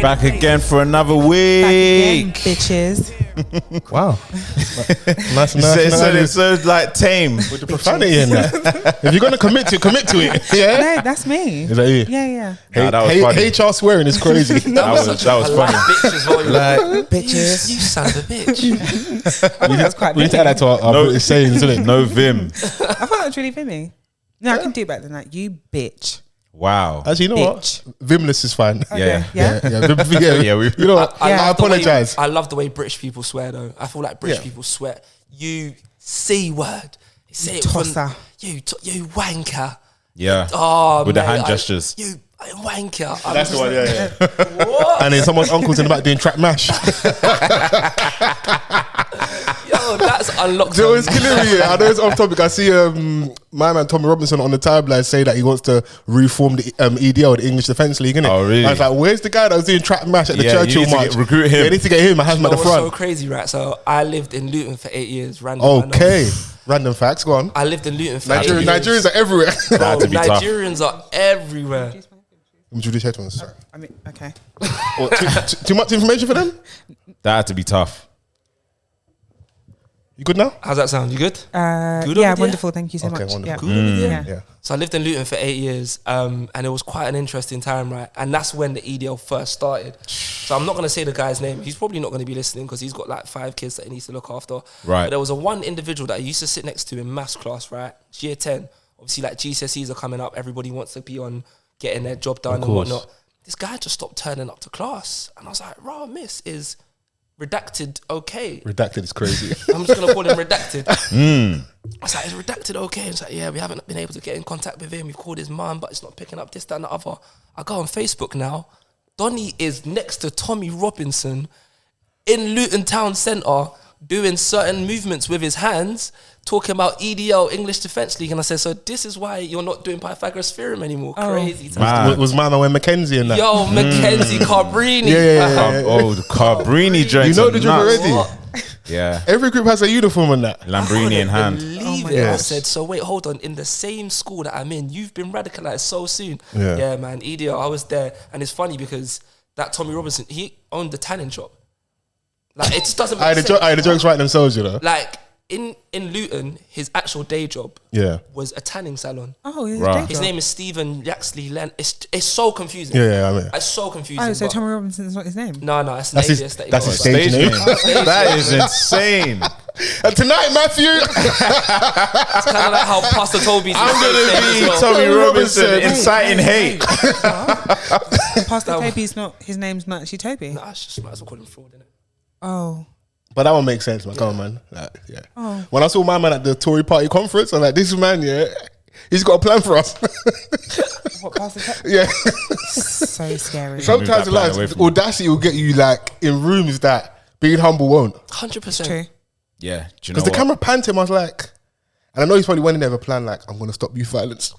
Back again for another week. Back again, bitches. Wow. nice. So like tame. With the profanity in there. If you're going to commit to it. Yeah. No, that's me. Is that you? Yeah. Nah, that was funny. HR swearing is crazy. That was funny. Like, Bitches. You son of a bitch. I thought that was quite We need to add that to our British sayings, isn't it? No vim. I thought that was really vimmy. No, I can do better than that. You bitch. Wow. Actually, you know Bitch. what? Vimless is fine. Yeah. Yeah. You know what? I apologise. I love the way British people swear, though. I feel like British people swear. You C word. Say it Tosser. you wanker. Yeah. Oh, with the mate, hand gestures. You wanker. That's the one, yeah. What? And then someone's uncle's in the back doing trap mash. Yo, that's unlocked. Do you know what's killing me? I know it's off topic. I see my man Tommy Robinson on the timeline say that he wants to reform the EDL, the English Defence League, innit? Oh, really? I was like, where's the guy that was doing trap mash at the Churchill march? Recruit him. Yeah, need to get him. I have him at the What's front. so crazy, right? So I lived in Luton for 8 years. Random. Okay. Random facts, go on. I lived in Luton for 8 years. Nigerians are everywhere. That had to be tough. Nigerians are everywhere. Would you do headphones? Sorry. I mean, okay. What, too much information for them? That had to be tough. You good now? How's that sound? You good? Good Yeah, over there? wonderful. Thank you so Okay, much. wonderful. Yeah. So I lived in Luton for 8 years, and it was quite an interesting time, right? And that's when the EDL first started. So I'm not going to say the guy's name. He's probably not going to be listening because he's got like 5 kids that he needs to look after. Right. But there was one individual that I used to sit next to in maths class, right? Year 10. Obviously, like GCSEs are coming up. Everybody wants to be on getting their job done and whatnot. This guy just stopped turning up to class. And I was like, "Raw, miss, is redacted okay?" Redacted is crazy. I'm just going to call him redacted. I was like, "Is redacted okay?" He's like, "Yeah, we haven't been able to get in contact with him. We've called his mum, but it's not picking up this, that, and the other." I go on Facebook now. Donny is next to Tommy Robinson in Luton Town Centre doing certain movements with his hands, talking about EDL, English Defence League. And I said, so this is why you're not doing Pythagoras Theorem anymore. Crazy. Was Mama and Mackenzie in that? Yo, Mackenzie Carbrini. Yeah. Oh, the Carbrini joint. You know the job already? Yeah. Every group has a uniform on that. Lamborghini in hand. Believe it. Yes. I said, so wait, hold on. In the same school that I'm in, you've been radicalized so soon. Yeah. Yeah, man. EDL, I was there. And it's funny because that Tommy Robinson, he owned the tanning shop. Like, it just doesn't make sense. The jokes write themselves, you know. Like, in Luton, his actual day job was a tanning salon. Oh, His name is Stephen Yaxley Len. It's so confusing. Yeah, I mean. It's so confusing. Oh, so Tommy Robinson's not his name? No, it's an alias that he that's goes his by. stage name. That is insane. And tonight, Matthew, It's kind of like how Pastor Toby's. I'm going to be Tommy Robinson inciting hate. Pastor Toby's not, his name's not actually Toby. Nah, it's just might as well call him fraud, innit? Oh. but that one makes sense, man. Come on, man. When I saw my man at the Tory party conference, I'm like, this man, he's got a plan for us. What, Pastor Toby? Yeah. So scary. Sometimes in life, audacity will get you like in rooms that being humble won't. 100%. True. Yeah. Do you know Because the camera panned him, I was like, and I know he's probably went in there with a plan like, I'm going to stop youth violence.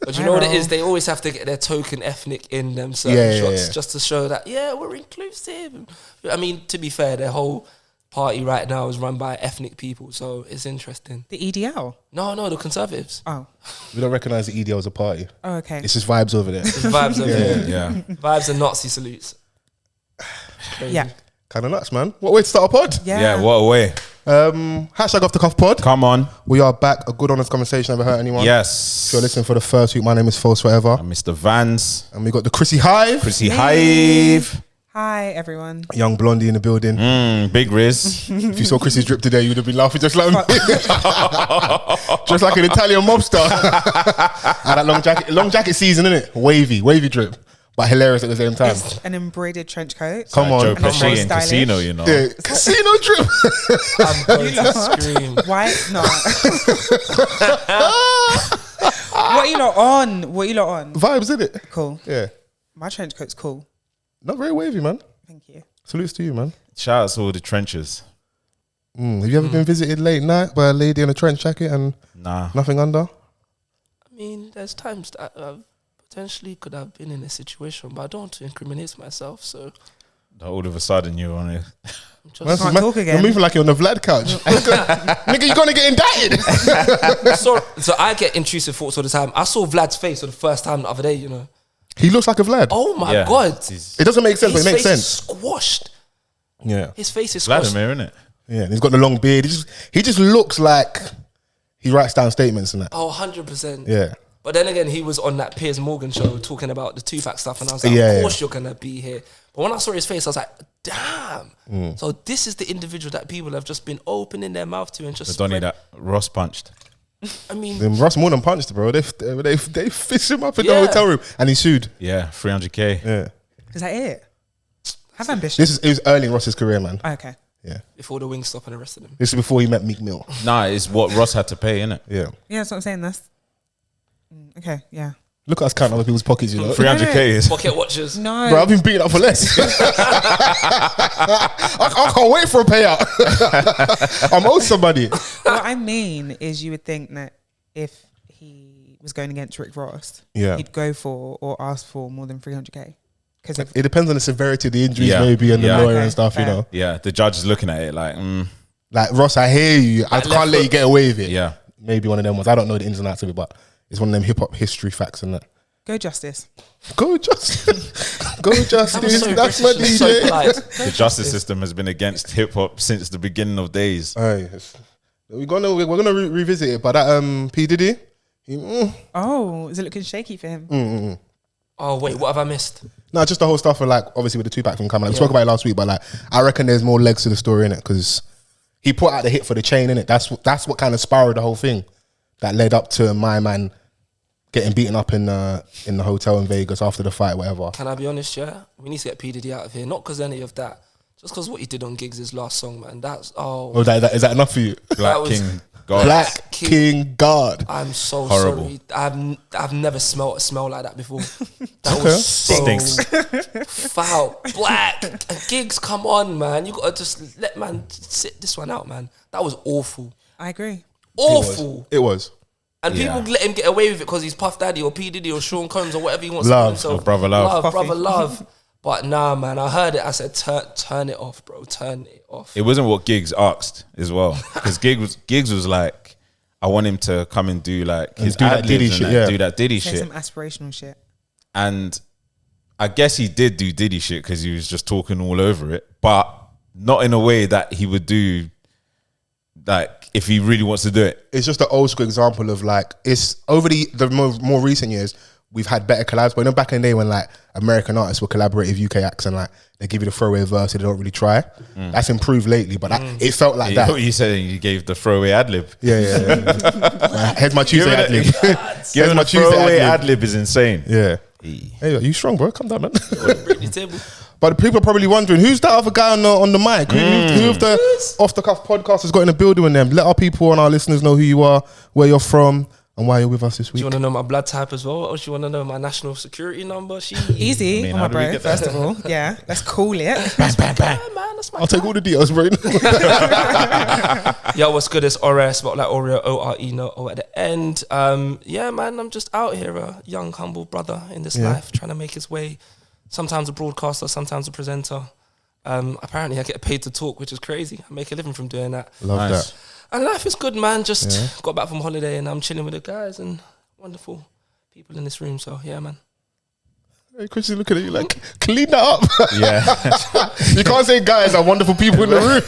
But you know what it is? They always have to get their token ethnic in them certain shots just to show that, we're inclusive. I mean, to be fair, their whole party right now is run by ethnic people, so it's interesting. The EDL? No, the Conservatives. Oh. We don't recognise the EDL as a party. Oh, okay. It's just vibes over there. It's vibes over there. Yeah. Vibes and Nazi salutes. Crazy. Yeah. Kind of nuts, man. What way to start a pod? Yeah, what a way. Hashtag off the cuff pod. Come on. We are back. A good honest conversation. Never hurt anyone. Yes. If you're listening for the first week, my name is Fols Forever. I'm Mr. Vans. And we got the Chrissy Hive. Chrissy Hive. Hi, everyone. Young blondie in the building. Big Riz. If you saw Chrissy's drip today, you'd have been laughing just like me. Just like an Italian mobster. And that long jacket season, innit? Wavy drip. But hilarious at the same time. It's an embroidered trench coat. Come on. Joe And I'm Pesci more in stylish. Casino, you know. Yeah, casino drip. I'm going to scream. Why? No. What are you lot on? Vibes, innit? Cool. Yeah. My trench coat's cool. Not very wavy, man. Thank you. Salutes to you, man. Shout out to all the trenches. Have you ever been visited late night by a lady in a trench jacket and nothing under? I mean, there's times that I potentially could have been in a situation, but I don't want to incriminate myself, so All of a sudden you're on it. Can't talk again. You're moving like you're on the Vlad couch. Nigga, you're gonna get indicted. so I get intrusive thoughts all the time. I saw Vlad's face for the first time the other day, you know. He looks like a Vlad. Oh my Yeah. God. He's It doesn't make sense, but His it makes face is sense. squashed. Yeah. His face is squashed. Vladimir, isn't it? Yeah. And he's got the long beard. He just looks like he writes down statements and that. Oh, 100%. Yeah. But then again, he was on that Piers Morgan show talking about the Tupac stuff, and I was like, Yeah, of course you're going to be here. But when I saw his face, I was like, damn. So this is the individual that people have just been opening their mouth to and just The Donny spread. that Ross punched. I mean, Then Russ more than punched, bro. They fished him up in the Yeah. hotel room and he sued. Yeah, 300K. Yeah. Is that it? Have ambition. It was early in Ross's career, man. Oh, okay. Yeah. before the wings stop and arrested him. This is before he met Meek Mill. Nah, it's what Ross had to pay, innit? Yeah. Yeah, that's what I'm saying. That's okay. Yeah. Look at us counting other people's pockets, you know. 300K is. Pocket watchers. No. Bro, I've been beaten up for less. I can't wait for a payout. I'm owed somebody. What I mean is, you would think that if he was going against Rick Ross, Yeah. he'd go for or ask for more than 300K. Because It depends on the severity of the injuries, Yeah. maybe, and the Yeah. lawyer Okay, and stuff, fair. you know. Yeah, the judge is looking at it like, Like, Ross, I hear you. I Like can't left let you foot. get away with it. yeah. Maybe one of them ones. I don't know the ins and outs of it, but it's one of them hip hop history facts and that. go justice. Go Justice. Go Justice. I'm so That's my British, so DJ. polite. The justice system has been against hip hop since the beginning of days. Aye, we're gonna revisit it, but that P Diddy, Oh, is it looking shaky for him? Oh, wait, what have I missed? no, just the whole stuff of like obviously with the Tupac thing coming. Like, we Yeah. spoke about it last week, but like I reckon there's more legs to the story in it because he put out the hit for the chain in it. That's what kind of spiraled the whole thing that led up to my man getting beaten up in the hotel in Vegas after the fight, whatever. Can I be honest, yeah? We need to get P. Diddy out of here. Not because any of that. Just because what he did on Giggs' last song, man. That's, Oh, is that enough for you? Black was- King, God. Black King God. I'm so Horrible. sorry. I've never smelled a smell like that before. That was so Stinks. foul. Black. And Giggs, come on, man. You got to just let man sit this one out, man. That was awful. I agree. Awful. It was. And people Yeah. let him get away with it because he's Puff Daddy or P. Diddy or Sean Combs or whatever he wants Love. to call himself. Or Brother Love. Puffy. Brother Love. But nah, man, I heard it. I said, turn it off, bro. Turn it off. It wasn't what Giggs asked as well. Because Giggs was like, I want him to come and do like his do that ad-libs Diddy and shit, that, yeah. do that Diddy Say shit. some aspirational shit. And I guess he did do Diddy shit because he was just talking all over it, but not in a way that he would do, like, if he really wants to do it. It's just an old school example of like, it's over the more recent years, we've had better collabs. But you know, back in the day when like American artists would collaborate with UK acts and like they give you the throwaway verse, they don't really try. That's improved lately, but it felt like that. You said you gave the throwaway ad-lib. Yeah. Here's my Tuesday ad lib. Giving my a Tuesday throwaway ad-lib. ad-lib is insane. Yeah. Hey, you strong, bro? Come down, man. Britney Table. But people are probably wondering who's that other guy on the mic? Who of the off the cuff podcast has got in the building with them? Let our people and our listeners know who you are, where you're from, and why you're with us this Do week. you want to know my blood type as well? Or do you want to know my national security number? Easy, I mean, on how my do we bro. get that? First of all, yeah, let's call it. Bang, bang, bang. Yeah, man, that's my I'll take all the details, bro. Yo, what's good? It's Ore, spelled like Oreo, O-R-E, no O at the end. Yeah, man, I'm just out here, a young, humble brother in this life, trying to make his way. Sometimes a broadcaster, sometimes a presenter. Apparently I get paid to talk, which is crazy. I make a living from doing that. Love Nice. that. And life is good, man. Just got back from holiday and I'm chilling with the guys and wonderful people in this room. So, yeah, man. Hey, Chris is looking at you like, clean that up. Yeah. You can't say guys are wonderful people in the room.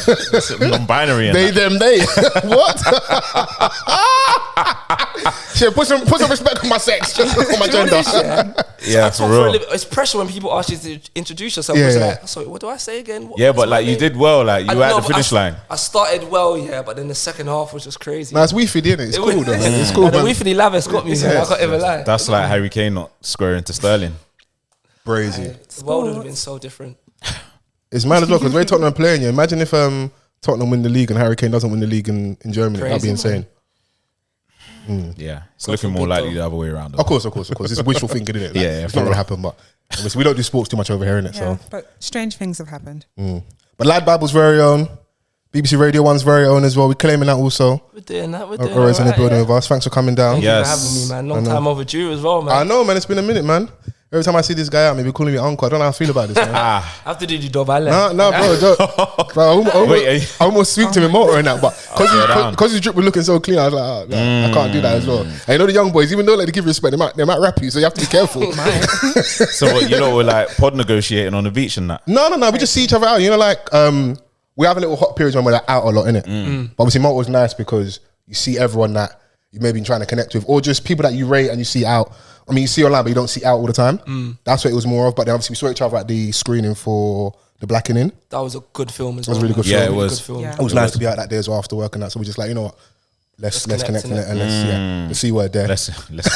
It's non-binary. And They, that. them, they. What? Shit, put some respect on my sex, just on my gender. Yeah, for real. It's pressure when people ask you to introduce yourself. Yeah, It's yeah. like, sorry, what do I say again? Yeah, What's but my like you name? did well. Like you were I at know, the but finish line. I started well, yeah, but then the second half was just crazy. Nah, it's weefy, isn't it? It's cool, though, man. It's cool, And the man. Weefy Lavis got me, man. I can't even lie. That's like Harry Kane not squaring to Sterling. Crazy. The world would have been so different. It's mad as well, because we're Tottenham playing you. Imagine if Tottenham win the league and Harry Kane doesn't win the league in Germany. That'd be Crazy, insane. Yeah, it's God looking more forbid, likely though. the other way around. Of course. It's wishful thinking, isn't it? Like, Yeah, it's for not going to real. happen, but obviously we don't do sports too much over here, innit? Yeah, So, but strange things have happened. but Lad Bible's very own, BBC Radio 1's very own as well. We're claiming that also. We're doing that. We're doing Always in the alright, building yeah. with us. Thanks for coming down. Thank Yes. you for having me, man. Long time overdue as well, man. I know, man. It's been a minute, man. Every time I see this guy out, maybe calling me uncle. I don't know how I feel about this, man. I have to do the job I like. No, bro. I almost speak to him more and that, but because his drip was looking so clean, I was like, I can't do that as well. And you know the young boys, even though like, they give respect, they might rap you, so you have to be careful. So what, you know, we're like pod negotiating on the beach and that. No. We just see each other out. You know, like we have a little hot periods when we're like, out a lot, innit? But obviously, Malta was nice because you see everyone that you maybe been trying to connect with, or just people that you rate and you see out. I mean, you see online, but you don't see out all the time. That's what it was more of. But then obviously we saw each other at the screening for The Blackening. That was a good film as well. It was a really good film. Yeah, it was. Yeah. It was nice to be out that day as well after work and that. So we're just like, you know what? Let's connect in it and let's see where there. Let's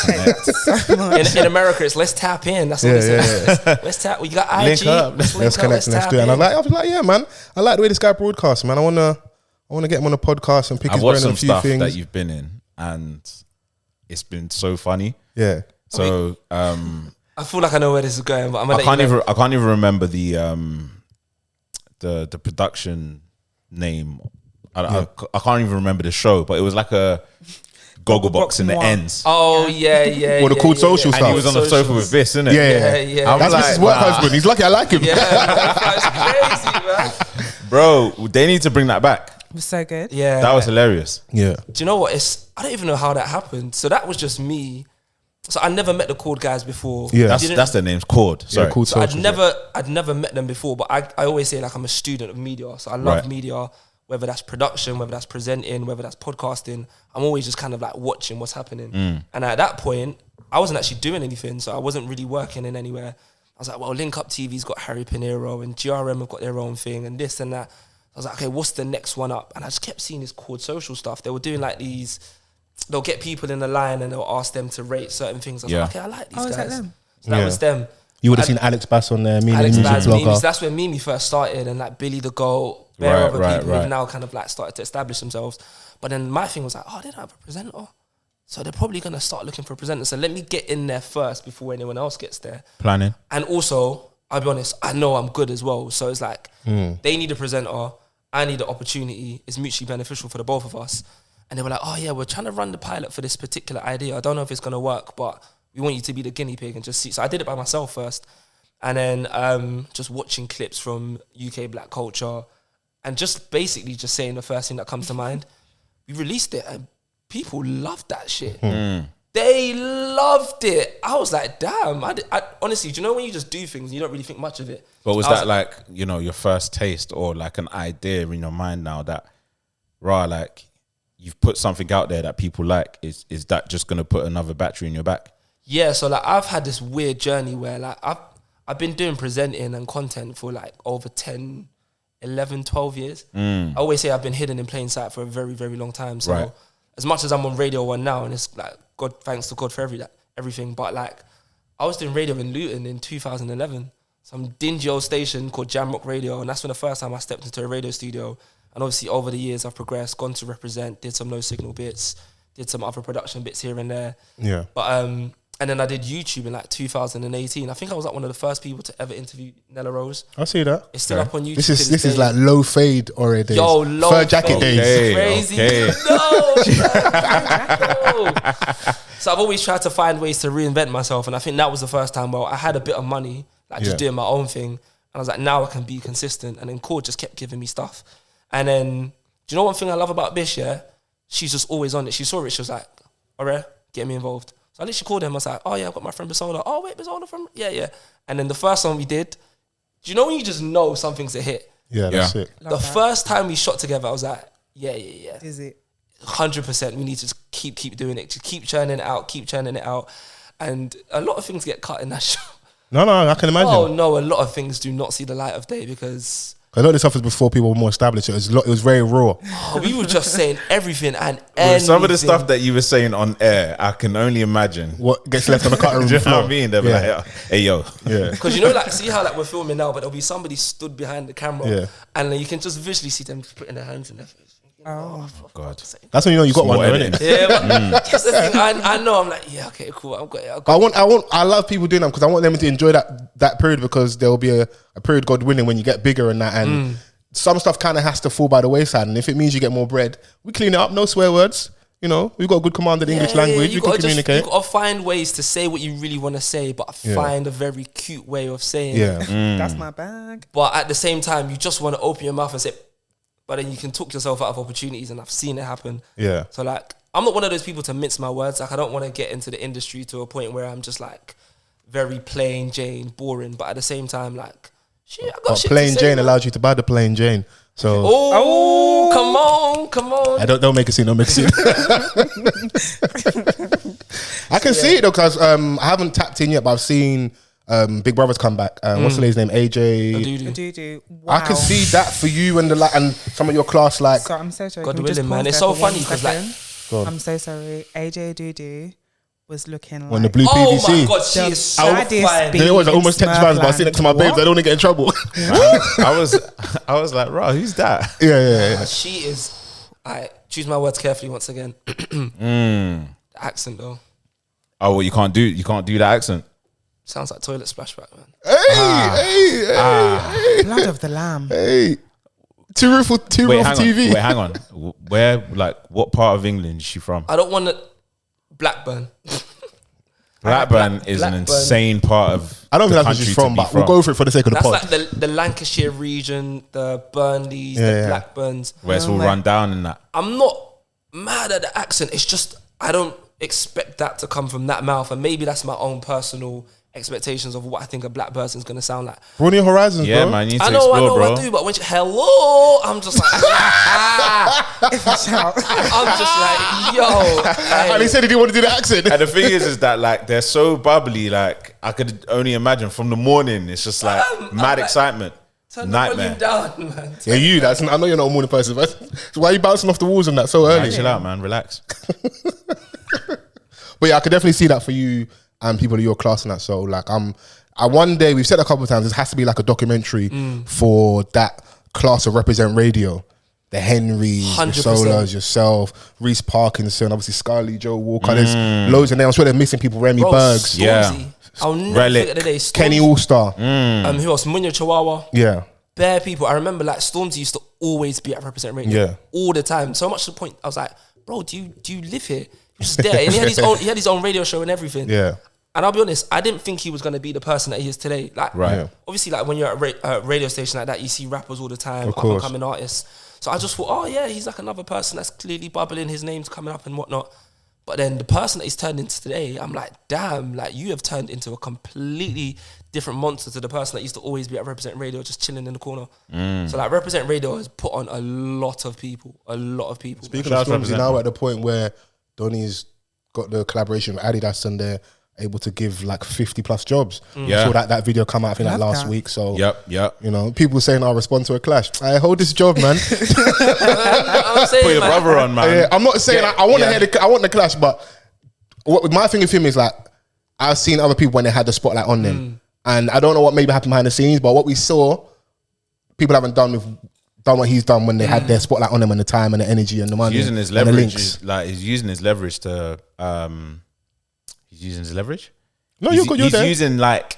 connect. In America, it's let's tap in. That's what it says. Let's tap. We got IG. Link up. Let's connect and let's do it. And I was like, yeah, man. I like the way this guy broadcasts, man. I wanna get him on a podcast and pick his brain on a few stuff things that you've been in, and it's been so funny. Yeah. So I feel like I know where this is going, but I can't even remember the production name. I can't even remember the show, but it was like a goggle box in the ends. Oh yeah. Or the Called Social stuff. And he was on the sofa with this, innit? Yeah. I'm That's like, his work husband. He's lucky I like him. Yeah, that's crazy, man. bro, they need to bring that back. It was so good. Yeah, That was hilarious. Yeah. Do you know what? I don't even know how that happened. So that was just me. So I never met the Chord guys before. Yeah. That's their name's Chord. Sorry. Called So Social. I'd never met them before, but I always say like I'm a student of media. So I love Right. media, whether that's production, whether that's presenting, whether that's podcasting. I'm always just kind of like watching what's happening. And at that point, I wasn't actually doing anything. So I wasn't really working in anywhere. I was like, well, Link Up TV's got Harry Pinero and GRM have got their own thing and this and that. I was like, okay, what's the next one up? And I just kept seeing this Chord Social stuff. They were doing like these, they'll get people in the line and they'll ask them to rate certain things. I was like, okay, I like these Oh, is guys. that them? So that was them. You would have seen Alex Bass on there, Mimi, Alex music Baz, blogger. Mimi, that's where Mimi first started, and like Billy the Goat, bare Right, other right, people right. who've now kind of like started to establish themselves. But then my thing was like, oh, they don't have a presenter. So they're probably going to start looking for a presenter. So let me get in there first before anyone else gets there. Planning. And also, I'll be honest, I know I'm good as well. So it's like, they need a presenter, I need an opportunity. It's mutually beneficial for the both of us. And they were like, oh yeah, we're trying to run the pilot for this particular idea. I don't know if it's going to work, but we want you to be the guinea pig and just see. So I did it by myself first. And then just watching clips from UK black culture and just basically just saying the first thing that comes to mind. We released it and people loved that shit. They loved it. I was like, damn. I honestly, do you know when you just do things and you don't really think much of it? But was that like, you know, your first taste or like an idea in your mind now that, like, you've put something out there that people like? Is that just going to put another battery in your back? Yeah, so like I've had this weird journey where like I've been doing presenting and content for like over 10, 11, 12 years. I always say I've been hidden in plain sight for a very, very long time. So Right. as much as I'm on Radio 1 now, and it's like, God, thanks to God for everything, but like I was doing radio in Luton in 2011, some dingy old station called Jam Rock Radio, and that's when the first time I stepped into a radio studio. And obviously over the years I've progressed, gone to represent, did some no signal bits, did some other production bits here and there. Yeah. But and then I did YouTube in like 2018. I think I was like one of the first people to ever interview Nella Rose. I see that. It's still up on YouTube. This to is day. like low fade already. Yo, low Fur jacket fade. days. Crazy. Okay. No. So I've always tried to find ways to reinvent myself, and I think that was the first time where I had a bit of money, like just doing my own thing, and I was like, now I can be consistent. And then Chord just kept giving me stuff. And then, do you know one thing I love about Bish? Yeah, she's just always on it. She saw it. She was like, "Ore, get me involved." So I literally called him. I was like, "Oh yeah, I've got my friend Basola." "Oh wait, Basola from yeah." And then the first one we did, do you know when you just know something's a hit? Yeah, that's it. The first time we shot together, I was like, yeah. Is it? 100%. We need to just keep doing it. Just keep churning it out. And a lot of things get cut in that show. No, I can imagine. Oh no, a lot of things do not see the light of day because I know this stuff was before people were more established. It was very raw. we were just saying everything and anything. Some of the stuff that you were saying on air, I can only imagine What gets left on the cutting room Do you know floor. what I mean? They'll be like, hey, yo. Yeah. Because you know, like, see how like we're filming now, but there'll be somebody stood behind the camera, Yeah. and then you can just visually see them putting their hands in their face. Oh, God. That's when you know you got one, Small though, editing. innit? Yeah, but that's the thing. I know. I'm like, yeah, okay, cool. I've got it. But I love people doing that because I want them to enjoy that period because there will be a period God willing when you get bigger and that and some stuff kind of has to fall by the wayside, and if it means you get more bread, we clean it up, no swear words. You know, we've got a good command of the English language. We can communicate. You got to find ways to say what you really want to say, but find a very cute way of saying Yeah. it. That's my bag. But at the same time, you just want to open your mouth and say, but then you can talk yourself out of opportunities, and I've seen it happen. Yeah. So like, I'm not one of those people to mince my words. Like, I don't want to get into the industry to a point where I'm just like very plain Jane, boring. But at the same time, like, shit, I got shit plain to say, Jane man. allows you to buy the plain Jane. So Oh, come on. I don't make a scene. Don't make a scene. I can see it though, because I haven't tapped in yet, but I've seen Big Brother's come back. What's the lady's name? AJ. Do. Wow. I can see that for you and and some of your class. Like, So I'm so sorry. God Can we just willing, man. pause It's there so for 1 funny 'cause, like, second? Go on. I'm so sorry. AJ Dudu was looking on the like blue Oh PVC. my God, she is so baddest fine. bee Then it was almost in 10 times, but I sit next to my babes. I Smurfland. don't want to get in trouble. I was like, "Bro, who's that?" yeah. She is. I choose my words carefully once again. The accent though Oh, well, you can't do that accent. sounds like toilet splashback, man. Hey. Blood of the lamb. Hey. Two roof TV. Wait, hang on. Where, like, what part of England is she from? I don't want to Blackburn. Blackburn is an Blackburn. insane part of. I don't the think that's where country she's to from, be but we'll go for it for the sake of the That's pod. like the Lancashire region, the Burnleys, the Yeah. Blackburns. where it's all run down and that. I'm not mad at the accent. It's just I don't expect that to come from that mouth, and maybe that's my own personal expectations of what I think a black person's gonna sound like. Broaden your horizons, Yeah, bro. man, you need to I explore, know, bro. I do, but when she hello, I'm just like, If I shout. I'm just like, yo. And he Hey. said he didn't want to do the accent. And the thing is that like they're so bubbly. Like I could only imagine from the morning. It's just like I'm mad like, excitement, Turn nightmare. the volume down, man. Yeah, you. I know you're not a morning person, but so why are you bouncing off the walls and that so early? Man, chill out, man. Relax. But yeah, I could definitely see that for you and people of your class and that. So like, I one day we've said a couple of times, this has to be like a documentary for that class of Represent Radio. The Henrys, the 100%. Solas, yourself, Reese Parkinson, obviously Scarly, Joe Walker. There's loads of names. I'm sure they're missing people. Remy Bro, Bergs, Yeah. Stormzy. I'll never Relic. forget the day. Stormzy, Kenny Allstar. who else? Munya Chihuahua. Yeah. Bare people. I remember like Stormzy used to always be at Represent Radio. Yeah. All the time. So much to the point I was like, bro, do you live here? He was just there. And he had his own radio show and everything. Yeah. And I'll be honest, I didn't think he was gonna be the person that he is today. Like, Right. Yeah. obviously, like when you're at a radio station like that, you see rappers all the time, Of up and course. coming artists. So I just thought, oh yeah, he's like another person that's clearly bubbling. His name's coming up and whatnot. But then the person that he's turned into today, I'm like, damn, like you have turned into a completely different monster to the person that used to always be at Represent Radio, just chilling in the corner. So like Represent Radio has put on a lot of people. Speaking Shout out of to Stormzy, Represent, now man. we're at the point where Donny's got the collaboration with Adidas and they're able to give like 50 plus jobs. Yeah. Saw that video come out, I think like Love last that. week. So Yep. you know, people saying I'll respond to a clash. I hold this job, man. I'm saying, Put your man, brother on, man. Yeah, I'm not saying Yeah, I want to yeah. hear I want the clash, but what my thing with him is like I've seen other people when they had the spotlight on them, and I don't know what maybe happened behind the scenes, but what we saw, people haven't done what he's done when they had their spotlight on them and the time and the energy and the money. He's using his and the leverage. links. He's using his leverage to. He's using his leverage. No, he's, you're good. You're he's there. using like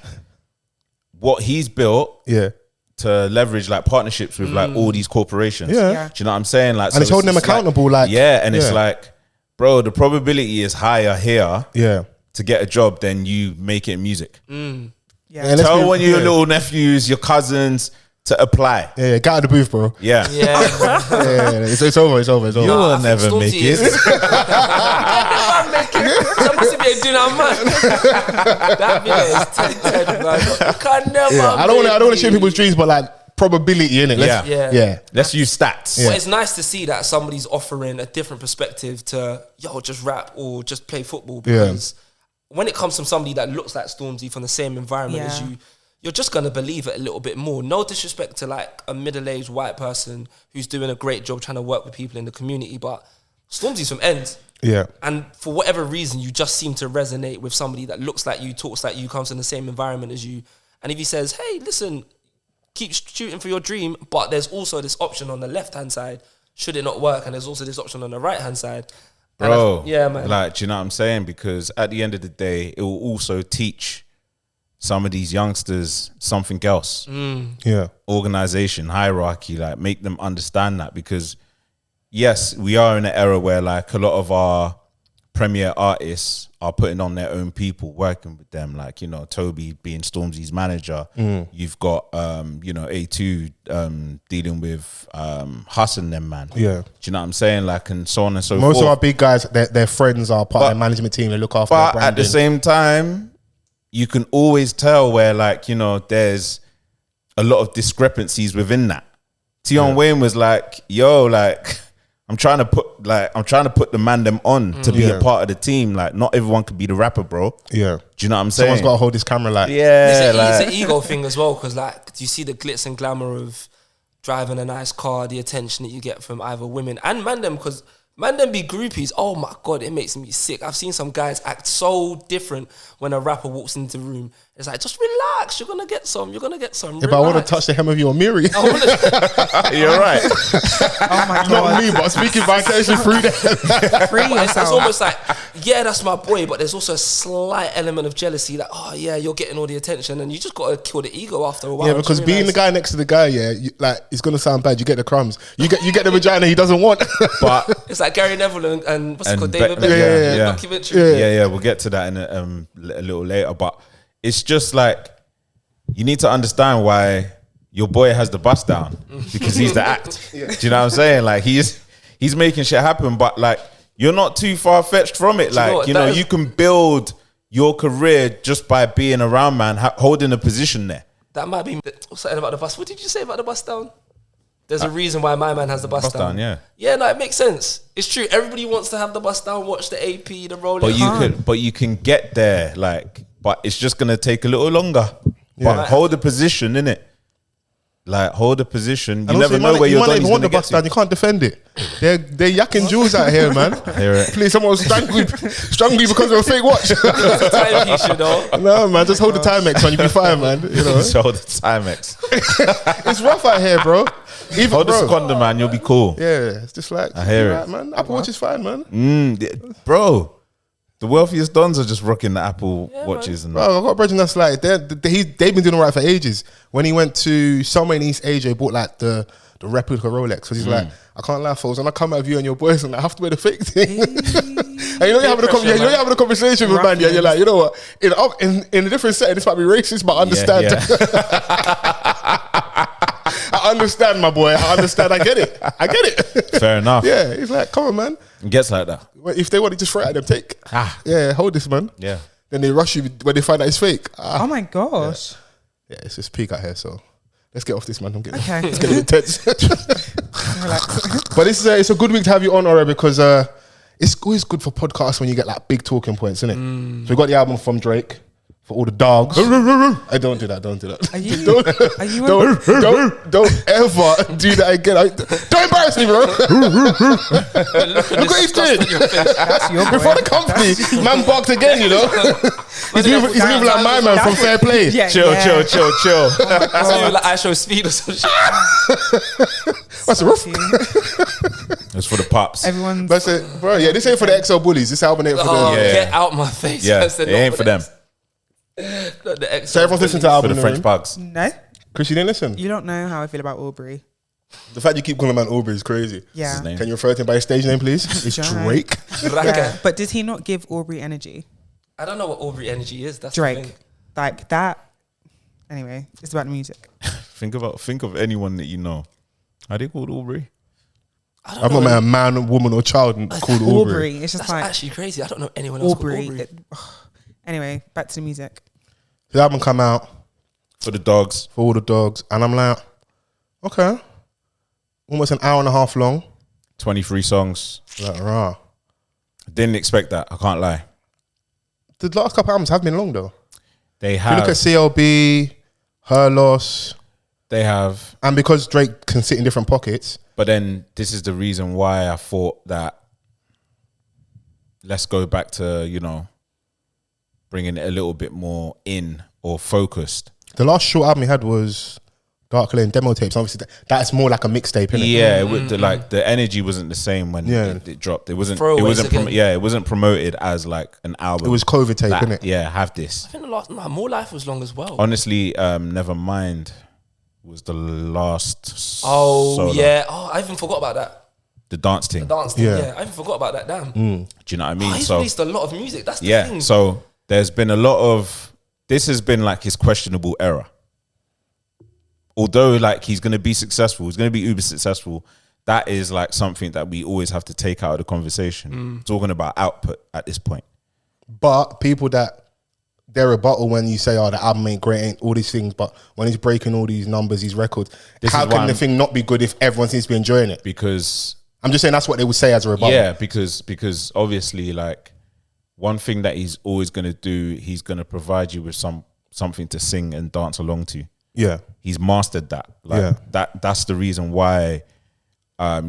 what he's built Yeah, to leverage like partnerships with like all these corporations. Yeah. Yeah. Do you know what I'm saying? Like, and it's holding them accountable. Like, yeah, and it's yeah. like, bro, the probability is higher here yeah. to get a job than you make it in music. Yeah. let's Tell be- one of your yeah. little nephews, your cousins to apply. Yeah, get out of the booth, bro. Yeah. yeah. Yeah, it's over. It's over. It's over. You will I think never Stormzy make is- it. Somebody be a dinner man. That video is 10-10, man. You can never. Yeah, I don't want to make share me. people's dreams, but like probability in it. Yeah. Yeah. Let's use stats. But it's nice to see that somebody's offering a different perspective to, just rap or just play football. Because when it comes from somebody that looks like Stormzy from the same environment as Yeah. you, you're just going to believe it a little bit more. No disrespect to like a middle-aged white person who's doing a great job trying to work with people in the community, but Stormzy's from ends. Yeah. And for whatever reason, you just seem to resonate with somebody that looks like you, talks like you, comes from the same environment as you. And if he says, hey, listen, keep shooting for your dream, but there's also this option on the left-hand side, should it not work? And there's also this option on the right-hand side. And Bro, yeah, man. Like, do you know what I'm saying? Because at the end of the day, it will also teach some of these youngsters something else. Yeah. Organization, hierarchy, like make them understand that, because yes, we are in an era where like a lot of our premier artists are putting on their own people, working with them. Like, you know, Toby being Stormzy's manager. You've got, you know, A2 dealing with Huss and them, man. Yeah. Do you know what I'm saying? Like, and so on and so forth. Most of our big guys, their friends are part of their management team. They look after their But branding. at the same time, you can always tell where, like, you know, there's a lot of discrepancies within that. Tion Wayne was like, yo, like, I'm trying to put the man them on to be a part of the team. Like, not everyone could be the rapper, bro. Yeah. Do you know what I'm saying? Someone's got to hold this camera like. Yeah, It's like, an ego thing as well, because like, do you see the glitz and glamour of driving a nice car, the attention that you get from either women and man them, because man them be groupies. Oh my God, it makes me sick. I've seen some guys act so different when a rapper walks into the room. It's like, just relax, you're gonna get some. Yeah, but I want to touch the hem of your mirror. you're right. Oh my Not god. me, but speaking vicariously through them. Free It's yourself. almost like, yeah, that's my boy, but there's also a slight element of jealousy, like, oh yeah, you're getting all the attention, and you just gotta kill the ego after a while. Yeah, because being the guy next to the guy, yeah, like it's gonna sound bad. You get the crumbs. You get the vagina he doesn't want. But it's like Gary Neville and what's it And called, David Beckham, Beckham, yeah. documentary. yeah, we'll get to that in a little later. But it's just like, you need to understand why your boy has the bust down, because he's the act. Do you know what I'm saying? Like, he's making shit happen, but like, you're not too far fetched from it. Like, you know, you can build your career just by being around, man, holding a position there. That might be something about the bus. What did you say about the bus down? There's a reason why my man has the bus down. Yeah. Yeah, no, it makes sense. It's true. Everybody wants to have the bus down, watch the AP, the Rolex. But you can get there, like, but it's just gonna take a little longer. Yeah. But hold the position, innit? Like, hold the position. You And never also, know where you your might not Donny's even want gonna the get bust down. to. You can't defend it. They're yakking jewels out here, man. hear it. Please, someone was strangling because of a fake watch. It's a timepiece, you know. No, man, just hold the Timex, man. You'll be fine, man. You know, Just hold the Timex. it's rough out here, bro. Even Hold the bro. seconda, man. You'll be cool. Yeah, it's just like I hear right, it. man. Apple Watch is fine, man. Bro, the wealthiest dons are just rocking the Apple watches. And Bro, I've got a brother that's like they've been doing all right for ages. When he went to somewhere in East Asia, he bought like the replica Rolex. Because he's like, I can't laugh, folks. When I come out of you and your boys, and I have to wear the fake thing. And you know you're having a conversation with man, yeah, you're like, you know what? In a different setting, this might be racist, but I understand. I understand, my boy. I understand. I get it. fair enough. Yeah, he's like, come on, man. It gets like that. If they want to just throw it at them, take. Yeah, hold this, man. Yeah. Then they rush you when they find out it's fake. Oh my gosh. Yeah, it's just peak out here, so let's get off this, man. I'm getting Okay. it's getting intense. Relax. But it's a good week to have you on, Ore, because it's always good for podcasts when you get like big talking points, isn't it? So we got the album from Drake for all the dogs. I don't do that. Don't do that. Are you? Are you? Don't ever do that again. Don't embarrass me, bro. Look at Look what he's doing. That's your Before boy. the company, man barked again, you know. He's moving like my man from Fair Play. Yeah, Chill. That's maybe like I show speed or some shit. What's the roof? It's for the pops. Everyone's. That's it, bro. Yeah, this ain't for the XL bullies. This album ain't for Oh, the. Yeah. get out my face. Yeah, I it said, ain't for them. Not the So everyone's listening to the For album. the French pugs. No, Chris, you didn't listen. you don't know how I feel about Aubrey. The fact you keep calling him man Aubrey is crazy. Yeah. his name. Can you refer to him by his stage name, please? It's Drake. Drake. Yeah. But did he not give Aubrey energy? I don't know what Aubrey energy is. That's the Drake. thing. Like that. Anyway, it's about the music. Think of anyone that you know. Are they called Aubrey? I don't I've know. not met a man, woman, or child called Aubrey. Aubrey. It's just That's like actually crazy. I don't know anyone else Aubrey. called Aubrey. Anyway, back to the music. The album come out For the dogs. for all the dogs, and I'm like, okay, almost an hour and a half long. 23 songs. Like, rah. Didn't expect that. I can't lie. The last couple albums have been long though. They If you look have. at CLB, Her Loss, They have. and because Drake can sit in different pockets. But then this is the reason why I thought that let's go back to, you know, bringing it a little bit more in or focused. The last short album he had was Dark Lane demo tapes. Obviously, that's more like a mixtape, innit? Yeah, like the energy wasn't the same when it dropped. It wasn't. Throwaways It wasn't. again. It wasn't promoted as like an album. It was COVID tape, Like, innit? yeah, have this. I think the last, More Life was long as well. Honestly, Nevermind was the last. Oh solo. yeah. Oh, I even forgot about that. the dance thing. Dance thing, Yeah. yeah. I even forgot about that. Damn. Do you know what I mean? He's So released a lot of music. That's the yeah, thing. so there's been a lot of, this has been like his questionable era. Although like he's going to be successful, he's going to be uber successful, that is like something that we always have to take out of the conversation. Talking about output at this point. But people that their rebuttal when you say, "Oh, the album ain't great," ain't all these things. But when he's breaking all these numbers, these records, how can the thing not be good if everyone seems to be enjoying it? Because I'm just saying that's what they would say as a rebuttal. yeah, because obviously like one thing that he's always going to do, he's going to provide you with something to sing and dance along to. Yeah, He's mastered that. Like Yeah. that's the reason why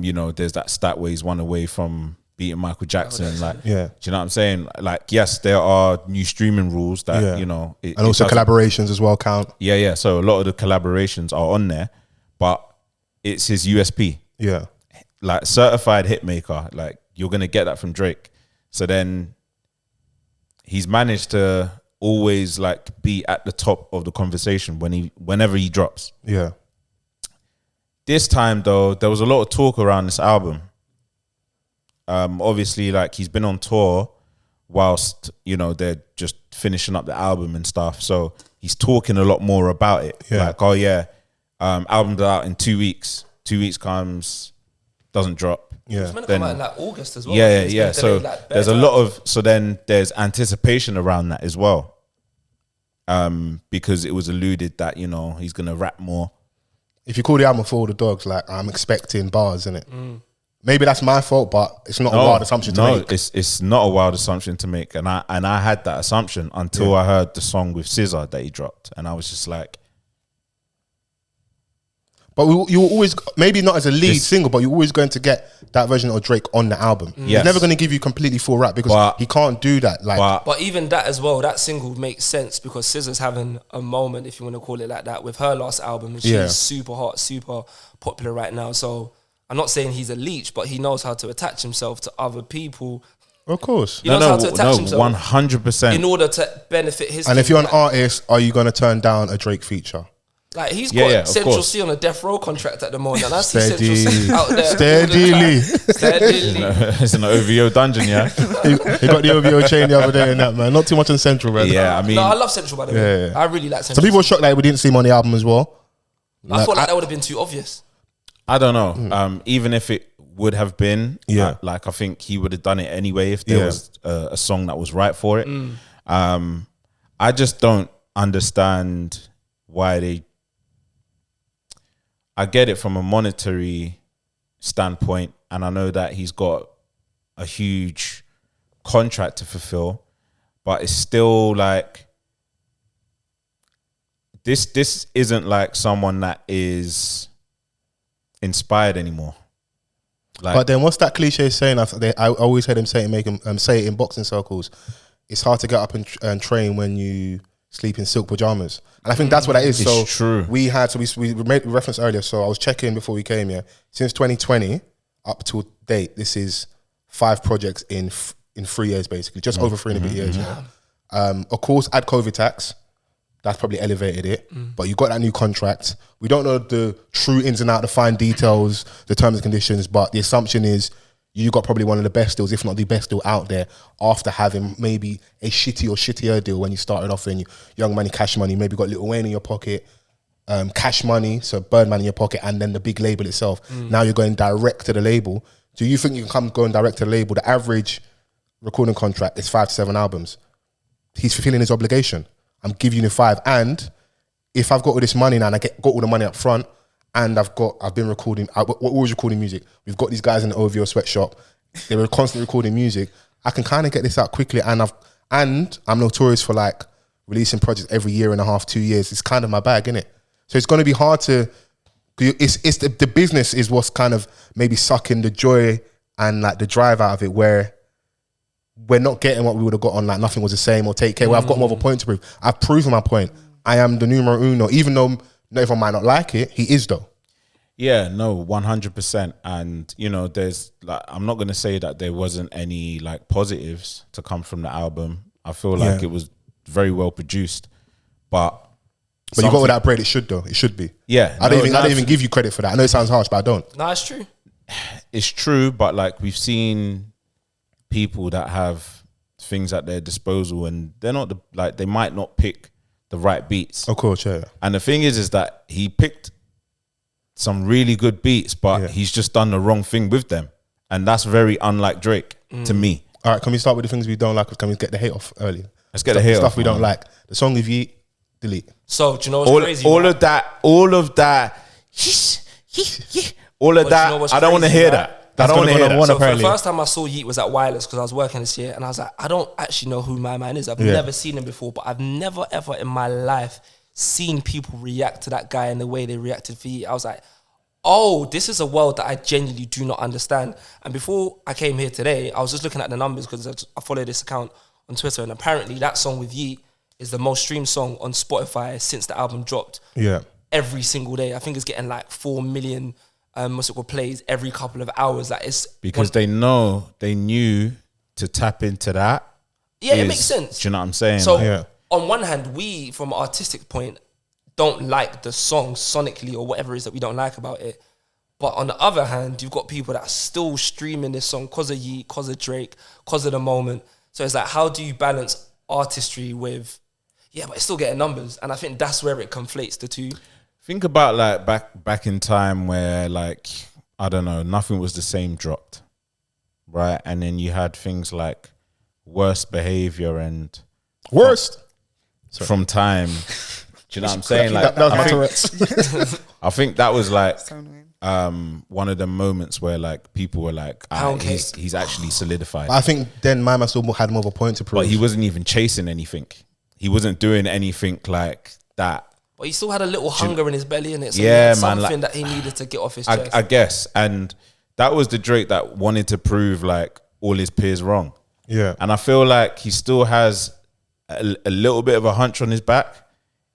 you know, there's that stat where he's 1 away from beating Michael Jackson. Like, Yeah. do you know what I'm saying? Like, yes, there are new streaming rules that, Yeah. you know, and also collaborations as well count. Yeah. So a lot of the collaborations are on there, but it's his USP. Yeah, Like certified hit maker. Like you're gonna get that from Drake. So then he's managed to always like be at the top of the conversation whenever he drops. yeah, This time though, there was a lot of talk around this album. Obviously, like he's been on tour whilst, you know, they're just finishing up the album and stuff. So he's talking a lot more about it. Yeah. Like, oh yeah, album's out in 2 weeks. 2 weeks comes, doesn't drop. yeah. It's meant to come out in like August as well. Yeah. It's been So delayed, like, there's a bare lot times. of, so then there's anticipation around that as well. Because it was alluded that, you know, he's gonna rap more. If you call the album For All the Dogs, like I'm expecting bars, innit? Maybe that's my fault, but it's not a wild assumption to make. It's not a wild assumption to make, and I had that assumption until I heard the song with SZA that he dropped, and I was just like, But you were always, maybe not as a lead This- single, but you're always going to get that version of Drake on the album. He's Yes. never going to give you completely full rap because But- he can't do that. Like, But even that as well, that single makes sense because SZA's having a moment, if you want to call it like that, with her last album. And she's Yeah. super hot, super popular right now. So I'm not saying he's a leech, but he knows how to attach himself to other people. of course. He knows how to attach himself 100%. in order to benefit his And if thing. you're an artist, are you going to turn down a Drake feature? Like he's Yeah, got yeah, of Central course. C on a death row contract at the moment. And I see Steady. Central C out there. Steadily. Steadily. It's an OVO dungeon, yeah. he got the OVO chain the other day and that, man. Not too much on Central, man. Yeah, I mean, No, I love Central, by the way. Yeah. I really like Central. Some people were shocked that we didn't see him on the album as well. I feel like that would have been too obvious. I don't know. Even if it would have been, Yeah. like I think he would have done it anyway if there Yeah. was a song that was right for it. I just don't understand why they. I get it from a monetary standpoint, and I know that he's got a huge contract to fulfill, but it's still like this isn't like someone that is inspired anymore. Like, But then what's that cliche saying? I always heard him say it in boxing circles. It's hard to get up and train when you sleep in silk pajamas. And I think that's what that is. It's So true. we made reference earlier. So I was checking before we came here. Since 2020 up to date, this is 5 projects in 3 years, basically, just over 3 and a bit years. Yeah. Of course, add COVID tax. That's probably elevated it. But you got that new contract. We don't know the true ins and outs, the fine details, the terms and conditions, but the assumption is you got probably one of the best deals, if not the best deal out there, after having maybe a shitty or shittier deal when you started off in Young Money, Cash Money, maybe got Lil Wayne in your pocket, Cash Money, so Birdman in your pocket, and then the big label itself. Now you're going direct to the label. Do you think you can come going direct to the label? The average recording contract is 5 to 7 albums. He's fulfilling his obligation. I'm giving you the 5, and if I've got all this money now and I got all the money up front, and I've been recording, we're always recording music. We've got these guys in the OVO sweatshop. They were constantly recording music. I can kind of get this out quickly, and I'm notorious for like releasing projects every year and a half, 2 years. It's kind of my bag, innit? So it's going to be hard to. It's the business is what's kind of maybe sucking the joy and like the drive out of it, where we're not getting what we would have got on like Nothing Was the Same or Take Care, where I've got more of a point to prove. I've proven my point. I am the numero uno, even though not everyone might not like it. He is though. yeah, no, 100%. And you know, there's like, I'm not gonna say that there wasn't any like positives to come from the album. I feel like Yeah. it was very well produced, but But you got all that bread. It should though. It should be. Yeah, I don't even absolutely. give you credit for that. I know it sounds harsh, but I don't. No, it's true. it's true, but like we've seen people that have things at their disposal, and they're not they might not pick the right beats. Of course, yeah. And the thing is that he picked some really good beats, but he's just done the wrong thing with them, and that's very unlike Drake to me. All right, can we start with the things we don't like? Or can we get the hate off earlier? Let's get the hate off. Stuff we don't like. The song with Yeet, delete. So do you know what's crazy? All of that. All of that. I don't want to hear that. I don't want to hear that. So for the first time I saw Yeet was at Wireless because I was working this year, and I was like, I don't actually know who my man is. I've never seen him before, but I've never ever in my life seen people react to that guy in the way they reacted for Yeet. I was like, oh, this is a world that I genuinely do not understand. And before I came here today, I was just looking at the numbers because I follow this account on Twitter, and apparently that song with Yeet is the most streamed song on Spotify since the album dropped. Yeah. Every single day. I think it's getting like 4 million plays every couple of hours. Like it's because they knew to tap into that. Yeah, it makes sense. Do you know what I'm saying? So on one hand, we from an artistic point don't like the song sonically or whatever it is that we don't like about it. But on the other hand, you've got people that are still streaming this song because of Yeet, because of Drake, because of the moment. So it's like, how do you balance artistry with, but it's still getting numbers? And I think that's where it conflates the two. Think about like back in time where like, I don't know, Nothing Was the Same dropped, right? And then you had things like Worst Behavior and Worst from Time. Do you know what I'm saying? Like, I think that was like one of the moments where like people were like, he's actually solidified. I think then my man still had more of a point to prove. But he wasn't even chasing anything. He wasn't doing anything like that. But he still had a little hunger in his belly, and it's something that he needed to get off his chest. I guess, and that was the Drake that wanted to prove like all his peers wrong. Yeah, and I feel like he still has a little bit of a hunch on his back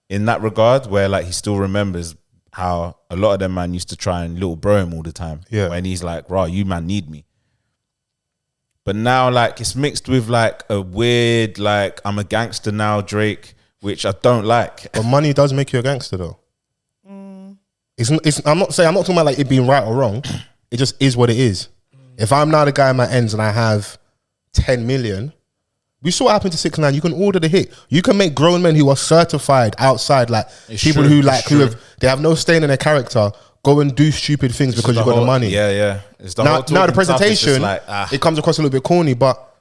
in that regard, where like he still remembers how a lot of them man used to try and little bro him all the time. Yeah, when he's like, "Raw, you man need me." But now like it's mixed with like a weird like I'm a gangster now Drake, which I don't like. But money does make you a gangster though. I'm not talking about like it being right or wrong. It just is what it is. If I'm now the guy in my ends and I have 10 million, we saw what happened to 6ix9ine. You can order the hit. You can make grown men who are certified outside, like it's people true, who like who have no stain in their character, go and do stupid things because you've got the money. Yeah. It's the now the presentation, like, it comes across a little bit corny, but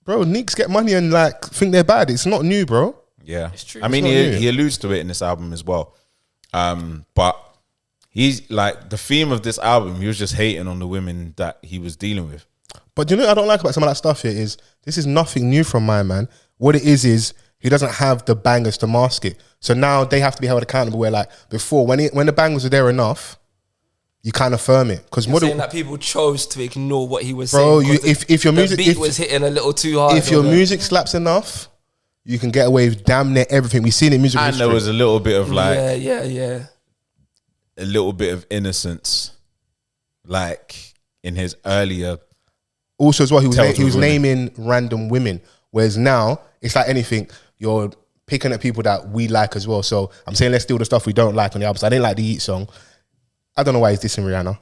bro, Nicks get money and like think they're bad. It's not new, bro. Yeah, it's true. I mean, he alludes to it in this album as well. But he's like the theme of this album. He was just hating on the women that he was dealing with. But you know what I don't like about some of that stuff here is this is nothing new from my man. What it is he doesn't have the bangers to mask it. So now they have to be held accountable. Where like before, when the bangers were there enough, you kind of firm it. Because saying that people chose to ignore what he was saying. Bro, if your music beat was hitting a little too hard, if your music slaps enough, you can get away with damn near everything. We've seen it in music and history. There was a little bit of like a little bit of innocence, like in his earlier. Also, as well, he was naming random women, whereas now it's like anything. You're picking at people that we like as well. So I'm saying let's steal the stuff we don't like on the album. So I didn't like the Yeet song. I don't know why he's dissing Rihanna.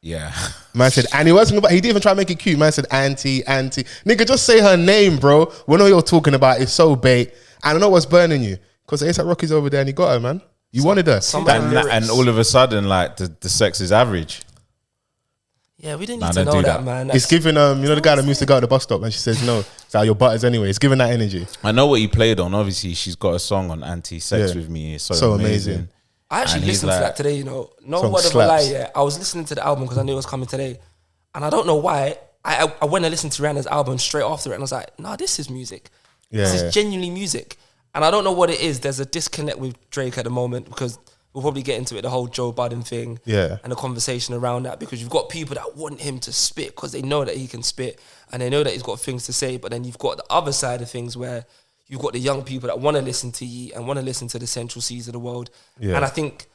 Yeah, man said, and he wasn't. He didn't even try to make it cute. Man said, auntie. Nigga, just say her name, bro. We know you're talking about. It's so bait. I don't know what's burning you because A$AP Rocky's over there and he got her, man. You wanted her, and all of a sudden, like the sex is average. Yeah, we didn't need to know that, man. It's giving you know the guy that used to go at the bus stop and she says no, it's how your butters anyway. It's giving that energy. I know what he played on. Obviously, she's got a song on Anti-Sex with me. It's so amazing. I actually listened to that today. You know, no word of a lie. Yeah, I was listening to the album because I knew it was coming today, and I don't know why. I went and listened to Rihanna's album straight after it, and I was like, nah, this is music. Yeah, this is genuinely music, and I don't know what it is. There's a disconnect with Drake at the moment because we'll probably get into it, the whole Joe Budden thing, and the conversation around that, because you've got people that want him to spit because they know that he can spit and they know that he's got things to say, but then you've got the other side of things where you've got the young people that want to listen to Yeet and want to listen to the Central C's of the world. Yeah. And I think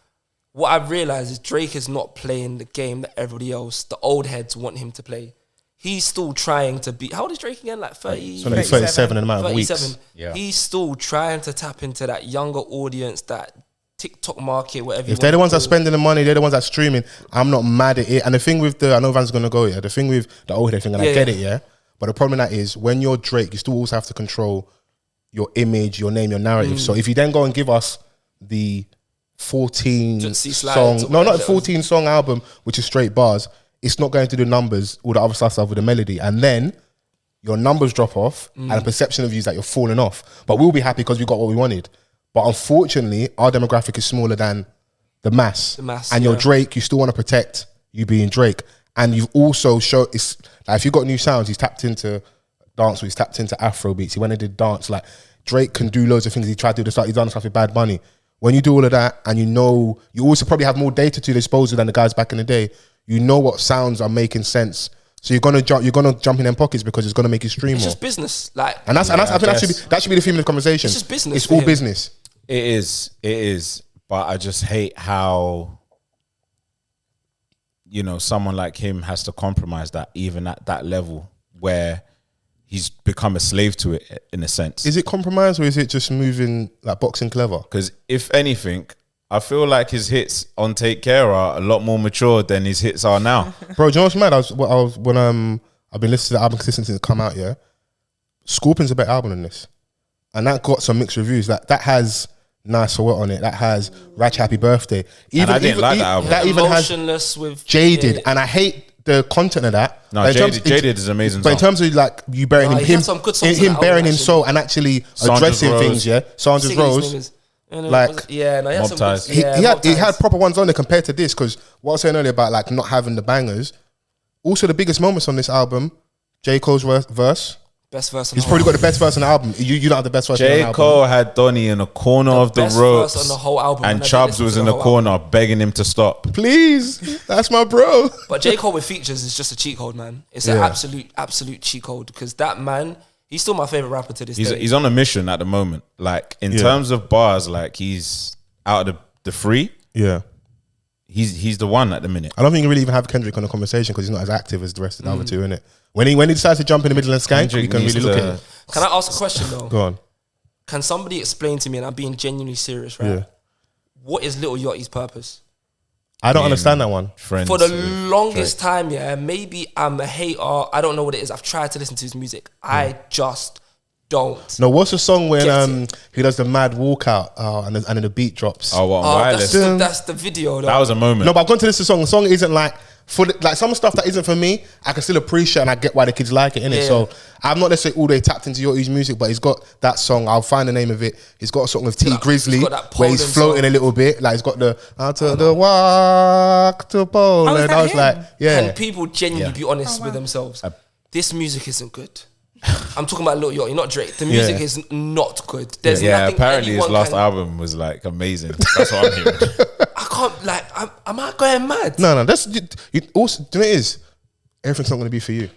what I've realised is Drake is not playing the game that everybody else, the old heads, want him to play. He's still trying to be... How old is Drake again? Like 30? 37 in a matter of weeks. Yeah. He's still trying to tap into that younger audience that TikTok market, whatever. If they're the ones that are spending the money, they're the ones that are streaming. I'm not mad at it. And the thing with I know Vans gonna go here. The thing with the old head thing, and I get it, yeah. But the problem with that is when you're Drake, you still also have to control your image, your name, your narrative. So if you then go and give us the 14 song, no, not 14 song album, which is straight bars, it's not going to do numbers, all the other stuff with the melody, and then your numbers drop off, and the perception of you is that you're falling off. But we'll be happy because we got what we wanted. But unfortunately, our demographic is smaller than the mass. And you're Drake, you still want to protect you being Drake. And you've also showed, it's like if you've got new sounds, he's tapped into dance, he's tapped into Afro beats. He went and did dance. Like Drake can do loads of things. He tried to do this, he's done stuff with Bad Bunny. When you do all of that, and you know, you also probably have more data to disposal than the guys back in the day. You know what sounds are making sense. So you're gonna jump in them pockets because it's gonna make you stream more. It's just business, like, and that's I think that should be the theme of the conversation. It's just business. It's all business. It is. But I just hate how, you know, someone like him has to compromise that even at that level where he's become a slave to it in a sense. Is it compromise or is it just moving like boxing clever? Because if anything, I feel like his hits on Take Care are a lot more mature than his hits are now. Bro, do you know what's mad? I've been listening to the album consistently since it come out, yeah. Scorpion's a better album than this. And that got some mixed reviews. That has Nice for What on it. That has Ratch Happy Birthday. And I didn't like that album. That even has with Jaded. And I hate the content of that. No, Jaded is amazing. But in terms of like you burying him burying him soul and actually addressing things, yeah. Sandra's Rose. Like he had proper ones on there compared to this, because what I was saying earlier about like not having the bangers. Also, the biggest moments on this album, J. Cole's verse. Best verse. He's probably got the best verse on the album. You don't have the best verse on the album. J. Cole had Donny in a corner of the ropes, on the whole album, and Chubbs was in the corner begging him to stop. Please, that's my bro. But J. Cole with features is just a cheat code, man. It's an absolute cheat code, because that man, he's still my favorite rapper to this day. He's on a mission at the moment. Like in terms of bars, like he's out of the free. Yeah. He's the one at the minute. I don't think you can really even have Kendrick on the conversation because he's not as active as the rest of the other two, innit? When he decides to jump in the middle and skank, we can really look at it. Can I ask a question though? Go on. Can somebody explain to me, and I'm being genuinely serious, right? Yeah. What is Lil Yachty's purpose? I don't understand that one. Friends for the longest time, yeah, maybe I'm a hater. I don't know what it is. I've tried to listen to his music. I just don't. No, what's the song when he does the mad walkout and then the beat drops? Oh, what, Wireless? That's the video though. That was a moment. No, but I've gone to this song. The song isn't like like some stuff that isn't for me. I can still appreciate and I get why the kids like it, innit? Yeah. So I'm not necessarily all day tapped into Yachty's music, but he's got that song. I'll find the name of it. He's got a song with T Grizzly where he's floating a little bit. Like he's got the I took the walk to Poland. I was like, yeah. Can people genuinely be honest with themselves? This music isn't good. I'm talking about Lil Yachty, not Drake. The music is not good. There's nothing. Apparently his last album was like amazing. That's what I'm hearing. I can't am I going mad? No, that's you also. Do you know what it is? Everything's not going to be for you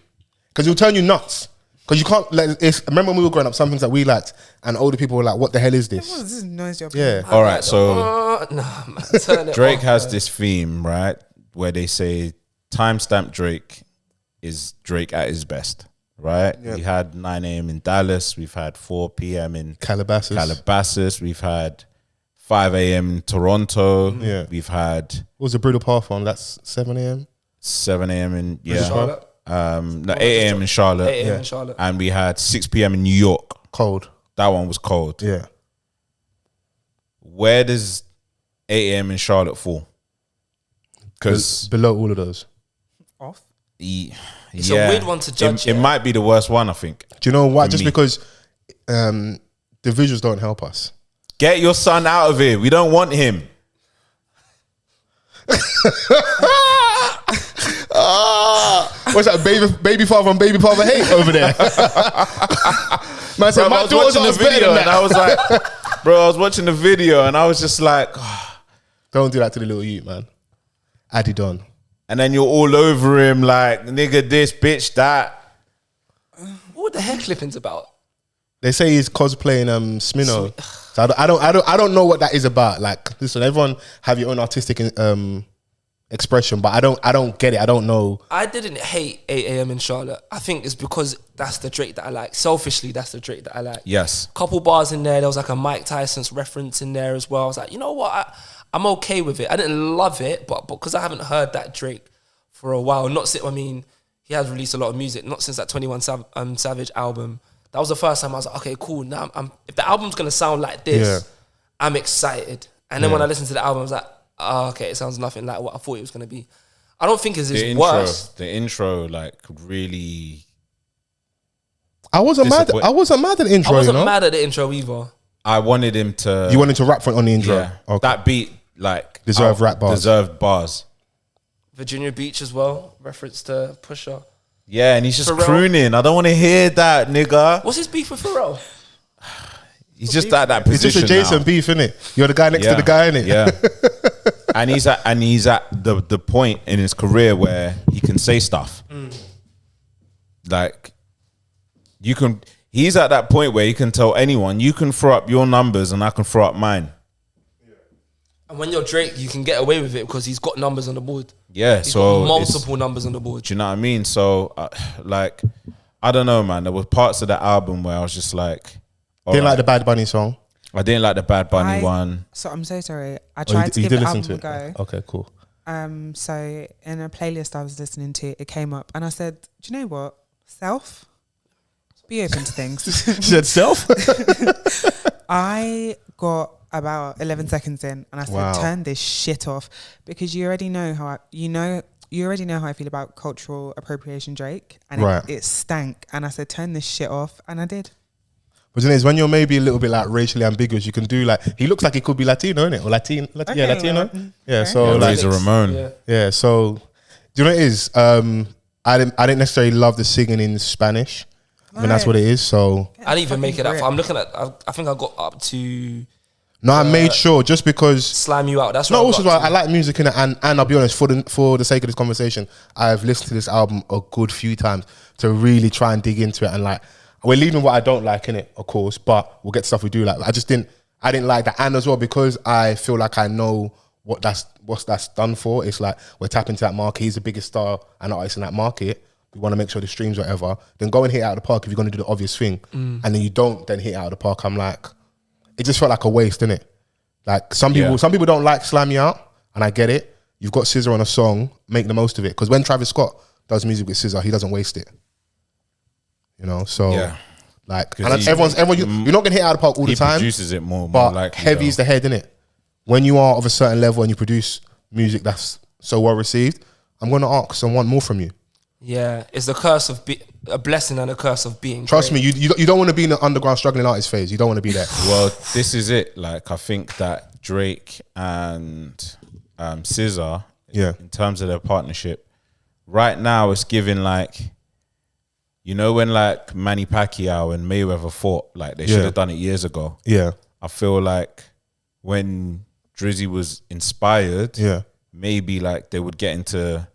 because it'll turn you nuts. Because you can't like. Remember when we were growing up, some things that we liked, and older people were like, "What the hell is this?" This is noisy. Yeah. All right. So Drake has man. this theme, right, where they say timestamp Drake is Drake at his best. Right, we had 9 a.m. in Dallas. We've had 4 p.m. in Calabasas. We've had 5 a.m. in Toronto. Yeah, we've had. What was the Brutal Path one? That's 7 a.m. 7 a.m. in Charlotte. 8 a.m. in Charlotte. 8 a.m. in Charlotte. And we had 6 p.m. in New York. Cold. That one was cold. Yeah. Where does 8 a.m. in Charlotte fall? Because below all of those. Off. It's a weird one to judge. It might be the worst one, I think. Do you know why? Just because the visuals don't help us. Get your son out of here. We don't want him. What's that? Baby father and baby father hate over there. Man said, my daughter's watching the video and I was like, bro, I was watching the video and I was just like, don't do that to the little youth, man. Addy Don. And then you're all over him like, nigga this, bitch that. What the heck clipping's about? They say he's cosplaying Smino. So I don't know what that is about. Like, listen, everyone have your own artistic expression, but I don't get it. I don't know. I didn't hate 8 a.m. in Charlotte. I think it's because that's the Drake that I like. Selfishly, that's the Drake that I like. Yes. Couple bars in there. There was like a Mike Tyson's reference in there as well. I was like, you know what? I'm okay with it. I didn't love it, but because I haven't heard that Drake for a while. He has released a lot of music, not since that 21 Savage album. That was the first time I was like, okay, cool. Now if the album's gonna sound like this, I'm excited. And then when I listened to the album, I was like, oh, okay, it sounds nothing like what I thought it was gonna be. I don't think it's worse. The intro, like, really. I wasn't mad at the intro. I wasn't mad at the intro either. I wanted him to. You wanted to rap on the intro. Yeah. Okay. That beat, like, deserved bars. Virginia Beach as well, reference to Pusha. Yeah, and he's just Pharrell. crooning. I don't want to hear that, nigga. What's his beef with Pharrell? He's just at that It's position just a Jason now. beef, innit? You're the guy next to the guy, innit? Yeah. and he's at the point in his career where he can say stuff. Like, he's at that point where he can tell anyone, you can throw up your numbers and I can throw up mine. And when you're Drake, you can get away with it because he's got numbers on the board. Yeah, He's so got multiple numbers on the board. do you know what I mean? So, like, I don't know, man. There were parts of the album where I was just like, Didn't like the Bad Bunny song. I didn't like the Bad Bunny one. So I'm so sorry. I tried to give the album a go. Okay, cool. So in a playlist I was listening to, it came up, and I said, "Do you know what? Self, be open to things." She said self. I got about 11 seconds in, and I said, Wow. "Turn this shit off," because you already know how I feel about cultural appropriation, Drake, and Right. it stank. And I said, "Turn this shit off," and I did. But then when you're maybe a little bit like racially ambiguous, you can do like, he looks like he could be Latino, innit? Or Latino. Okay, Latino. well, Yeah, okay. so Yeah, like, Razor Ramon. Yeah. yeah, so do you know what it is? I didn't necessarily love the singing in Spanish. I mean, that's what it is. So I didn't even make it that Fucking far. I'm looking at, I think I got up to no, I made sure just because. Slime You Out. That's No, what also I got I to. like music in it, and I'll be honest, for the sake of this conversation, I've listened to this album a good few times to really try and dig into it, and like, we're leaving what I don't like in it, of course, but we'll get stuff we do like. I didn't like that, and as well because I feel like I know what that's done for. It's like we're tapping into that market. He's the biggest star and artist in that market. We want to make sure the streams, whatever. Then go and hit it out of the park if you're going to do the obvious thing, and then you don't then hit it out of the park. I'm like, it just felt like a waste, innit? Like some people don't like Slam You Out, and I get it. You've got SZA on a song, make the most of it. Because when Travis Scott does music with SZA, he doesn't waste it. You know, so Yeah. like, 'Cause and you're not gonna hit it out of the park all the He time. produces it more But likely, heavy though. is the head, innit? When you are of a certain level and you produce music that's so well received, I'm gonna ask and want more from you. Yeah, it's the curse of a blessing and a curse of being. Trust great. me, you don't want to be in the underground struggling artist phase. You don't want to be there. Well, this is it. Like, I think that Drake and SZA, Yeah. in terms of their partnership, right now it's giving like, you know, when like Manny Pacquiao and Mayweather fought, like they should have done it years ago. Yeah, I feel like when Drizzy was inspired, yeah, maybe like they would get into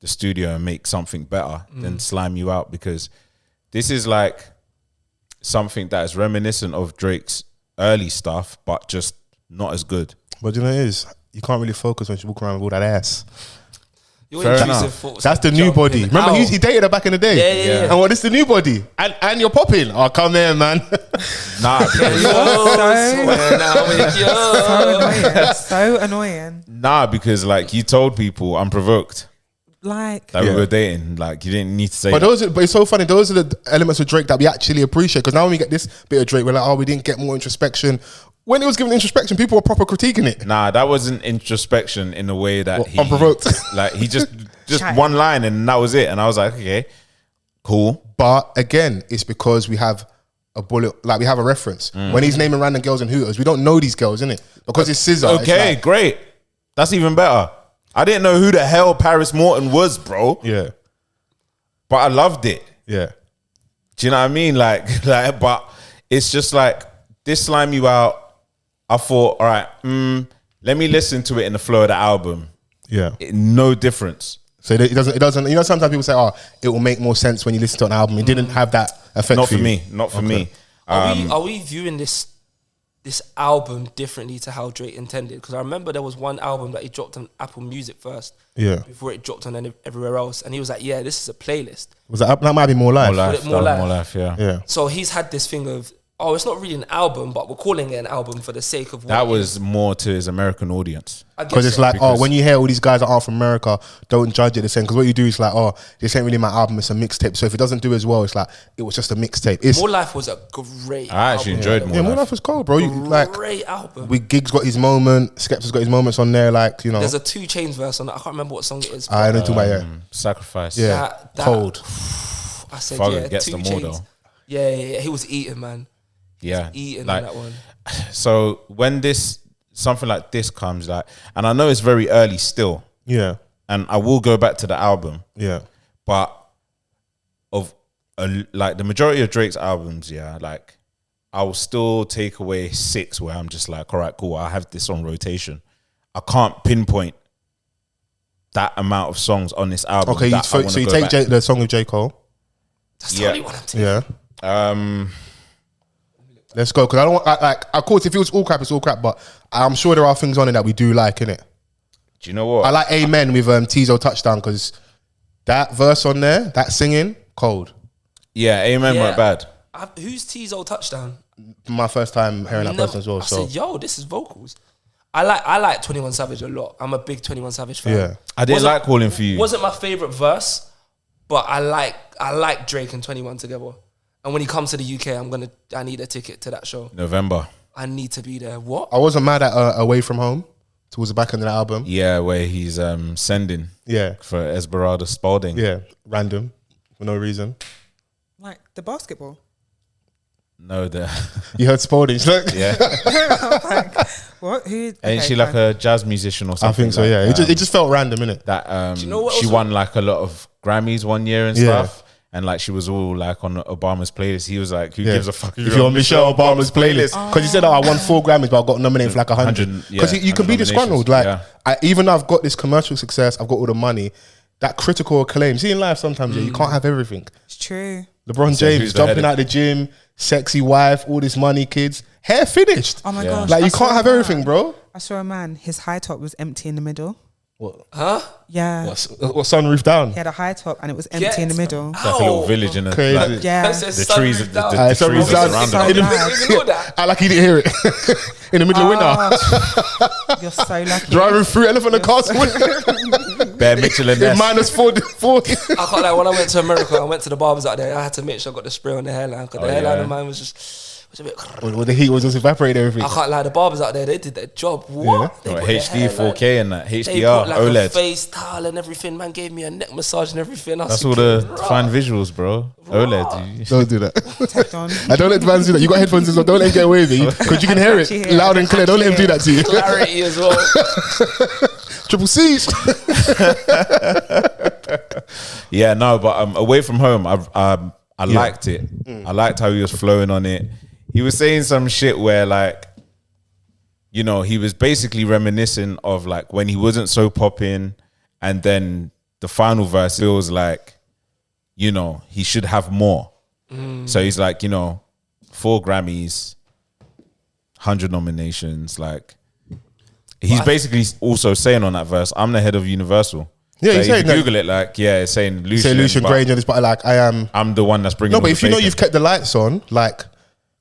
the studio and make something better than Slime You Out, because this is like something that is reminiscent of Drake's early stuff, but just not as good. but you know it is. You can't really focus when you walk around with all that ass. Your Fair intrusive enough. thoughts That's the are new jumping body. Remember, out. he dated her back in the day. Yeah. And what is the new body? And you're popping. Oh, come here, man. Nah, because, So annoying. nah, because like you told people unprovoked Like, that Yeah. we were dating. Like you didn't need to say But that. but it's so funny. Those are the elements of Drake that we actually appreciate. Because now when we get this bit of Drake, we're like, oh, we didn't get more introspection. When it was given introspection, people were proper critiquing it. Nah, that wasn't introspection in a way that What, unprovoked? Like he just Chatting. one line and that was it. And I was like, okay, cool. But again, it's because we have a bullet, like we have a reference. When he's naming random girls and Hooters, we don't know these girls, innit? Because it's SZA. Okay, It's like, great. That's even better. I didn't know who the hell Paris Morton was, bro. yeah, But I loved it. yeah. Do you know what I mean? Like, but it's just like this Slime You Out. I thought, all right, let me listen to it in the flow of the album. Yeah. No difference. So it doesn't, you know, sometimes people say, oh, it will make more sense when you listen to an album. It didn't have that effect Not for for you. me. Not for me. Are we viewing this this album differently to how Drake intended. Because I remember there was one album that he dropped on Apple Music first. Yeah. Before it dropped on everywhere else. And he was like, yeah, this is a playlist. Was that might be More Life? More Life. Yeah. Yeah. So he's had this thing of, oh, it's not really an album, but we're calling it an album for the sake of what That it was is. more to his American audience. Because it's like, when you hear all these guys that aren't from America, don't judge it the same. Because what you do is like, this ain't really my album, it's a mixtape. So if it doesn't do as well, it's like, it was just a mixtape. More Life was a great I actually album. enjoyed More Yeah, Life. More Life was cold, bro. Great album. Giggs got his moment, Skepta's got his moments on there, like, you know. There's a 2 Chainz verse on that. I can't remember what song it is. I don't talk about Sacrifice. Yeah. That- Cold. I said, Fugger yeah, gets 2 them all, Chainz. though. Yeah, he was eating, man. Yeah. Eating Like, on that one. so when something like this comes, like, and I know it's very early still, Yeah. and I will go back to the album, Yeah. but like the majority of Drake's albums, yeah, like I will still take away 6 where I'm just like, all right, cool, I have this on rotation. I can't pinpoint that amount of songs on this album. Okay, that I so you wanna take go back. the song with J. Cole. That's the Yeah. only one I'm taking. Yeah. Let's go. Because I don't want, like, of course, if it was all crap, it's all crap. But I'm sure there are things on it that we do like, innit? Do you know what? I like Amen with Tizo Touchdown because that verse on there, that singing, cold. Yeah, Amen Yeah. weren't bad. Who's Tizo Touchdown? My first time hearing that person as well. I So said, yo, this is vocals. I like 21 Savage a lot. I'm a big 21 Savage fan. yeah, I didn't Wasn't- like Calling For You. Wasn't my favorite verse, but I like Drake and 21 together. And when he comes to the UK, I need a ticket to that show. November. I need to be there. What? I wasn't mad at Away From Home towards the back end of the album. Yeah, where he's sending Yeah, for Esmeralda Spalding. yeah, random for no reason. Like the basketball. No, the You heard Spalding? She's like, yeah. What? Who? Ain't okay, she like fine. a jazz musician or I something? think so. like, Yeah, it just felt random, innit? that you know what she also- won like a lot of Grammys one year and Yeah. stuff. And like she was all like on Obama's playlist. He was like, "Who Yeah. gives a fuck if you're on Michelle Obama's playlist?" Because he said, "Oh, I won 4 Grammys, but I got nominated for like 100." 100, Because yeah, you can be 100 disgruntled. Like, nominations, even though I've got this commercial success, I've got all the money. That critical acclaim. See, in life, sometimes you can't have everything. It's true. LeBron So James who's the jumping head out the gym, sexy wife, all this money, kids, hair finished. Oh my Yeah. gosh. Like, I you saw can't a have man- everything, bro. I saw a man. His high top was empty in the middle. Huh? Yeah. What sunroof down? He had a high top and it was empty in the middle. It's like a little village in a Crazy. like, Yeah. the trees, the Sunroof trees down. around So it. nice. I like he didn't hear it in the middle of winter. Oh, you're so lucky. Driving through Elephant and Castle Bear Mitchell and in Ness. minus 40. I can't lie, when I went to America, I went to the barbers out there. I had to make sure I got the spray on the hairline because the hairline yeah. of mine was a bit. Well, the heat was just evaporating everything. I can't lie, the barbers out there, they did their job. What? They What, put their HD, hairline- 4K and that. They HDR, put like a OLED. face towel and everything. Man gave me a neck massage and everything. I That's was all the thinking, fine "Rah." visuals, bro. OLED. Don't do that. Tagged on. I don't let Vans do that. You got headphones as well. Don't let him get away with it because you can hear it Actually hear loud it. and clear. Don't let him do that to you. Clarity as well. Triple C's. Yeah, no, but Away From Home, I liked it. I liked how he was flowing on it. He was saying some shit where like, you know, he was basically reminiscing of like when he wasn't so popping, and then the final verse feels like, you know, he should have more. So he's like, you know, 4 Grammys, 100 nominations, like. He's basically also saying on that verse, I'm the head of Universal. Yeah, So he's if saying you that. Google it, like, yeah, it's saying Lucian. Say Lucian but Granger, but like I am. I'm the one that's bringing. No, all but the if you know bacon. you've kept the lights on, like,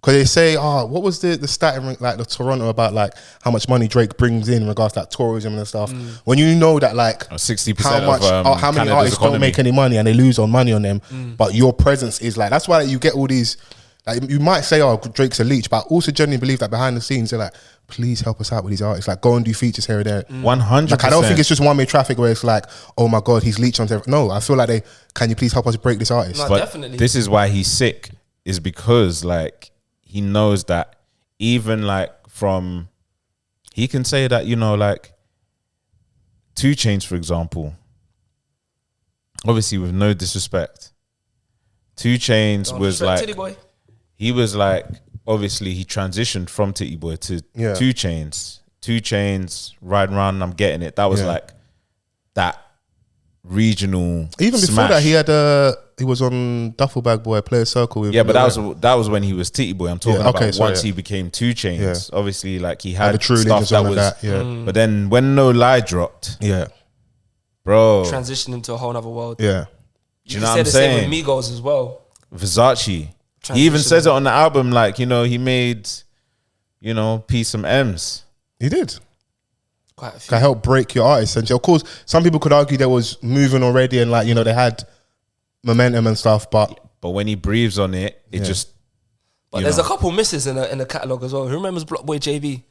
because they say, what was the stat in like the Toronto about like how much money Drake brings in regards to like tourism and stuff. When you know that like 60% how much, of how many Canada's artists don't economy. make any money and they lose on money on them, but your presence is like that's why you get all these. Like, you might say, Drake's a leech, but I also genuinely believe that behind the scenes they're like, please help us out with these artists. Like, go and do features here and there. 100%. Like, I don't think it's just one-way traffic where it's like, oh my God, he's leeching on everything. No, I feel like can you please help us break this artist? No, But definitely. this is why he's sick, is because like he knows that even like he can say that, you know, like 2 Chainz, for example, obviously with no disrespect, 2 Chainz Don't was disrespect like, Titty Boy. he was like, obviously he transitioned from Titty Boy to Yeah. 2 Chainz. 2 Chainz, Riding Round, I'm Getting It. That was Yeah. like that regional Even before smash. that, he had He was on Duffel Bag Boy, Player Circle. With but that was when he was Titty Boy. I'm talking about once he became 2 Chainz. Yeah. Obviously, like he had the True stuff that was. Yeah. But then when No Lie dropped, bro, transitioned into a whole other world. do you know what I'm the saying? same with Migos as well. Versace. He even says it on the album, like, you know, he made, you know, P some M's. He did. Quite a few. Can help break your artist. And of course, some people could argue there was moving already and, like, you know, they had momentum and stuff, but when he breathes on it, it just. But there's a couple misses in the catalogue as well. Who remembers Block Boy JB?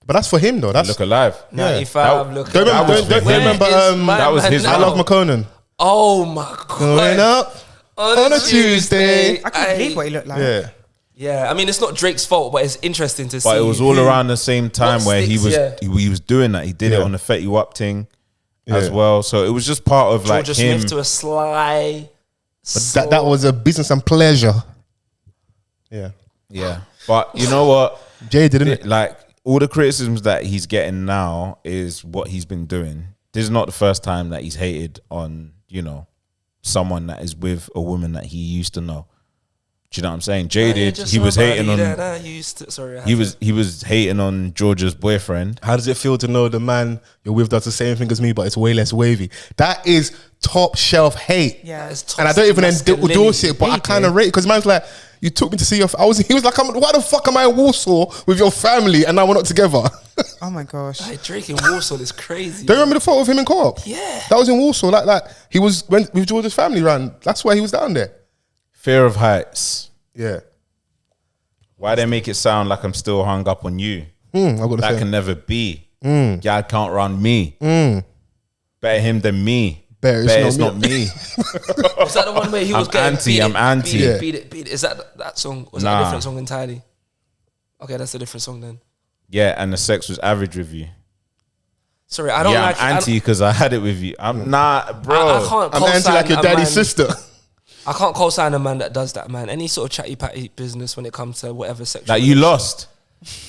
But that's for him though. That's Look Alive. 95. Look. Don't remember. That was his. I Love McConan. Oh my god. Going up on a Tuesday. I couldn't believe what he looked like. Yeah. Yeah, I mean it's not Drake's fault, but it's interesting to see. But it was all around the same time where he was doing that. He did it on the Fetty Wap thing as well. So it was just part of like Georgia him. Smith to a Sly. But that was a business and pleasure. Yeah. Yeah. But you know what? Jay didn't it? Like all the criticisms that he's getting now is what he's been doing. This is not the first time that he's hated on, you know, someone that is with a woman that he used to know. Do you know what I'm saying? Jaded, he was hating on. He was hating on Georgia's boyfriend. How does it feel to know the man you're with does the same thing as me, but it's way less wavy? That is top shelf hate. Yeah, and I don't even endorse it, but I kind of rate it because man's like, you took me to see your. He was like, why the fuck am I in Warsaw with your family and now we're not together? Oh my gosh, hey, Drake in Warsaw is crazy. Don't you remember the photo of him in Co-op? Yeah, that was in Warsaw. Like he was with Georgia's family around. That's why he was down there. Fear of heights. Yeah. Why they make it sound like I'm still hung up on you? That can never be. Y'all can't run me. Better him than me. Better it's not me. Was that the one where he was getting I'm anti. Beat it. Is that song? Was that a different song entirely? Okay, that's a different song then. Yeah, and the sex was average with you. Sorry, I don't like. I'm anti because I had it with you. I'm not, bro. I can't. I'm anti like your daddy's sister. I can't co-sign a man that does that, man. Any sort of chatty-patty business when it comes to whatever sexual. Like you lost.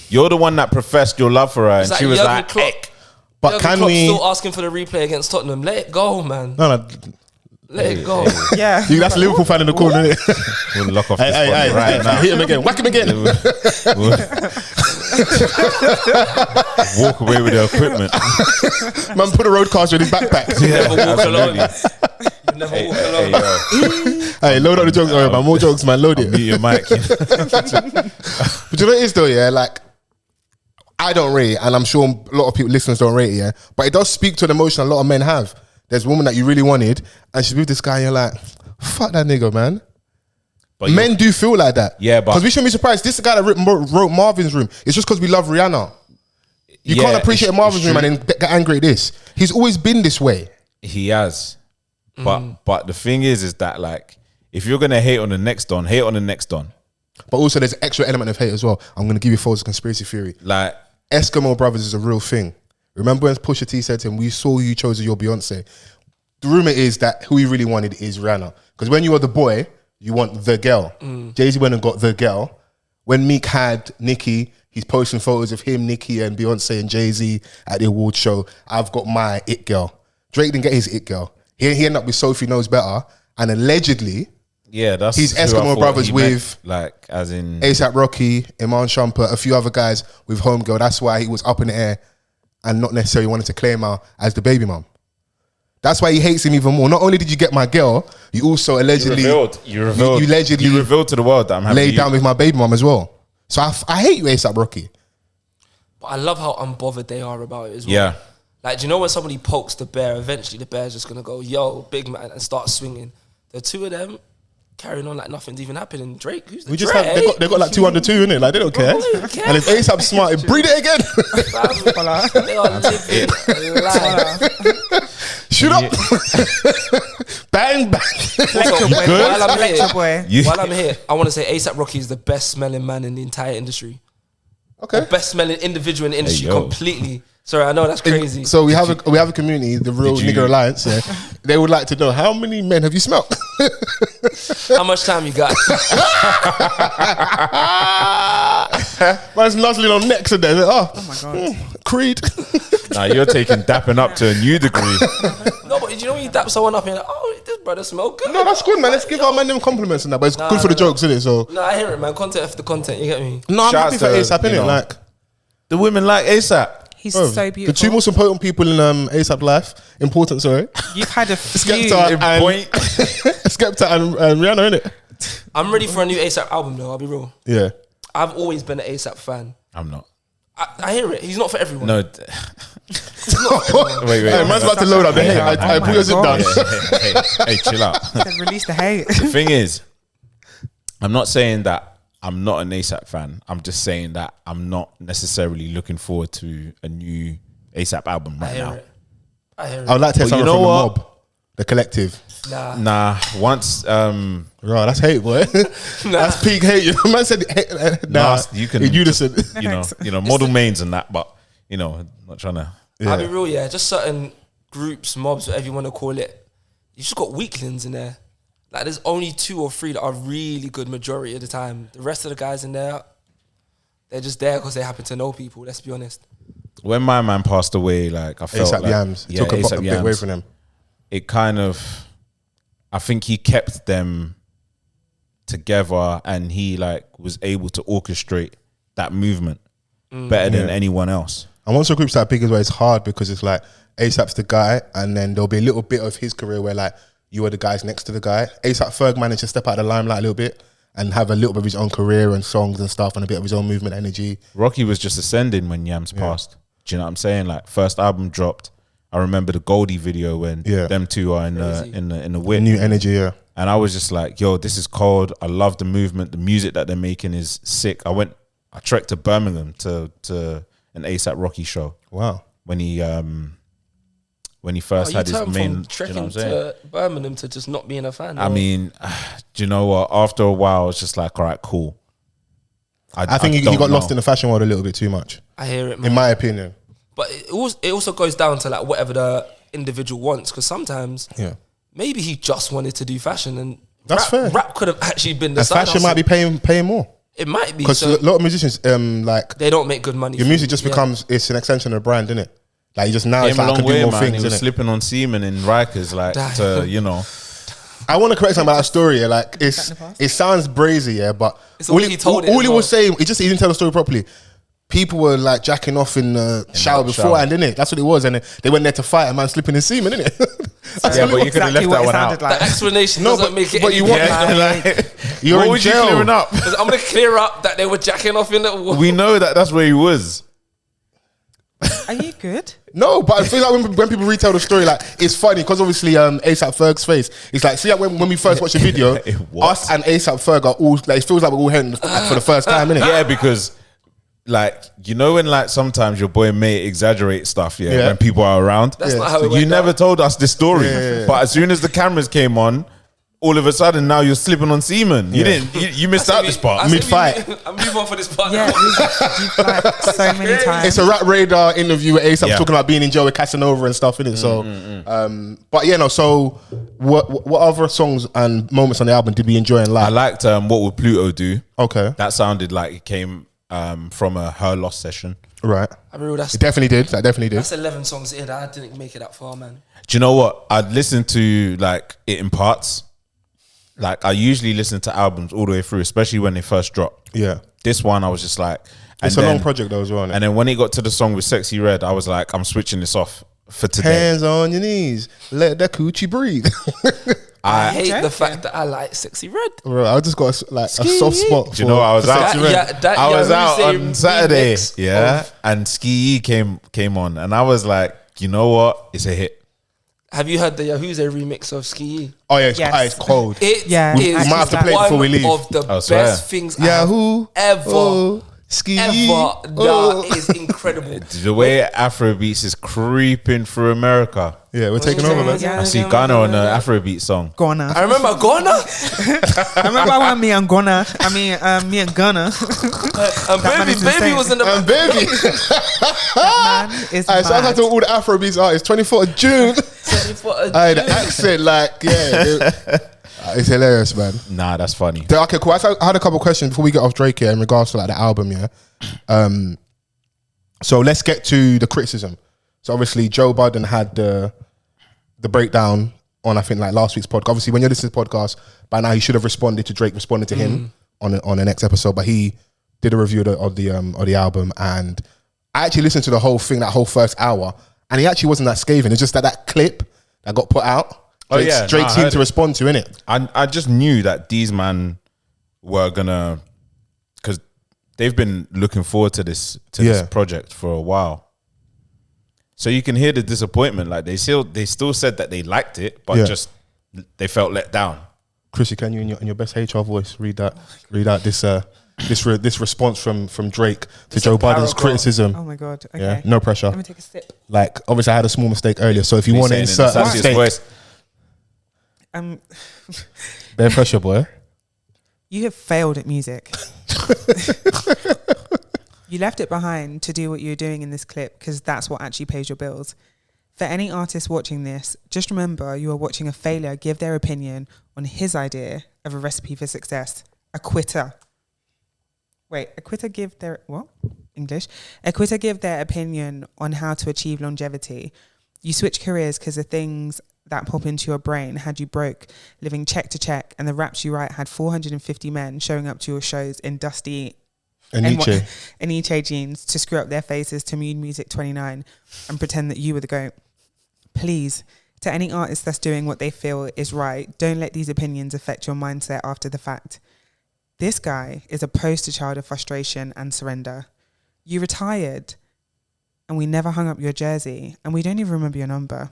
You're the one that professed your love for her, and she was like, "Heck." But can we still asking for the replay against Tottenham? Let it go, man. No. Let it go. Yeah, that's a Liverpool fan in the corner, isn't it? We'll lock off this one right now. Hit him again. Whack him again. Walk away with the equipment. Man, put a roadcaster in his backpack. Never walk alone. Never walk alone. Hey, load up the jokes, man. More jokes, man. Load it. Mute your mic. But you know what it is though, yeah? Like, I don't rate it, and I'm sure a lot of people, listeners don't rate it, yeah? But it does speak to an emotion a lot of men have. There's a woman that you really wanted, and she's with this guy, and you're like, fuck that nigga, man. But men do feel like that. Yeah, but... Because we shouldn't be surprised. This guy that wrote Marvin's Room, it's just because we love Rihanna. You can't appreciate Marvin's Room and then get angry at this. He's always been this way. He has. But the thing is that, like, if you're going to hate on the next Don, hate on the next Don. But also there's an extra element of hate as well. I'm going to give you Fols' conspiracy theory. Like, Eskimo Brothers is a real thing. Remember when Pusha T said to him, we saw you chose as your Beyonce. The rumor is that who he really wanted is Rihanna. Because when you are the boy, you want the girl. Jay-Z went and got the girl. When Meek had Nicki, he's posting photos of him, Nicki, and Beyonce and Jay-Z at the award show. I've got my it girl. Drake didn't get his it girl. He ended up with Sophie Knows Better. And allegedly, that's he's Eskimo Brothers with, like, as in ASAP Rocky, Iman Shumpert, a few other guys with Homegirl. That's why he was up in the air and not necessarily wanted to claim her as the baby mum. That's why he hates him even more. Not only did you get my girl, you also allegedly you revealed to the world that I'm having laid down with my baby mum as well. So I hate you, ASAP Rocky. But I love how unbothered they are about it as well. Yeah. Like, do you know when somebody pokes the bear, eventually the bear's just gonna go, yo, big man, and start swinging. The two of them carrying on like nothing's even happening. Drake, who's the Drake? They got like 202 in it. Like, they don't care. And if ASAP smart, breed it again. They are living life. Shoot up. Bang, bang. While I'm here, I want to say ASAP Rocky is the best smelling man in the entire industry. Okay. The best smelling individual in the industry completely. Sorry, I know that's crazy. So we have a community, the Real Nigga Alliance. Yeah, they would like to know, how many men have you smelt? How much time you got? Man's nuzzling on necks and then, oh my God, Creed. Nah, you're taking dapping up to a new degree. No, but you know when you dap someone up and you're like, oh, this brother smell good. No, that's good, man. Let's give our man them compliments and that, but it's good for the jokes, isn't it? So No, I hear it, man. Content after content, you get me? no, I'm happy Shouts for to, ASAP, you innit? know, Like, The women like ASAP. He's bro, so the beautiful. two most important people in ASAP life, important, sorry, You've had a few. Skepta and Point. Skepta and Rihanna, innit? I'm ready for a new ASAP album, though. I'll be real. Yeah. I've always been an ASAP fan. I'm not. I hear it. He's not for everyone. No. Wait. Hey, man's about to load up the hate. I put your zip down. Hey, chill out. Said release the hate. The thing is, I'm not saying that I'm not an ASAP fan. I'm just saying that I'm not necessarily looking forward to a new ASAP album I right hear now. it. I hear it. I would like to hear Well, you something from know the what? mob, the collective. Nah, once Right, that's hate, boy. That's peak hate. You know, man said hate. Nah, you can in unison. model mains and that, but I'm not trying to. I'll be real, yeah. Just certain groups, mobs, whatever you want to call it. You just got weaklings in there. Like, there's only 2 or 3 that are really good majority of the time. The rest of the guys in there, they're just there because they happen to know people. Let's be honest. When my man passed away, like I felt ASAP like, Yams. Took a A$AP bit away Yams, from them. It kind of, I think he kept them together, and he like was able to orchestrate that movement better than anyone else. And once a group's that big as well, it's hard because it's like ASAP's the guy, and then there'll be a little bit of his career where like you were the guys next to the guy. ASAP Ferg managed to step out of the limelight a little bit and have a little bit of his own career and songs and stuff and a bit of his own movement energy. Rocky was just ascending when Yams passed. Do you know what I'm saying? Like, first album dropped. I remember the Goldie video when them two are in the whip. New energy, yeah. And I was just like, yo, this is cold. I love the movement. The music that they're making is sick. I trekked to Birmingham to an ASAP Rocky show. Wow. When he first had his main, from do you know trekking what I'm saying? to Birmingham to just not being a fan. I mean, do you know what? After a while, it's just like, all right, cool. I think he got lost in the fashion world a little bit too much, I hear it, man. in my opinion. But it also goes down to like whatever the individual wants, because sometimes maybe he just wanted to do fashion, and That's fair. Rap could have actually been the And side fashion hustle. might be paying more. It might be, Because so a lot of musicians, like, they don't make good money. your from music it. just Yeah. becomes, it's an extension of the brand, isn't it? Like, you just now it's Came like, a I can long do way, more man. things, He was innit? slipping on semen in Rikers, like, I want to correct something about that story. Yeah. Like, it sounds brazy, yeah, but It's the way he told it all as he well. was saying, he didn't tell the story properly. People were like jacking off in the shower beforehand, didn't it? That's what it was, and they went there to fight a man slipping in semen, didn't it? Yeah, but you could have left that one out. The explanation No, doesn't make it but any you want better. you're What in was you jail. clearing up? I'm going to clear up that they were jacking off in the... We know that's where he was. Are you good? No, but I feel like when people retell the story, like, it's funny because obviously ASAP Ferg's face. It's like, see, like when we first watched the video, us and ASAP Ferg are all like, it feels like we're all hearing for the first time, innit? Yeah, because like, you know, when like sometimes your boy may exaggerate stuff, when people are around. That's not how it So went you never down. told us this story, but as soon as the cameras came on, all of a sudden now you're slipping on semen. You didn't. You missed out this part. Mid-fight. I move on for this part. Yeah, you've like so many times. It's a Rap Radar interview with ASAP Yeah. talking about being in jail with Casanova and stuff, innit? So, but yeah, no. So, what other songs and moments on the album did we enjoy and I like? liked What Would Pluto Do? Okay, That sounded like it came from a Her Loss session. right. I mean, that's It definitely did. That definitely did. 11 songs in. I didn't make it that far, man. Do you know what? I'd listen to like it in parts. Like, I usually listen to albums all the way through, especially when they first drop. Yeah, This one, I was just like, it's a long project though as well. Innit? And then when it got to the song with Sexy Red, I was like, I'm switching this off for today. Hands on your knees, let that coochie breathe. I hate the joking. fact that I like Sexy Red. Bro, I just got a soft spot. Do you know, I was out. Sexy Red. That I was out Yahoo on Saturday, remix of- and Ski came on, and I was like, you know what? It's a hit. Have you heard the Yahoo's remix of Ski? Oh yeah, Yes. it's cold. It Yeah. is We might have to play it one before we leave. of the I swear. best things Yahoo I've ever, oh, ski. ever. Oh. That is incredible. The way Afrobeats is creeping through America. Yeah, we're taking over, man. Yeah. I see Ghana on the Afrobeat song. Ghana. I remember Ghana I remember when me and Ghana. Me and Ghana. and man Baby is Baby insane. was in the And baby, Man is I shout out mad. to all the Afrobeats artists. 24th of June. Aye, the June. accent, like, it's hilarious, man. Nah, that's funny. Okay, cool. I had a couple questions before we get off Drake here in regards to like the album, yeah. So let's get to the criticism. So obviously Joe Budden had the breakdown on I think like last week's podcast. Obviously, when you're listening to the podcast, by now he should have responded to Drake, responded to him on the next episode. But he did a review of the album, and I actually listened to the whole thing, that whole first hour, and he actually wasn't that scathing. It's just that clip that got put out. Drake seemed to respond to, innit? I just knew that these man were gonna, because they've been looking forward to this project for a while. So you can hear the disappointment. Like they still said that they liked it, but just they felt let down. Chrissy, can you in your best HR voice read out this response from Drake to Joe Biden's criticism? Oh my God. Okay. Yeah, no pressure. Let me take a sip. Like, obviously I had a small mistake earlier, so if you want to insert a mistake, voice. bare pressure, boy. You have failed at music. You left it behind to do what you're doing in this clip because that's what actually pays your bills. For any artist watching this, just remember you are watching a failure give their opinion on his idea of a recipe for success. A quitter. Wait, a quitter give their... What? English. A quitter give their opinion on how to achieve longevity. You switch careers because the things that pop into your brain had you broke, living check to check, and the raps you write had 450 men showing up to your shows in dusty... Aniche jeans to screw up their faces to Mood Music 29 and pretend that you were the GOAT. Please, to any artist that's doing what they feel is right, don't let these opinions affect your mindset after the fact. This guy is a poster child of frustration and surrender. You retired and we never hung up your jersey and we don't even remember your number.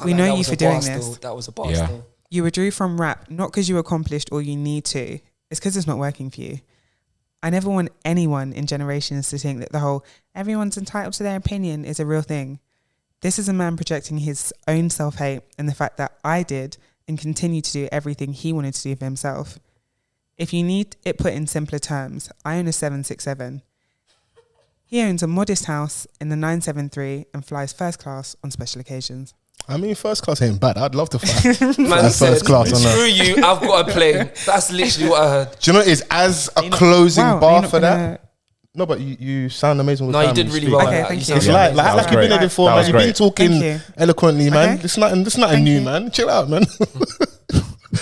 We know you for doing this. That was a bar still. You withdrew from rap not because you accomplished all you need to. It's because it's not working for you. I never want anyone in generations to think that the whole everyone's entitled to their opinion is a real thing. This is a man projecting his own self-hate and the fact that I did and continue to do everything he wanted to do for himself. If you need it put in simpler terms, I own a 767. He owns a modest house in the 973 and flies first class on special occasions. I mean, first class ain't bad. I'd love to fly. Man said, first class. screw you, I've got a plane. That's literally what I heard. Do you know what it is? As a closing bar for that? No, but you sound amazing with No, time you did when really speak. well. Okay, Like, thank you you. It's sound- like you've been there before, man. You've been talking eloquently, man. Okay. It's nothing Thank new, you. man. Chill out, man.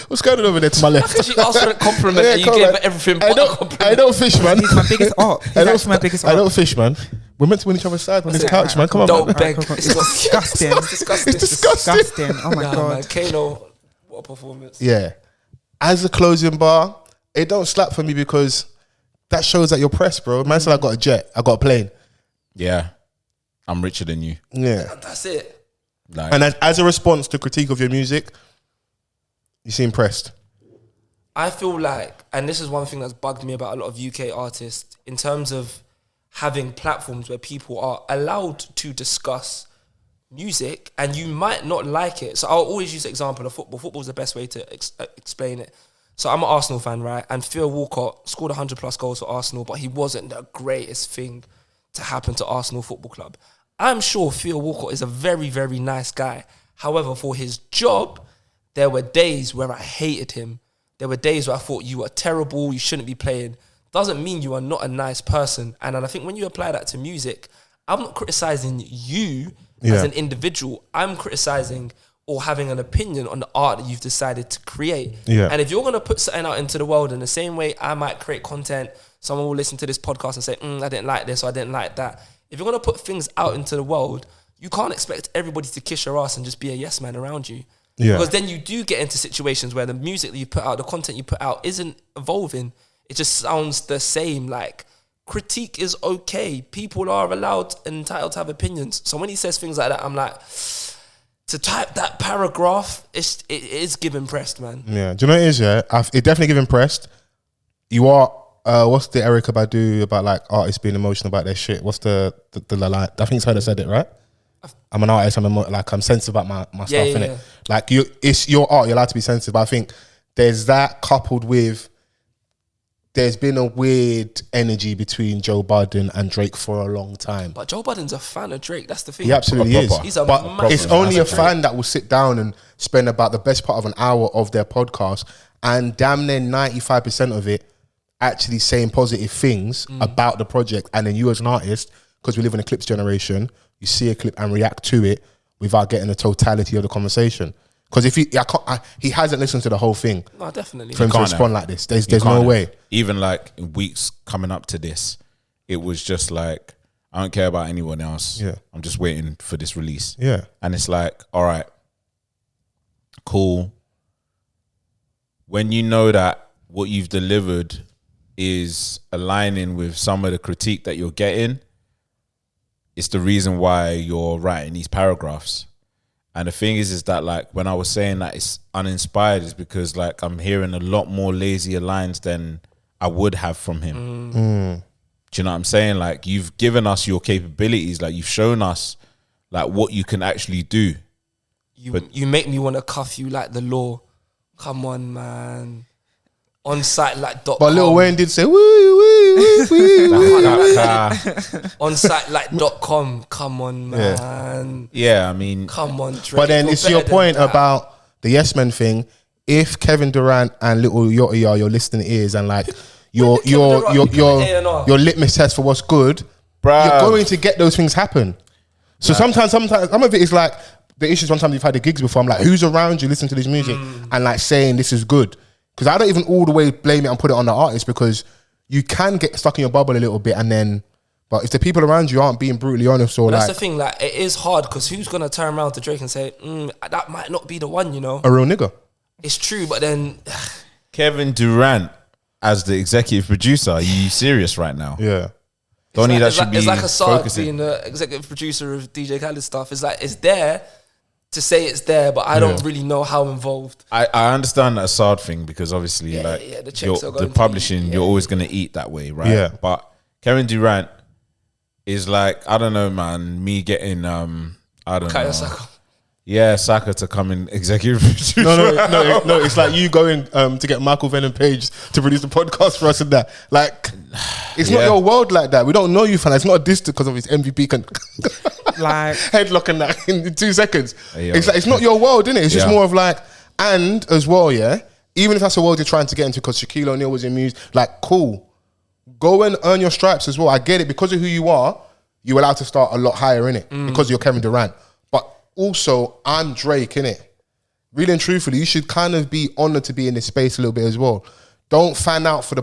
What's going on over there to my left? She asked for a compliment and you gave her everything but a compliment. I don't fish, man. He's my biggest op. He's actually my biggest op. I don't fish, man. We're meant to win each other's side on this couch, man. Come on, Don't man. beg. Cool. It's Disgusting. disgusting. It's disgusting. Disgusting. Oh my Nah, God. man. Kano, what a performance. Yeah. As a closing bar, it don't slap for me because that shows that you're pressed, bro. Man said I got a jet. I got a plane. Yeah, I'm richer than you. Yeah. That's it. Like, And as a response to critique of your music, you seem pressed. I feel like, and this is one thing that's bugged me about a lot of UK artists, in terms of having platforms where people are allowed to discuss music and you might not like it. So I'll always use the example of football. Football is the best way to explain it. So I'm an Arsenal fan, right? And Theo Walcott scored 100 plus goals for Arsenal, but he wasn't the greatest thing to happen to Arsenal Football Club. I'm sure Theo Walcott is a very, very nice guy. However, for his job, there were days where I hated him. There were days where I thought you are terrible, you shouldn't be playing. Doesn't mean you are not a nice person. And I think when you apply that to music, I'm not criticizing you as an individual. I'm criticizing or having an opinion on the art that you've decided to create. Yeah. And if you're going to put something out into the world in the same way I might create content, someone will listen to this podcast and say, I didn't like this or I didn't like that. If you're going to put things out into the world, you can't expect everybody to kiss your ass and just be a yes man around you. Yeah. Because then you do get into situations where the music that you put out, the content you put out isn't evolving. It just sounds the same. Like, critique is okay. People are allowed and entitled to have opinions. So when he says things like that, I'm like, to type that paragraph, it is giving pressed, man. Yeah. Do you know what it is, yeah? It definitely give impressed. You are, what's the Erykah Badu about like artists being emotional about their shit? What's the line? I think it's her that said it, right? I'm an artist, I'm sensitive about my stuff, innit? Yeah. Like, it's your art, you're allowed to be sensitive. But I think there's that coupled with, there's been a weird energy between Joe Budden and Drake for a long time. But Joe Budden's a fan of Drake. That's the thing. He absolutely is. He's a but massive it's only fan a of Drake. fan that will sit down and spend about the best part of an hour of their podcast and damn near 95% of it actually saying positive things about the project. And then you as an artist, because we live in a clips generation, you see a clip and react to it without getting the totality of the conversation. Because if he hasn't listened to the whole thing No, definitely. for him to can't respond have. like this. There's You no can't way. have. Even like in weeks coming up to this, it was just like, I don't care about anyone else. Yeah. I'm just waiting for this release. Yeah. And it's like, all right, cool. When you know that what you've delivered is aligning with some of the critique that you're getting, it's the reason why you're writing these paragraphs. And the thing is that like when I was saying that it's uninspired is because like I'm hearing a lot more lazier lines than I would have from him. Do you know what I'm saying? Like you've given us your capabilities, like you've shown us like what you can actually do. You make me want to cuff you like the law. Come on, man. On site like .com. But Lil Wayne did say, woo, woo, woo, woo. On site like .com. Come on, man. Yeah, I mean, Come on, Drake. But then You're it's your better point than that. about the Yes Men thing. If Kevin Durant and Little Yachty are your listening ears and like your litmus test for what's good, Bruv. you're going to get those things happen. So sometimes some of it is like the issue. Sometimes you've had the gigs before. I'm like, who's around you listening to this music and like saying this is good? Because I don't even all the way blame it and put it on the artist, because you can get stuck in your bubble a little bit and then. But if the people around you aren't being brutally honest or That's like the thing, like it is hard because who's gonna turn around to Drake and say, that might not be the one, you know? a real nigga. It's true, but then Kevin Durant as the executive producer, are you serious right now? Yeah. Donnie, that it's should like, be it's like Assad focusing. being the executive producer of DJ Khaled stuff. It's like it's there to say it's there, but I don't really know how involved. I understand that Assad thing because obviously the checks are going the to publishing, eat, you're always going to eat that way, right? Yeah. But Kevin Durant is like, I don't know, man, me getting, I don't Kaya know. Saka. Yeah, Saka to come in executive producer. No, it's like you going to get Michael Venom Page to produce the podcast for us and that. Like, it's not Yeah. your world like that. We don't know you, fan. It's not a diss because of his MVP Like, headlock and that in 2 seconds. Hey, yo. It's like, it's not your world, innit? It's just Yeah. more of like, and as well, yeah, even if that's a world you're trying to get into because Shaquille O'Neal was in music, like, cool. Go and earn your stripes as well. I get it. Because of who you are, you're allowed to start a lot higher, innit? Because you're Kevin Durant. But also, I'm Drake, innit? Really and truthfully, you should kind of be honoured to be in this space a little bit as well. Don't fan out for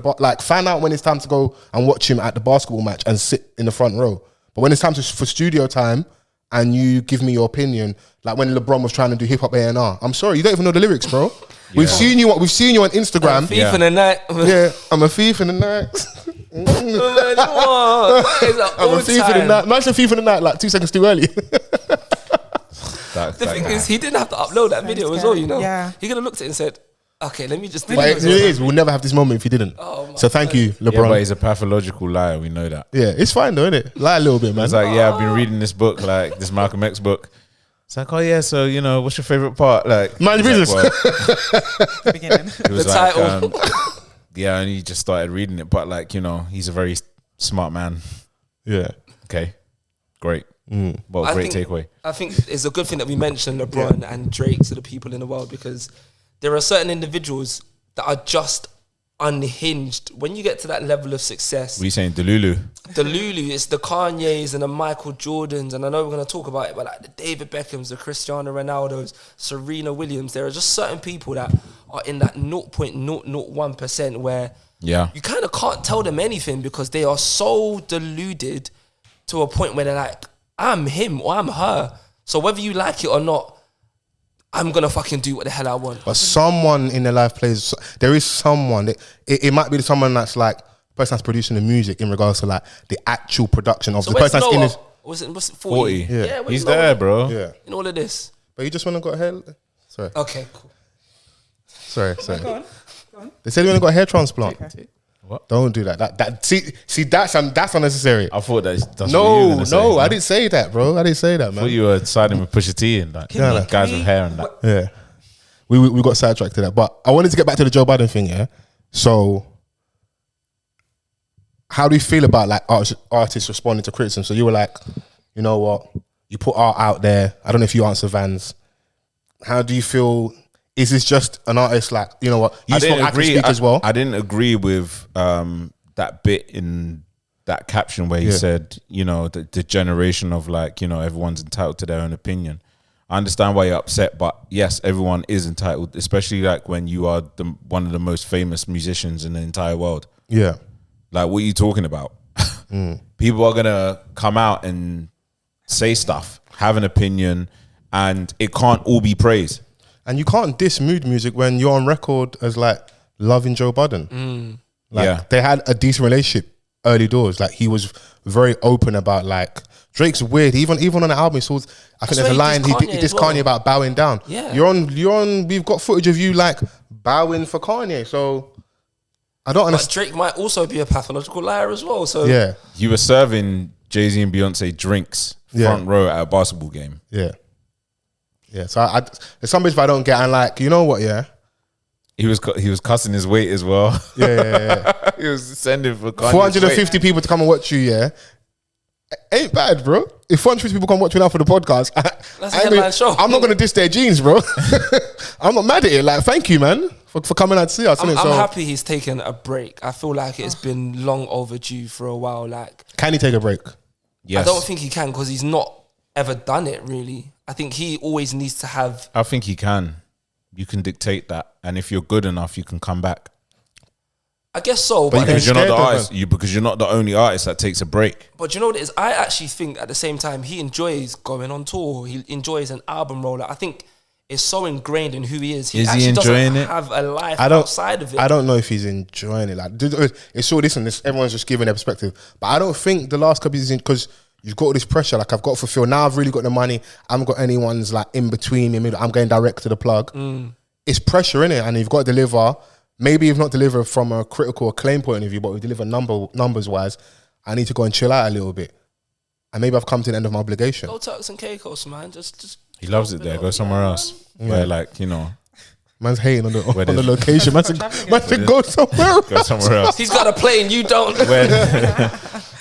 fan out when it's time to go and watch him at the basketball match and sit in the front row. But when it's time for studio time and you give me your opinion, like when LeBron was trying to do hip hop A&R, I'm sorry, you don't even know the lyrics, bro. We've seen you on Instagram. Thief in the night. Yeah, I'm a thief in the night. I'm I'm a thief in the night. Nice and thief in the night, like 2 seconds too early. The thing is, he didn't have to upload that video as well, you know? Yeah. He could have looked at it and said, okay, let me just do But it this. is, we'll never have this moment if he didn't. So thank you, Yeah, LeBron. but he's a pathological liar. We know that. Yeah, it's fine though, isn't it? Lie a little bit, man. It's like, yeah, I've been reading this book, like this Malcolm X book. It's like, oh yeah, so you know, what's your favorite part? Like, Mind your he's like, business. the beginning. It was The like, title. yeah, and he just started reading it. But like, you know, he's a very smart man. Yeah. Okay, great. Well, great takeaway. I think it's a good thing that we mentioned LeBron and Drake to the people in the world, because there are certain individuals that are just unhinged. When you get to that level of success, What are you saying, Delulu? the Lulu, it's the Kanyes and the Michael Jordans, and I know we're going to talk about it, but like the David Beckhams, the Cristiano Ronaldos, Serena Williams, there are just certain people that are in that 0.001% where Yeah. you kind of can't tell them anything because they are so deluded to a point where they're like, I'm him or I'm her. So whether you like it or not, I'm going to fucking do what the hell I want. But someone in their life plays. There is someone. It might be someone that's like the person that's producing the music in regards to like the actual production of So the where's person that's in Noah? his. What's it 40? 40. Yeah, where's He's Noah there, bro. Yeah. in all of this? But you just want to got hair. Sorry. Okay, cool. Sorry. Go on. They said you want to got a hair transplant. What? Don't do that. See that's unnecessary. I thought that's what you were No, gonna say, I man. didn't say that, bro. I didn't say that, I thought man. you were siding with Pusha T and like Can guys with hair and that. Yeah. We got sidetracked to that. But I wanted to get back to the Joe Biden thing, yeah? So how do you feel about like artists responding to criticism? So you were like, you know what? You put art out there. I don't know if you answer Vans. How do you feel? Is this just an artist like, you know what? You spoke active speak as well. I didn't agree with that bit in that caption where he said, you know, the generation of like, you know, everyone's entitled to their own opinion. I understand why you're upset, but yes, everyone is entitled, especially like when you are one of the most famous musicians in the entire world. Yeah. Like, what are you talking about? People are gonna come out and say stuff, have an opinion, and it can't all be praise. And you can't diss mood music when you're on record as like loving Joe Budden. Like they had a decent relationship early doors. Like he was very open about like Drake's weird. Even on the album, so I think there's a line he dissed Kanye about bowing down. Yeah, you're on. We've got footage of you like bowing for Kanye. So I don't understand. Drake might also be a pathological liar as well. So yeah, you were serving Jay-Z and Beyonce drinks front row at a basketball game. Yeah. So there's some bits I don't get. And like, you know what? Yeah. He was cussing his weight as well. Yeah. He was sending for 450 people to come and watch you. Yeah. Ain't bad, bro. If 450 people come watch me now for the podcast, that's a headline show. I'm not going to diss their jeans, bro. I'm not mad at it. Like, thank you, man, for coming out to see us. I'm happy he's taken a break. I feel like it's been long overdue for a while. Like, can he take a break? Yes. I don't think he can because he's not ever done it, really. I think he always needs to have... I think he can. You can dictate that. And if you're good enough, you can come back. I guess so. But because you're not the artist, because you're not the only artist that takes a break. But you know what it is? I actually think at the same time, he enjoys going on tour. He enjoys an album rollout. I think it's so ingrained in who he is. Is he enjoying it? Have a life outside of it. I don't know if he's enjoying it. Like, it's all this and this. Everyone's just giving their perspective. But I don't think the last couple of years, because you've got all this pressure. Like, I've got to fulfill. Now I've really got the money. I haven't got anyone's like in between me. I'm going direct to the plug. It's pressure in it, and you've got to deliver. Maybe you've not delivered from a critical acclaim point of view, but we deliver numbers wise. I need to go and chill out a little bit, and maybe I've come to the end of my obligation. Go Turks and Caicos, man. Just he loves it there. Go somewhere else. Where, like, you know, man's hating on the location. Man said go somewhere else. Go somewhere else. He's got a plane, you don't.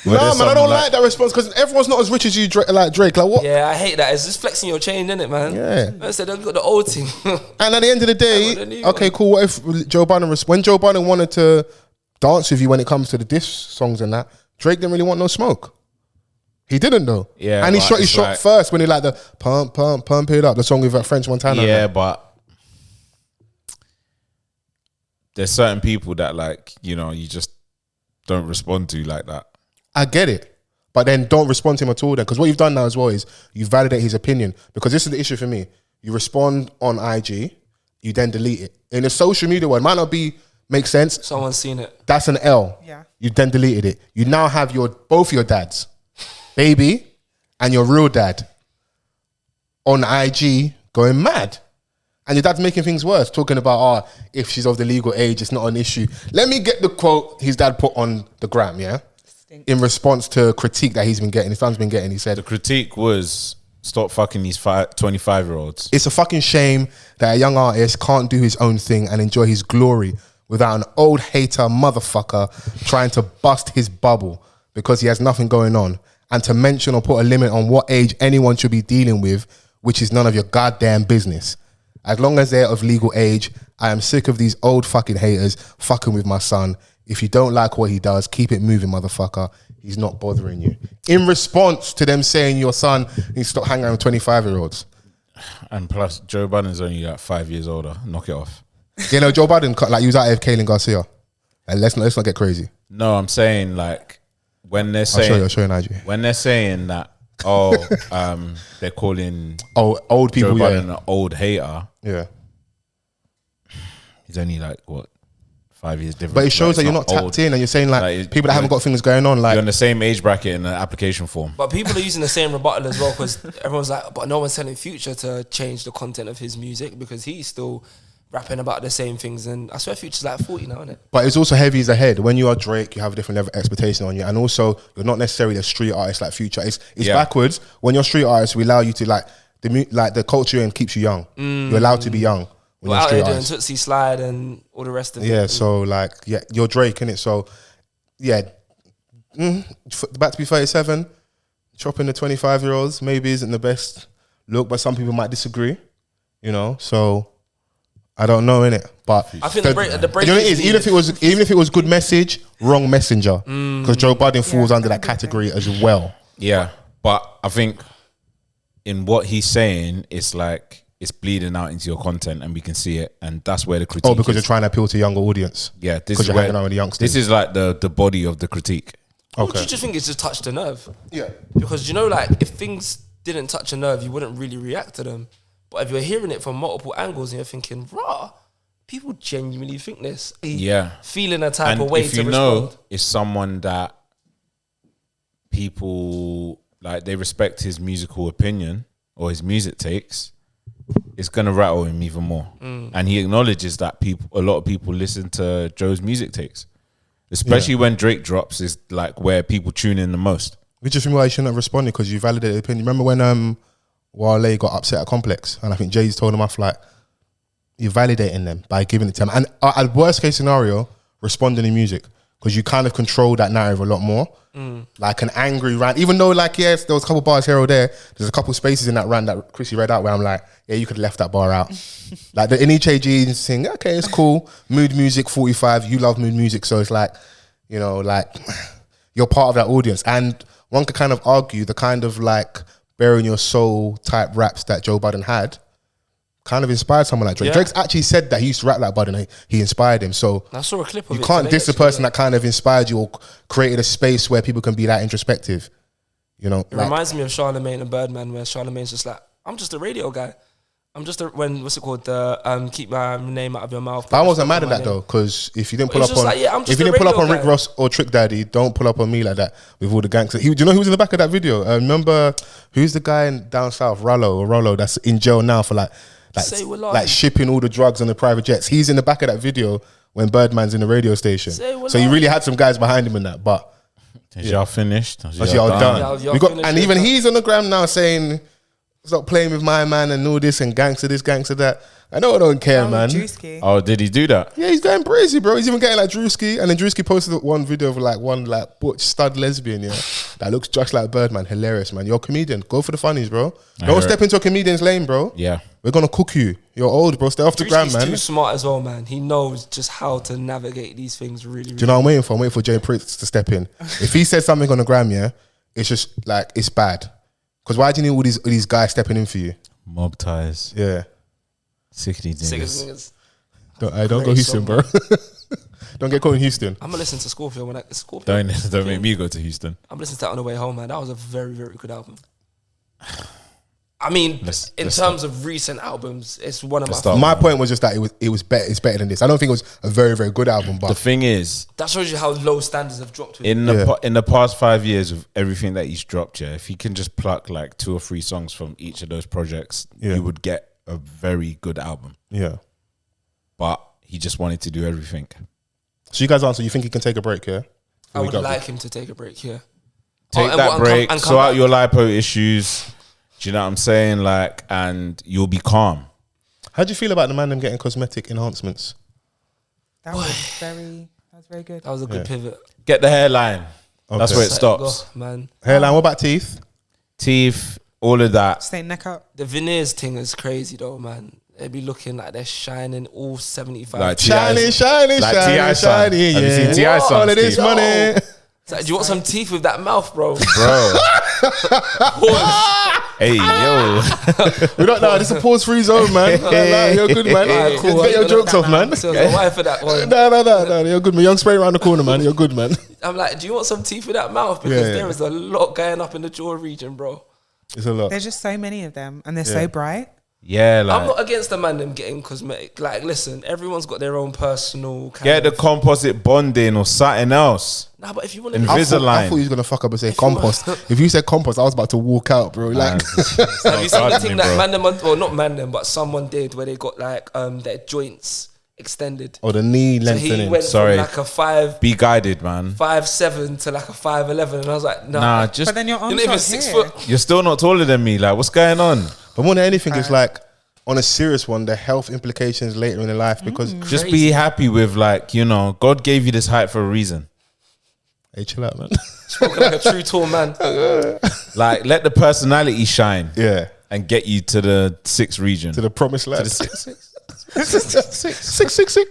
No, man, I don't like that response because everyone's not as rich as you, like Drake. Like what? Yeah, I hate that. It's just flexing your chain, isn't it, man? Yeah. I said I've got the old team. And at the end of the day, okay, cool. What if Joe Budden when Joe Budden wanted to dance with you when it comes to the diss songs and that, Drake didn't really want no smoke. He didn't though. Yeah. And he shot his shot first when he like the pump it up, the song with French Montana. Yeah, but there's certain people that, like, you know, you just don't respond to like that. I get it. But then don't respond to him at all then. Because what you've done now as well is you validate his opinion. Because this is the issue for me. You respond on IG, you then delete it. In the social media world, it might not make sense. Someone's seen it. That's an L. Yeah. You then deleted it. You now have both your dads, baby and your real dad, on IG going mad. And your dad's making things worse, talking about, if she's of the legal age, it's not an issue. Let me get the quote his dad put on the gram, yeah? In response to critique that his son's been getting, he said... The critique was, stop fucking these 25-year-olds. It's a fucking shame that a young artist can't do his own thing and enjoy his glory without an old hater motherfucker trying to bust his bubble because he has nothing going on, and to mention or put a limit on what age anyone should be dealing with, which is none of your goddamn business. As long as they're of legal age, I am sick of these old fucking haters fucking with my son. If you don't like what he does, keep it moving, motherfucker. He's not bothering you. In response to them saying your son needs to stop hanging out with 25-year-olds. And plus, Joe Budden's only like 5 years older. Knock it off. You know, Joe Budden, like, he was out of Kaylin Garcia. Like, let's not get crazy. No, I'm saying, like, when they're saying... I'll show you an IG. When they're saying that, they're calling... old people, Joe Budden an old hater. Yeah. He's only, like, what? 5 years different. But it shows that you're not tapped in, and you're saying like people that haven't got things going on. Like, you're in the same age bracket in the application form. But people are using the same rebuttal as well, because everyone's like, but no one's telling Future to change the content of his music because he's still rapping about the same things. And I swear Future's like 40 now, isn't it? But it's also heavy as a head. When you are Drake, you have a different level of expectation on you, and also you're not necessarily a street artist like Future. It's backwards. When you're street artist, we allow you to like the culture and keeps you young. You're allowed to be young. We're out here doing Tootsie Slide and all the rest of it. Yeah, so like, you're Drake, innit? So, about to be 37, chopping the 25-year-olds maybe isn't the best look, but some people might disagree, you know? So, I don't know, innit? But I think the break you know what it is? Even if it was good message, wrong messenger. Because Joe Budden falls under that category as well. Yeah, but I think in what he's saying, it's like it's bleeding out into your content, and we can see it, and that's where the critique. Oh, because you're trying to appeal to a younger audience. Yeah, this because is you're where hanging out with the youngsters. this is like the body of the critique. Okay. Do you just think it's just touched a nerve? Yeah. Because you know, like if things didn't touch a nerve, you wouldn't really react to them. But if you're hearing it from multiple angles and you're thinking, rah, people genuinely think this. Yeah, Feeling a type and of way if to you respond. know it's someone that people like, they respect his musical opinion or his music takes, it's gonna rattle him even more. And he acknowledges that a lot of people listen to Joe's music takes, especially when Drake drops, is like where people tune in the most. Which is why you shouldn't have responded, because you validated the opinion. Remember when Wale got upset at Complex, and I think Jay's told him off, like, you're validating them by giving it to them. And at worst case scenario, responding in music, because you kind of control that narrative a lot more. Like an angry rant, even though, like, yes, there was a couple bars here or there, there's a couple spaces in that rant that Chrissy read out where I'm like, yeah, you could have left that bar out. Like the NEJG sing, okay, it's cool. Mood music 45, you love mood music, so it's like, you know, like you're part of that audience. And one could kind of argue the kind of like bearing your soul type raps that Joe Budden had kind of inspired someone like Drake. Yeah. Drake's actually said that he used to rap like Budden, he inspired him. So I saw a clip of you it can't today, diss the actually, person that kind of inspired you or created a space where people can be that introspective. You know, It reminds me of Charlamagne and Birdman, where Charlamagne's just like, I'm just a radio guy. I'm just what's it called? The keep my name out of your mouth. But I wasn't mad at that though, because if you didn't pull It's up just on, like, yeah, I'm if just you a didn't pull up radio on Rick guy. Ross or Trick Daddy, don't pull up on me like that with all the gangsters. Do you know who was in the back of that video? Remember who's the guy down south, Rollo, that's in jail now for like shipping all the drugs on the private jets. He's in the back of that video when Birdman's in the radio station. So he really had some guys behind him in that. But Y'all finished? y'all done. Y'all We got, finished and it. even he's on the gram now saying, stop playing with my man and all this and gangster this, gangster that. I know I don't care, man. Drewski. Oh, did he do that? Yeah, he's going crazy, bro. He's even getting like Drewski, and then Drewski posted one video of one butch stud lesbian, yeah, that looks just like Birdman. Hilarious, man. You're a comedian. Go for the funnies, bro. Don't step into a comedian's lane, bro. Yeah. We're gonna cook you. You're old, bro. Stay off the gram, He's man. too smart as well, man. He knows just how to navigate these things really, really. Do you know what I'm waiting for? I'm waiting for Jay Prince to step in. If he says something on the gram, yeah, it's just like, it's bad. Because why do you need all these guys stepping in for you? Mob ties. Yeah. 60 Sickest niggas. niggas. Don't go Houston, bro. Don't get caught in Houston. I'm gonna listen to Scorpio when Scorpio. Don't make me go to Houston. I'm listening to that on the way home, man. That was a very, very good album. I mean, in terms of recent albums, it's one of my start. My point was just that it was better. It's better than this. I don't think it was a very, very good album, The but thing is, That shows you how low standards have dropped. With in the past 5 years of everything that he's dropped, yeah, if he can just pluck like 2 or 3 songs from each of those projects, Yeah. you would get a very good album. yeah. But he just wanted to do everything. So you guys answer. You think he can take a break? Yeah. I would like him to take a break here. Take and that what- and break, come sort out back. your lipo issues. Do you know what I'm saying? Like, and you'll be calm. How do you feel about the man them getting cosmetic enhancements? That was very good. That was a good pivot. Get the hairline. That's Okay. where it Like, stops. oh, man. Hairline. What about teeth? Teeth, all of that. Stay neck up. The veneers thing is crazy though, man. They be looking like they're shining all 75. Like Shining, T.I.'s. shining, Like shining, T.I. son. shining. Have you seen Yeah. T.I. son's All of this teeth? money. It's like, do you want some teeth with that mouth, bro? Bro. Hey, yo. We don't know. This is a pause-free zone, man. You're good, man. Alright, cool. Get your jokes off, man. So the wife for that one. No. You're good, man. Young spray around the corner, man. You're good, man. I'm like, do you want some teeth with that mouth? Because Yeah. there is a lot going up in the jaw region, bro. It's a lot. There's just so many of them, and they're Yeah. so bright. Yeah, I'm like, not against the man them getting cosmetic. Like, listen, everyone's got their own personal kind get the of... composite bonding or something else. Nah, but if you want Invis- to... I Invisalign. thought he was gonna fuck up and say compost. If you said compost, I was about to walk out, bro. Like, Have you seen the thing that man them, well, not man them, but someone did where they got like their joints extended. or the knee So he lengthening. went Sorry. from like a 5'7" Be guided, man. to like a 5'11", and I was like, Nah, just But then your you're arms not even not 6 here. foot. you're still not taller than me. Like, what's going on? But more than anything, it's like on a serious one, the health implications later in the life because Just be happy with, like, you know, God gave you this height for a reason. hey, chill out, man. Spoken like a true tall man. Like, let the personality shine Yeah, and get you to the 6th region. to the promised land. six. Six.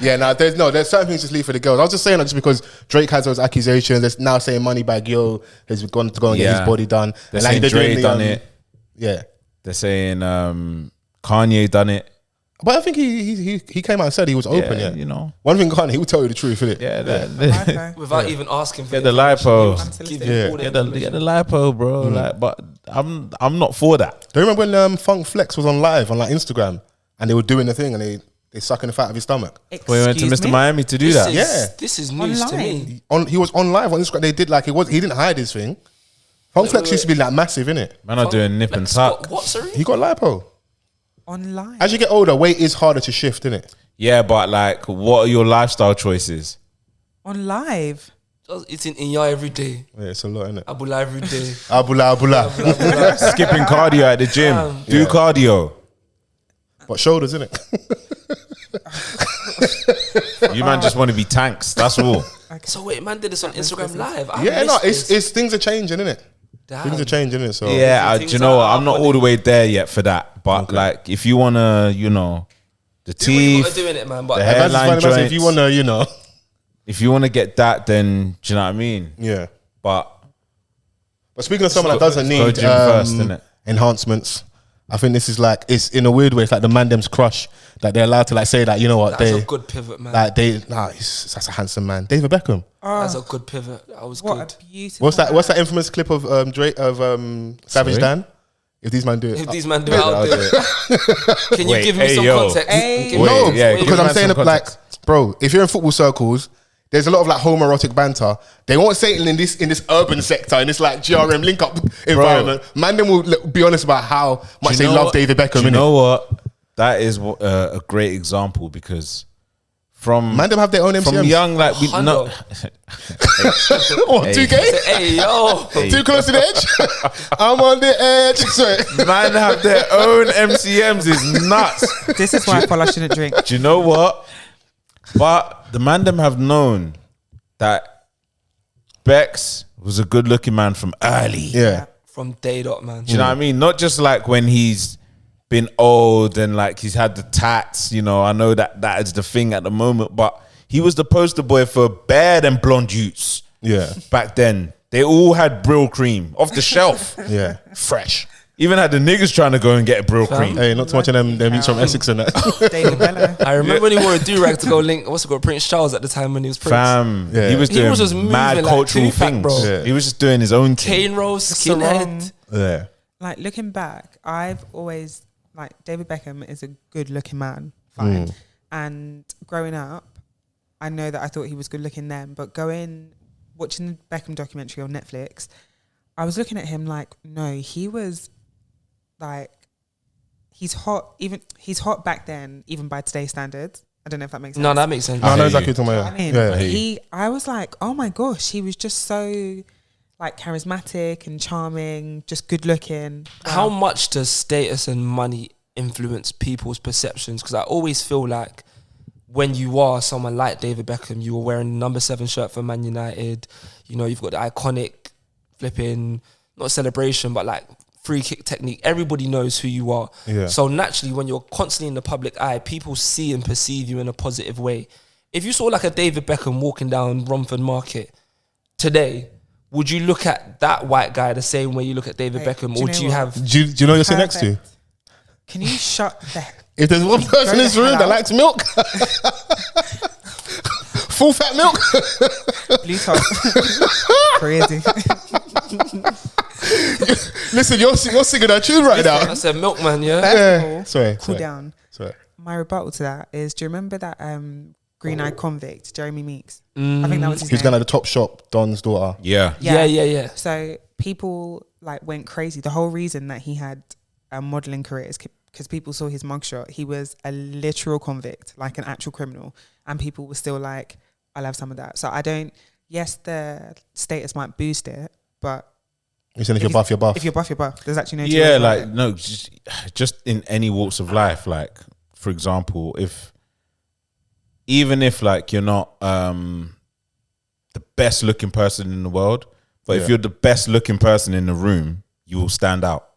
Yeah, there's certain things just leave for the girls. I was just saying that just because Drake has those accusations. They're now saying Moneybagg Yo has gone to go and get his body done. They're and saying Dre done it. Yeah. They're saying Kanye done it. But I think he came out and said he was open, yeah. You know. One thing Kanye, he will tell you the truth, innit? Yeah. Without even asking for Get the lipo. Get Get the lipo, bro. Like, but I'm not for that. Do you remember when Funk Flex was on live on like Instagram and they were doing the thing and they sucking the fat out of his stomach? We went to Mr. Miami to do that. This is news to me. He was on live on Instagram. They did like he didn't hide his thing. Funk Flex used to be like massive, innit? Man are doing nip and tuck. What, sorry? He got lipo. On live. As you get older, weight is harder to shift, innit? Yeah, but like, what are your lifestyle choices? On live. Just eating inya every day. Yeah, it's a lot, innit? Abula every day. Abula. Skipping cardio at the gym. Do cardio. But shoulders, innit? You man just want to be tanks. That's all. So wait, man did this on Instagram Live. It's things are changing, innit? Damn. Things are changing, innit? So Yeah, do you know what? I'm not all the way there yet for that. But like, if you wanna, you know, the Do what you teeth, gotta do in it, man. But the Advance is hairline fine, joints. if you wanna, you know, If you wanna get that, then do you know what I mean? yeah. But But speaking of someone that doesn't go need gym first, innit? enhancements, I think this is like, it's in a weird way, it's like the Mandem's crush that they're allowed to like say that, you know what, that's a good pivot, man. like that's a handsome man. David Beckham. That's a good pivot. That was What good. a beautiful. What's that infamous clip of Savage Sorry? Dan? If these man do it. If these men do it, I'll do it. Can you Wait, give me hey, some yo. context? Hey. Give me- No, yeah, because give I'm man saying some like, context. bro, if you're in football circles, there's a lot of like homoerotic banter. They won't say it in this urban sector, in this like GRM link up environment. Man, then will be honest about how much they love David Beckham. Do you innit? know what? That is a great example because from Man, them have their own MCMs. from young, like we Hundo. no. What, Hey. 2K? Hey, yo. Too close to the edge? I'm on the edge. Sorry. Man have their own MCMs is nuts. This is why I thought I shouldn't drink. Do you know what? But the man them have known that Bex was a good looking man from early. Yeah. From day dot, man. Do you know what I mean? Not just like when he's been old and like he's had the tats, you know, I know that is the thing at the moment, but he was the poster boy for Baird and Blonde Utes. Yeah. Back then. They all had Brill cream off the shelf. Yeah. Fresh. Even had the niggas trying to go and get Brill cream. Hey, not too much of them eats from Essex and that. David Bella. I remember when he wore a do-rag to go link, what's it called, Prince Charles at the time when he was Prince. Fam, Yeah. he was He doing was just moving mad like cultural Tupac, things. bro. Yeah. He was just doing his own thing. Cane Rose, skinhead. Yeah. Like looking back, I've always like David Beckham is a good looking man, fine. And growing up, I know that I thought he was good looking then, but watching the Beckham documentary on Netflix, I was looking at him like, no, he was like, he's hot back then, even by today's standards. I don't know if that makes sense. No, that makes sense. I know hear exactly you. what you're I talking mean, about. Yeah. I was like, oh my gosh, he was just so like charismatic and charming, just good looking. How much does status and money influence people's perceptions? Because I always feel like when you are someone like David Beckham, you were wearing the number 7 shirt for Man United, you know, you've got the iconic flipping, not celebration, but like free kick technique. Everybody knows who you are. Yeah. So naturally, when you're constantly in the public eye, people see and perceive you in a positive way. If you saw like a David Beckham walking down Romford Market today, would you look at that white guy the same way you look at David Wait, Beckham? do you Or know do you what? have... Do you know you're sitting next to? Perfect. Can you shut the If there's one person in this room that out. likes milk, full fat milk. blue top? Crazy. Listen, you're singing that tune right now. I said milkman, yeah? Yeah. Sorry. Cool down. Sorry. My rebuttal to that is, do you remember that green-eyed convict, Jeremy Meeks? I think that was his He's name. gonna the top shop, Don's daughter. Yeah. Yeah. So people like went crazy. The whole reason that he had a modeling career is because people saw his mugshot. He was a literal convict, like an actual criminal, and people were still like, "I'll have some of that." So I don't. Yes, the status might boost it, but You saying if you're buff, you're buff. if you're buff, you're buff. There's actually no. two Yeah, ways about like it. no, just in any walks of life. Like, for example, even if like you're not the best looking person in the world, but if Yeah. you're the best looking person in the room, you will stand out.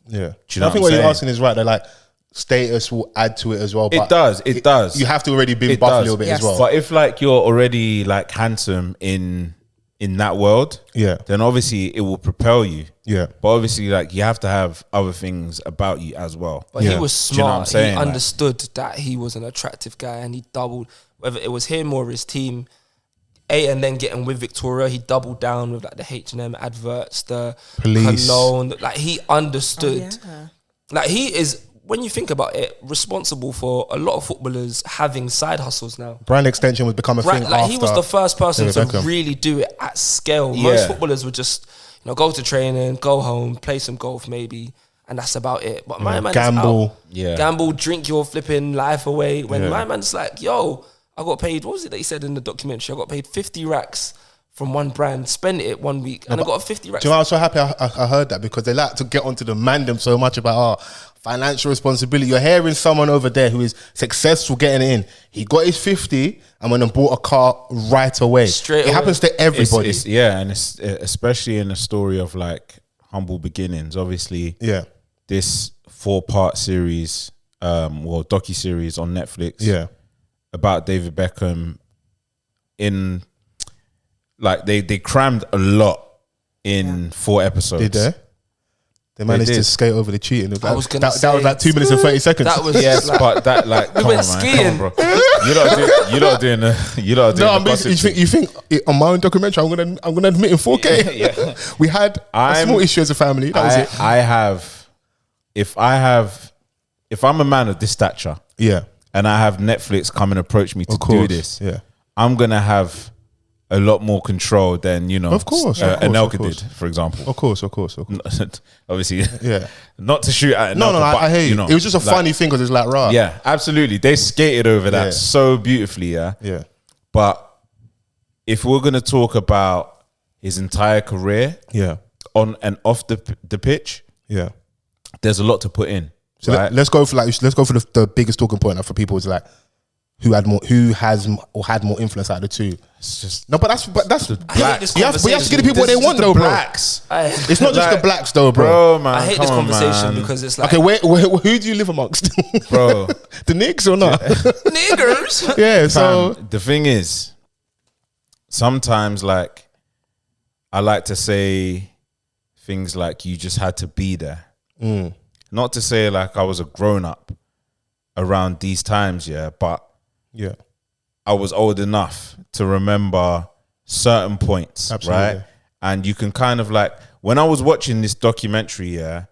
Yeah. Do you know I think what what I'm you're saying? asking is right. They're like, status will add to it as well. It but does. It does. You have to already be It buff a does. little bit Yes. as well. But if like you're already like handsome in that world, Yeah. then obviously it will propel you. Yeah. But obviously, like you have to have other things about you as well. But Yeah. he was Do you know what I'm smart. saying? He Like- understood that he was an attractive guy, and he doubled, whether it was him or his team. And then getting with Victoria, he doubled down with like the H&M adverts, the Police. cologne. Like he understood. yeah. Like he is, when you think about it, responsible for a lot of footballers having side hustles now. Brand extension would become a Right, thing like after. he was the first person David to Beckham. really do it at scale. Yeah. Most footballers would just, go to training, go home, play some golf maybe, and that's about it. But my man's Gamble. out. Yeah. Gamble, drink your flipping life away. When Yeah. my man's like, yo, I got paid, what was it that he said in the documentary? I got paid 50 racks from one brand, spent it 1 week, and I got a 50 racks. Do you know, I was so happy I heard that, because they like to get onto the mandem so much about financial responsibility. You're hearing someone over there who is successful getting it in. He got his 50 and went and bought a car right away. Straight It away. happens to everybody. And it's especially in a story of like humble beginnings. Obviously, Yeah. this 4-part series, docu-series on Netflix, Yeah. about David Beckham. In like they crammed a lot in 4 episodes. Did they? They managed to did. skate over the cheating. I was gonna that was say- like 2 minutes and 30 seconds. That was Yes, like, but that like We come went on, man, skiing. come on, bro. You lot doing No, the I'm basically, gossip you think on my own documentary, I'm gonna admit in 4K. Yeah. We had a small issue as a family. That was it. If I'm a man of this stature Yeah, and I have Netflix come and approach me to of course. do this, Yeah, I'm gonna have a lot more control than Of course, of course, Anelka of course. did, for example. of course. Obviously, Yeah. not to shoot at No, Anelka, but, I hear you. know, It was just a like, funny thing because it's like, rah. Yeah, absolutely. They skated over that Yeah. so beautifully, yeah. Yeah. But if we're gonna talk about his entire career Yeah. on and off the pitch, Yeah. there's a lot to put in. So right? let's go for the biggest talking point for people is like who had more influence out of the two. It's just No, but that's I hate this you have to give the conversation. people what they This is want the though, bro. blacks. It's not just the Like, blacks though, bro. Bro, man, I hate come this on, conversation man. because it's like, Okay, where who do you live amongst, Bro. the Knicks or not? niggers. Yeah, so Fam, the thing is, sometimes like I like to say things like you just had to be there. Not to say like I was a grown up around these times, yeah, but yeah, I was old enough to remember certain points, Absolutely. right? And you can kind of like, when I was watching this documentary, yeah,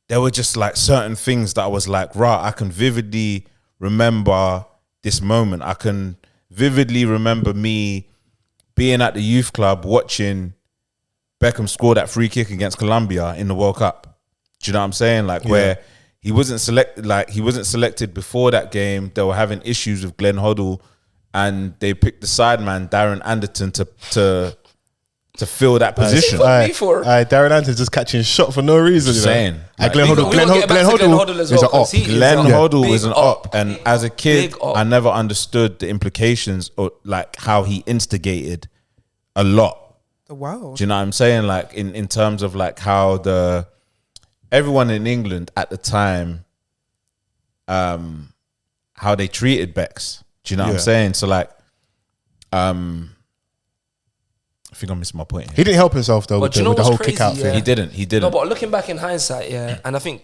there were just like certain things that I was like, right, I can vividly remember this moment. I can vividly remember me being at the youth club watching Beckham score that free kick against Colombia in the World Cup. Do you know what I'm saying? Like where he wasn't selected before that game. They were having issues with Glenn Hoddle, and they picked the side man Darren Anderton to fill that position. Me for- Darren Anderton's just catching shot for no reason. Just you know? saying. Glenn We Hoddle, got- Glenn we got to get back to Glenn Hoddle Hoddle as is well, an 'cause he op. is Glenn a Hoddle big was an op, and as a kid, Big op. I never understood the implications or like how he instigated a lot. The world. Do you know what I'm saying? Like in terms of like how everyone in England at the time, how they treated Becks. Do you know what I'm Yeah. saying? So like, I think I missed my point here. He didn't help himself though But with do you the know whole what's kick out crazy, thing. yeah? He didn't. No, but looking back in hindsight, yeah, and I think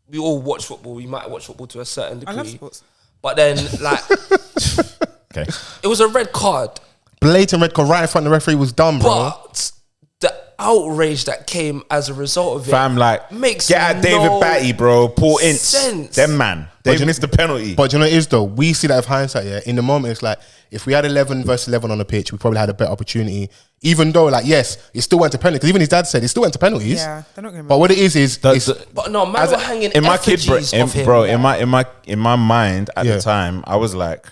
we all watch football. We might watch football to a certain I degree. love sports. But then, like, Okay. it was a red card. Blatant red card right in front of the referee was dumb, bro. But the outrage that came as a result of it, Fam, like, makes get at David no Batty, bro. Paul Ince. sense. Them man. They you- missed the penalty. But you know what it is though? We see that with hindsight, yeah. In the moment, it's like if we had 11 versus 11 on the pitch, we probably had a better opportunity. Even though, like, yes, it still went to penalties. Because even his dad said it still went to penalties. Yeah, they're not going to. But what it is But no, man, As were a- hanging in my kid effigies of him. bro, in my mind at Yeah. the time, I was like,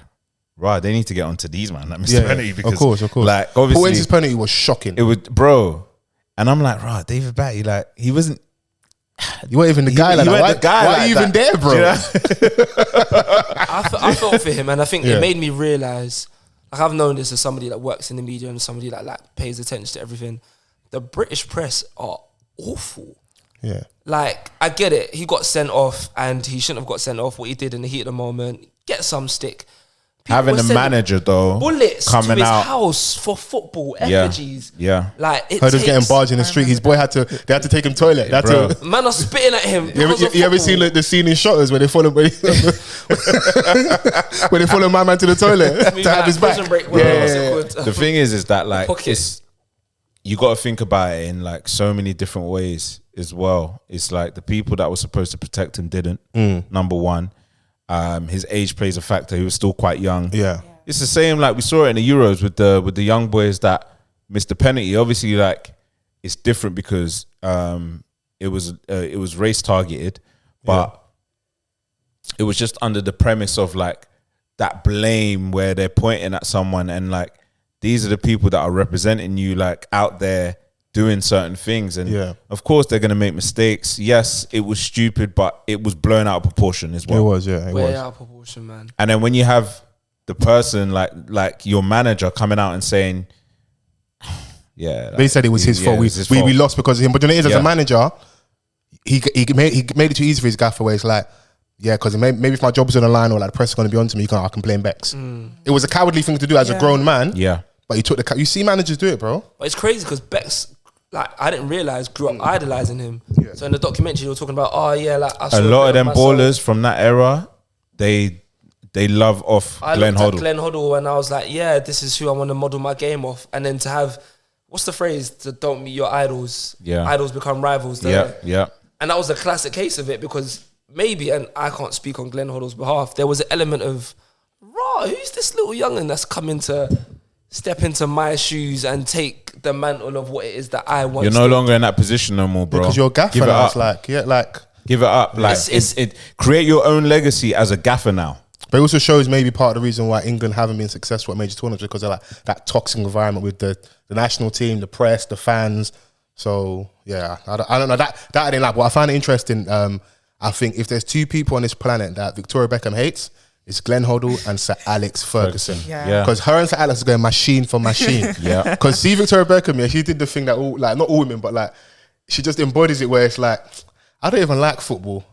right, they need to get onto these man. That missed yeah, the penalty because of course. like Paul obviously Ince's penalty was shocking. it was bro. And I'm like, right, David Batty, like he wasn't You weren't even the guy like he that. weren't Why, the guy why like are you even that. there, bro? Do you know? I felt for him, and I think Yeah. it made me realize. Like, I've known this as somebody that works in the media and somebody that like pays attention to everything. The British press are awful. Yeah. Like, I get it. He got sent off and he shouldn't have got sent off. What he did in the heat of the moment, get some stick. People Having were a sending manager though bullets coming to his out, house for football yeah, effigies. yeah. Like, it Heard us getting takes, barged in the street. His boy they had to take him toilet. They had Bro. to, man are spitting at him. you ever seen the scene in Shotters where they follow when they follow my man to the toilet to have his back? The thing is that like Pocket. it's, you got to think about it in like so many different ways as well. It's like the people that were supposed to protect him didn't. Number one, his age plays a factor. He was still quite young. Yeah. It's the same like we saw it in the Euros with the young boys that missed the penalty. Obviously, like it's different because it was race targeted, but it was just under the premise of like that blame where they're pointing at someone and like these are the people that are representing you like out there doing certain things, and of course they're gonna make mistakes. Yes, it was stupid, but it was blown out of proportion as well. It was, yeah, it Way was. out of proportion, man. And then when you have the person like your manager coming out and saying, yeah, They said it was his fault. it was his We fault. lost because of him. But you know, as Yeah. a manager, he made it too easy for his gaffer. Where it's like, yeah, because maybe if my job was on the line or like the press is going to be on to me, I can blame Bex. It was a cowardly thing to do as a grown man. Yeah. But he took you see managers do it, bro. But it's crazy because Bex, like, I didn't realize, grew up idolizing him. So in the documentary, you were talking about, oh yeah, like I saw A lot of them myself. ballers from that era, they love off I Glenn looked at Hoddle. Glenn Hoddle and I was like, yeah, this is who I want to model my game off. And then to have, what's the phrase? To don't meet your idols. Yeah. Idols become rivals. Yeah, yeah. And that was a classic case of it because maybe, and I can't speak on Glenn Hoddle's behalf, there was an element of, raw, who's this little young'un that's coming to step into my shoes and take the mantle of what it is that I want. You're no longer in that position no more, bro. Because you're a gaffer Give it now. up. It's like, yeah, like. Give it up. Like create your own legacy as a gaffer now. But it also shows maybe part of the reason why England haven't been successful at major tournaments because of like that toxic environment with the national team, the press, the fans. So yeah, I don't know that I didn't like. What I find it interesting, I think if there's two people on this planet that Victoria Beckham hates, it's Glenn Hoddle and Sir Alex Ferguson. Yeah. Because her and Sir Alex are going machine for machine. Yeah. Because see Victoria Beckham, yeah, she did the thing that all like not all women, but like she just embodies it where it's like I don't even like football.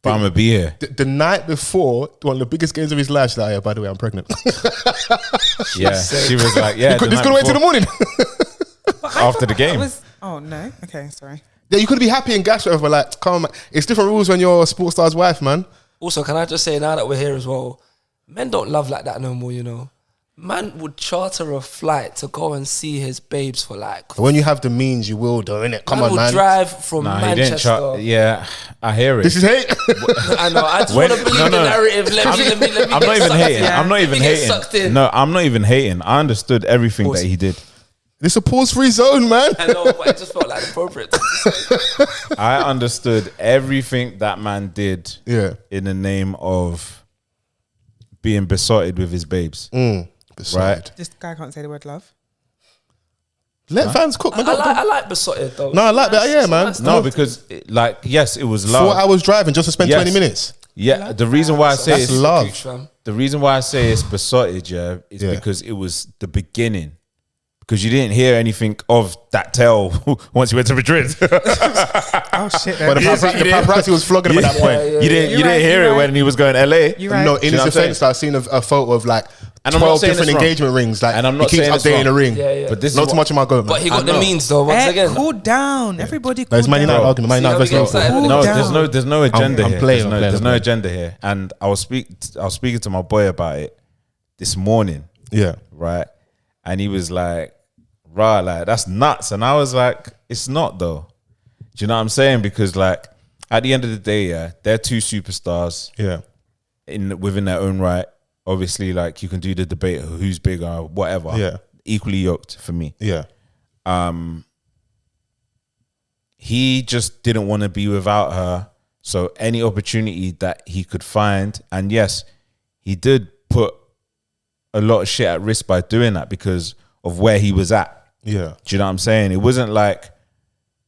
But I'm gonna be here. The night before one of the biggest games of his life, she's like, "Yeah, by the way, I'm pregnant." Yeah. She was like, yeah. This could wait till the morning. After the game. Oh no. Okay, sorry. Yeah, you could be happy and gas, whatever. Like, come on, it's different rules when you're a sports star's wife, man. Also, can I just say now that we're here as well, men don't love like that no more, you know. Man would charter a flight to go and see his babes for like. But when you have the means, you will, though, innit? Come on, would man. drive from Nah, he didn't Manchester. yeah, I hear it. This is hate. I know. I just When- want to believe no, the no. narrative. Let me I'm get not even sucked hating. in. I'm not Let even me get sucked hating. in. No, I'm not even hating. I understood everything that he did. This is a pause-free zone, man. I know, but it just felt like appropriate. I understood everything that man did Yeah. in the name of being besotted with his babes. Right? This guy can't say the word love. Let fans cook, man. I like besotted though. No, I like that. Yeah, man. No, because like, yes, it was love. 4 hours driving just to spend Yes. 20 minutes. Yeah, the reason why I say That's it's love. Huge, fam. the reason why I say it's besotted, yeah, is Yeah. because it was the beginning. Because you didn't hear anything of that tale once you went to Madrid. Oh shit. But the paparazzi was flogging him at that point. You didn't You're right, hear you're it right. when he was going to LA. You right. No, in You know his what I'm defense, I've seen a photo of like And I'm not 12 saying different it's wrong. engagement rings. Like, And I'm not he keeps saying it's updating wrong. the ring. Yeah, yeah. But this Not is too much of my goat, man. But he got I the know. means though. Once again, Cool down. Everybody cool It's Man United down. argument. Man See how United we get versus excited? Liverpool. No, down. there's no agenda I'm here. playing, There's I'm no playing. agenda here. And I was speaking to my boy about it this morning, Yeah. right? And he was like, "Rah, like that's nuts." And I was like, "It's not though." Do you know what I'm saying? Because like at the end of the day, yeah, they're two superstars Yeah. within their own right. Obviously, like you can do the debate of who's bigger, or whatever. Yeah. Equally yoked for me. Yeah. He just didn't want to be without her. So any opportunity that he could find, and yes, he did put a lot of shit at risk by doing that because of where he was at. Yeah. Do you know what I'm saying? It wasn't like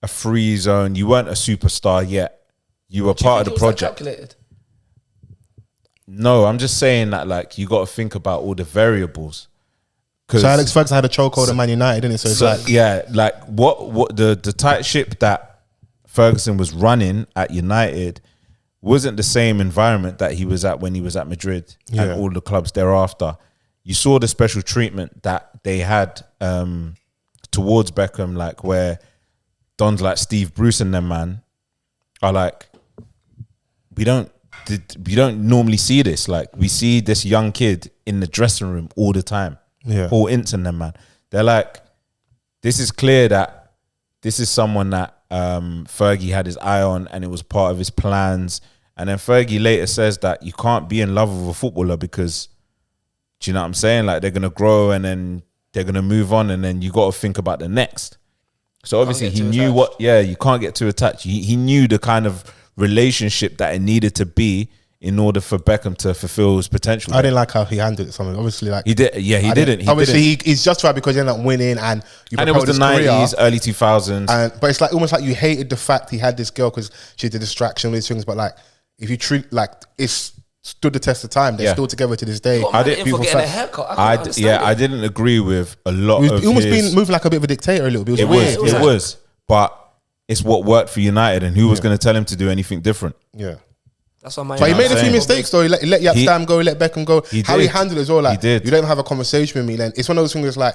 a free zone. You weren't a superstar yet. You were part of the project. Calculated? No, I'm just saying that like you got to think about all the variables. So Alex Ferguson had a chokehold at Man United, didn't it? So it's So, like, yeah, like what the tight ship that Ferguson was running at United wasn't the same environment that he was at when he was at Madrid and all the clubs thereafter. You saw the special treatment that they had towards Beckham, like where dons like Steve Bruce and them, man, are like, we don't normally see this. Like, we see this young kid in the dressing room all the time. Yeah. Paul Ince and them, man. They're like, this is clear that this is someone that Fergie had his eye on and it was part of his plans. And then Fergie later says that you can't be in love with a footballer because, do you know what I'm saying? Like, they're going to grow and then they're going to move on and then you got to think about the next. So obviously he knew you can't get too attached. He knew the kind of relationship that it needed to be in order for Beckham to fulfill his potential. I didn't like how he handled it. Something obviously, like he did. Yeah, he didn't. Obviously, he's justified because he ended up winning, and it was the 90s, early 2000s. But it's like almost like you hated the fact he had this girl because she did distraction with these things. But like, if you treat like it's stood the test of time, they're still together to this day. I didn't forget a haircut. I didn't agree with a lot of. He almost been moving like a bit of a dictator a little bit. It was, but it's what worked for United, and who was going to tell him to do anything different? Yeah. That's what But he made a few mistakes though. He let Yap Stam go, he let Beckham go. How he handled it as well. Like, he did. You don't have a conversation with me, then it's one of those things that's like,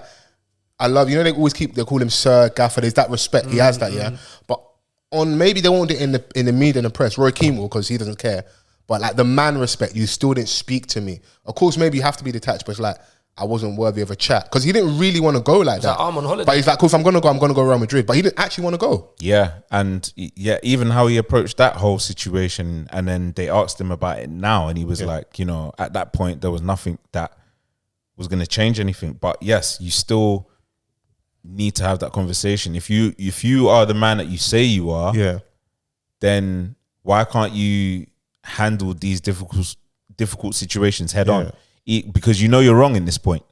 I love, you know, they call him Sir Gaffer. There's that respect. He has that, yeah. But on maybe they won't do it in the media and the press. Roy Keane will because he doesn't care. But like the man respect, you still didn't speak to me. Of course, maybe you have to be detached, but it's like, I wasn't worthy of a chat because he didn't really want to go like that. Like, I'm on holiday. But he's like, cool, if I'm going to go Real Madrid. But he didn't actually want to go. Yeah, and even how he approached that whole situation, and then they asked him about it now, and he was like, you know, at that point there was nothing that was going to change anything. But yes, you still need to have that conversation. If you are the man that you say you are, then why can't you handle these difficult situations head on? Because you know you're wrong in this point.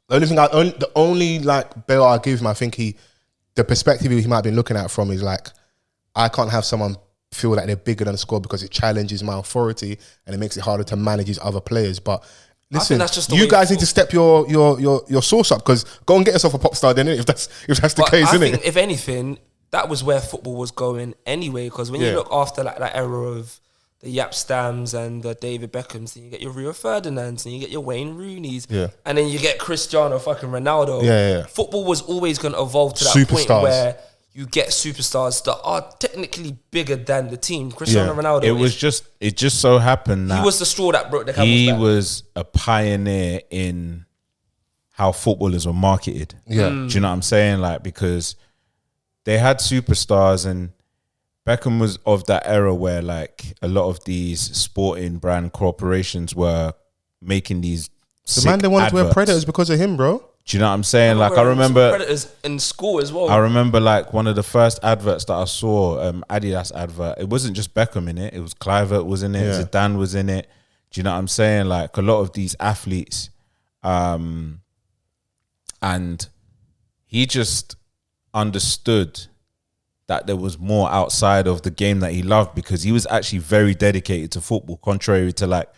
The only like bail I give him, I think the perspective he might have been looking at from is like, I can't have someone feel like they're bigger than the squad because it challenges my authority and it makes it harder to manage his other players. But listen, you guys need to step your source up, because go and get yourself a pop star then, if that's the case, I isn't think it? if anything, that was where football was going anyway. Because when you look after like that era of the Yap Stams and the David Beckhams, and you get your Rio Ferdinands and you get your Wayne Rooneys, and then you get Cristiano fucking Ronaldo. Football was always going to evolve to that point where you get superstars that are technically bigger than the team. Cristiano Ronaldo. It just so happened that he was the straw that broke the camel's he back. was a pioneer in how footballers were marketed. Do you know what I'm saying? Like, because they had superstars, and Beckham was of that era where like a lot of these sporting brand corporations were making these The man, they wanted to wear Predators because of him, bro. Do you know what I'm saying? Like, I remember Predators in school as well. I remember like one of the first adverts that I saw, Adidas advert. It wasn't just Beckham in it. It was Kluivert was in it. Zidane was in it. Do you know what I'm saying? Like a lot of these athletes, and he just understood that there was more outside of the game that he loved, because he was actually very dedicated to football, contrary to like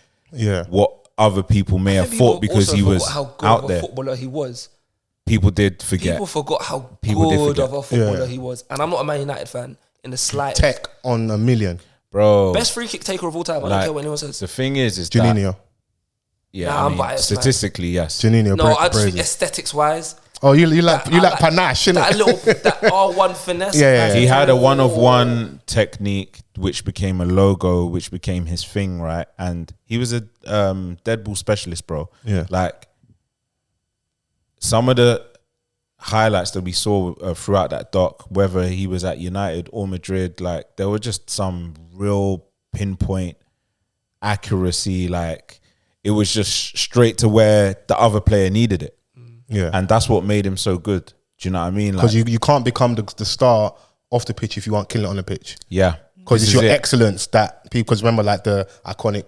what other people may have thought, because he was how good out of a there. footballer he was. People did forget. People forgot how good of a footballer he was. And I'm not a Man United fan in the slightest. Tech on a million. Bro. Best free kick taker of all time. I don't care what anyone says. The thing is Juninho. I'm biased, statistically, yes. Juninho. No, I just think aesthetics wise. Oh, you like panache, innit? That R1 finesse. He had a one-of-one technique, which became a logo, which became his thing, right? And he was a dead ball specialist, bro. Yeah. Like, some of the highlights that we saw throughout that doc, whether he was at United or Madrid, like, there were just some real pinpoint accuracy. Like, it was just straight to where the other player needed it. Yeah, and that's what made him so good. Do you know what I mean? Because you can't become the star off the pitch if you aren't killing it on the pitch. Yeah, because it's your excellence that people. Because remember, like the iconic.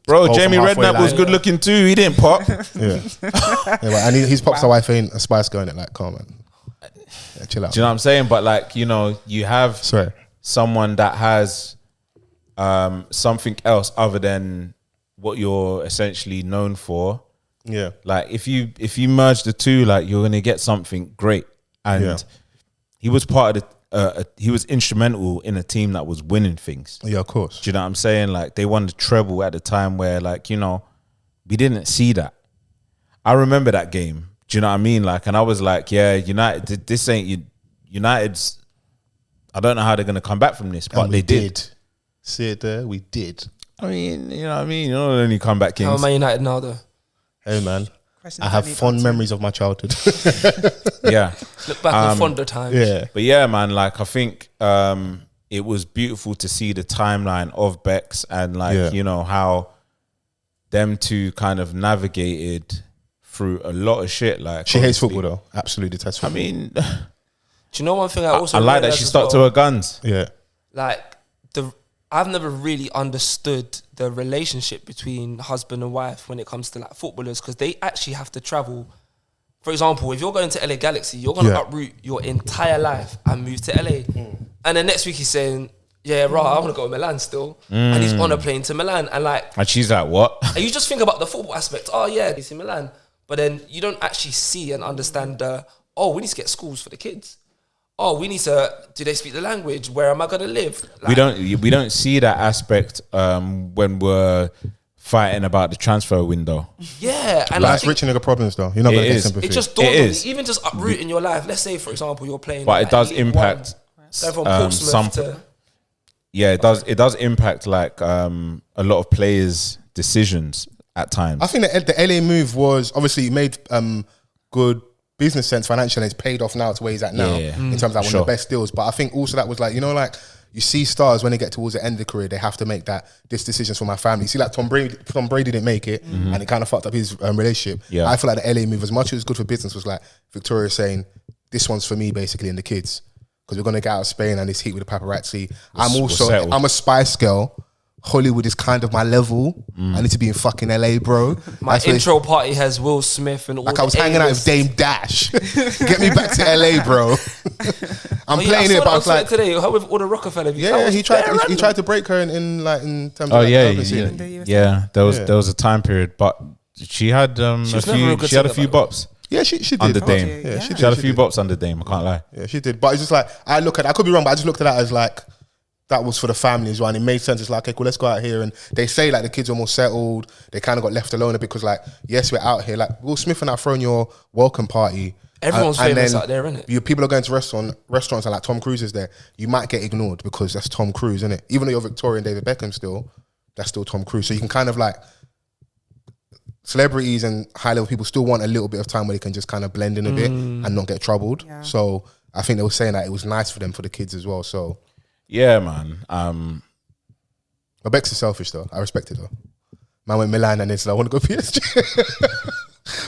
Bro, Jamie Redknapp was good looking too. He didn't pop. And his pop's wife ain't a Spice Girl in it. Like, come on, man. Chill out. Do you know what I'm saying? But like, you know, you have someone that has something else other than what you're essentially known for. Yeah, like if you merge the two, like, you're gonna get something great. And he was part of he was instrumental in a team that was winning things. Yeah, of course. Do you know what I'm saying? Like they won the treble at the time where, like, you know, we didn't see that. I remember that game. Do you know what I mean? Like, and I was like, yeah, United, this ain't United's. I don't know how they're gonna come back from this, but they did. See it there? We did. I mean, you know what I mean? You don't only comeback kings. How am I United now, though? Hey, man. Questions I have need fond answering. memories of my childhood. Yeah. Look back on fonder times. Yeah. But yeah, man, like I think it was beautiful to see the timeline of Becks and like, you know, how them two kind of navigated through a lot of shit. Like She hates football, though. Absolutely detests I football. mean, Do you know one thing I also I like that realised she as stuck to well? her guns. Yeah. Like I've never really understood the relationship between husband and wife when it comes to like footballers, because they actually have to travel. For example, if you're going to LA Galaxy, you're going to uproot your entire life and move to LA. And then next week he's saying, yeah, right, I want to go to Milan still. And he's on a plane to Milan. And like, And she's like, what? and you just think about the football aspect. Oh yeah, he's in Milan. But then you don't actually see and understand we need to get schools for the kids. Oh, we need to, do they speak the language? Where am I going to live? Like, we don't see that aspect when we're fighting about the transfer window. yeah. And That's rich nigga problems, though. You're not going to It get is. sympathy. it just dawned It on me, is. even just uprooting your life. Let's say, for example, you're playing. But it like does League impact One. So from Portsmouth to... Yeah, it does impact like a lot of players' decisions at times. I think the LA move was obviously made good business sense financially. It's paid off now to where he's at now in terms of like one of the best deals. But I think also that was like, you know, like you see stars when they get towards the end of the career, they have to make this decisions for my family. You see, like Tom Brady didn't make it, and it kind of fucked up his relationship. Yeah. I feel like the LA move, as much as it was good for business, was like Victoria saying, "This one's for me, basically, and the kids, because we're gonna get out of Spain and this heat with the paparazzi." settled. I'm a Spice Girl. Hollywood is kind of my level. I need to be in fucking LA, bro. My That's where- intro party has Will Smith and all like the I was hanging out with A-list. Dame Dash. Get me back to LA, bro. I'm playing it, but I was like, today, how with all the Rockefeller. yeah, he tried to break her in terms of Oh like, yeah, the scene. yeah. There was a time period, but she had was never a good she had a singer, few by the way. bops Yeah, she did. under Told Dame. you, Yeah, yeah. she She had a did. few bops under Dame. I can't lie. Yeah, she did. But it's just like I could be wrong, but I just looked at that as like that was for the family as well, and it made sense. It's like, okay, cool, let's go out here. And they say like the kids were more settled. They kind of got left alone because like, yes, we're out here. Like Will Smith and I throwing your welcome party. Everyone's and famous then out there, innit? Your people are going to restaurants and like Tom Cruise is there. You might get ignored because that's Tom Cruise, isn't it? Even though you're Victoria and David Beckham still, that's still Tom Cruise. So you can kind of like celebrities and high level people still want a little bit of time where they can just kind of blend in a bit and not get troubled. Yeah. So I think they were saying that it was nice for them, for the kids as well. So Yeah, man. but Bex is selfish though. I respect it though. Man went Milan and it's like, I want to go PSG.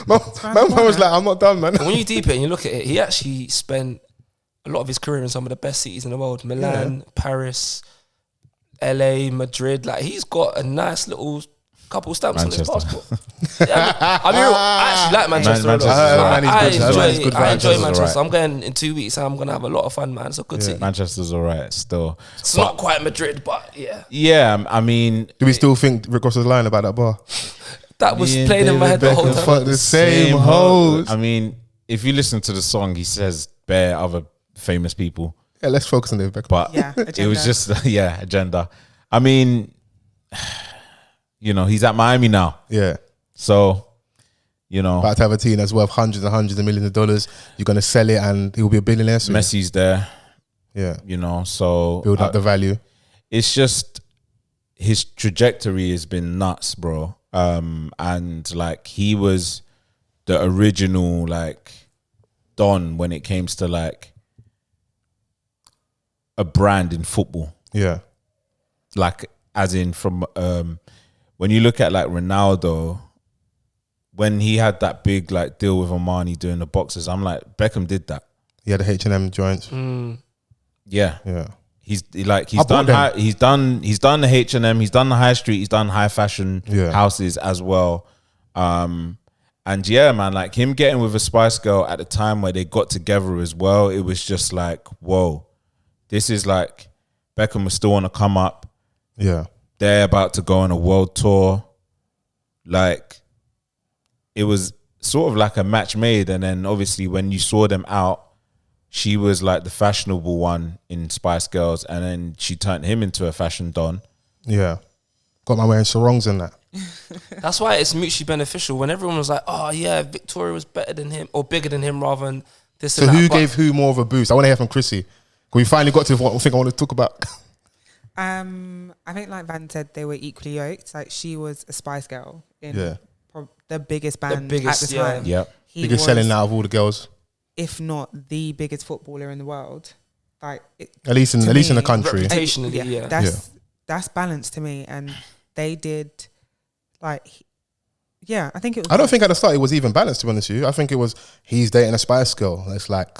man was like, I'm not done, man. But when you deep it and you look at it, he actually spent a lot of his career in some of the best cities in the world. Milan, Paris, LA, Madrid. Like he's got a nice little couple stamps on his Manchester. passport. Yeah, I actually like Manchester. Manchester. a lot. Man, he's good. I Man, he's good enjoy vibes. Manchester. Manchester's I'm going in 2 weeks. I'm going to have a lot of fun, man. It's a good city. Manchester's alright still. It's not quite Madrid, but yeah. Yeah, I mean, Do we still think Rick Ross was lying about that bar? That was Me and playing in my head the whole Beckham time. fuck the same hoes. I mean, if you listen to the song, he says bare other famous people, Yeah, let's focus on David Beckham. but Yeah, it was agenda. just agenda. I mean, you know, he's at Miami now, Yeah. so you know, About to have a team that's worth hundreds and hundreds of millions of dollars. You're going to sell it and he'll be a billionaire soon. Messi's there, Yeah. you know, so Build up the value. it's just his trajectory has been nuts, bro. And like he was the original like Don when it came to like a brand in football. Yeah. Like as in from when you look at like Ronaldo, when he had that big like deal with Armani doing the boxes, I'm like, Beckham did that. He had the H&M joints. Yeah. Yeah. He's I done bought them. he's done the H&M, he's done the high street, he's done high fashion Yeah. houses as well. And yeah, man, like him getting with a Spice Girl at the time where they got together as well, it was just like, whoa, this is like Beckham was still on a come up. Yeah. They're about to go on a world tour. Like it was sort of like a match made. And then obviously when you saw them out, she was like the fashionable one in Spice Girls, and then she turned him into a fashion don. Yeah. Got my wearing sarongs and that. That's why it's mutually beneficial. When everyone was like, "Oh yeah, Victoria was better than him or bigger than him," rather than this. So and that. who But gave who more of a boost? I want to hear from Chrissy. We finally got to what thing I want to talk about. I think like Van said, they were equally yoked. Like she was a Spice Girl in the biggest band biggest, at the yeah. time. Yep. He Biggest was, selling out of all the girls. if not the biggest footballer in the world. Like At least in to the me, country. reputationally, yeah. That's balanced to me, and they did like. Yeah, I think it was. I don't think at the start it was even balanced, to be honest with you. I think it was he's dating a Spice Girl. It's like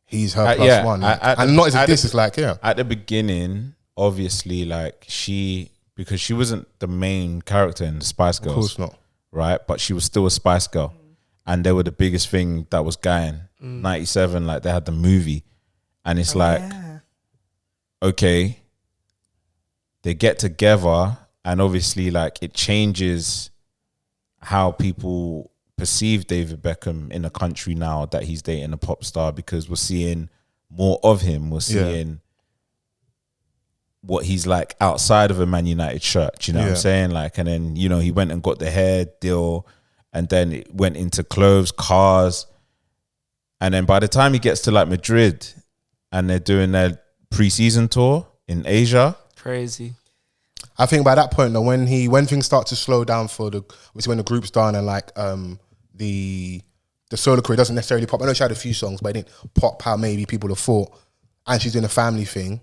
he's her plus one. And not as a diss, it's like, At the beginning, obviously, like because she wasn't the main character in the Spice Girls. Of course not. Right? But she was still a Spice Girl. And they were the biggest thing that was going. 97, like they had the movie. And it's okay, they get together, and obviously like it changes how people perceive David Beckham in the country now that he's dating a pop star, because we're seeing more of him. We're seeing what he's like outside of a Man United shirt. Do you know what I'm saying? Like, and then, you know, he went and got the hair deal, and then it went into clothes, cars. And then by the time he gets to like Madrid and they're doing their pre-season tour in Asia. Crazy. I think by that point though, when things start to slow down obviously when the group's done and like the solo career doesn't necessarily pop. I know she had a few songs, but it didn't pop how maybe people have thought. And she's doing a family thing,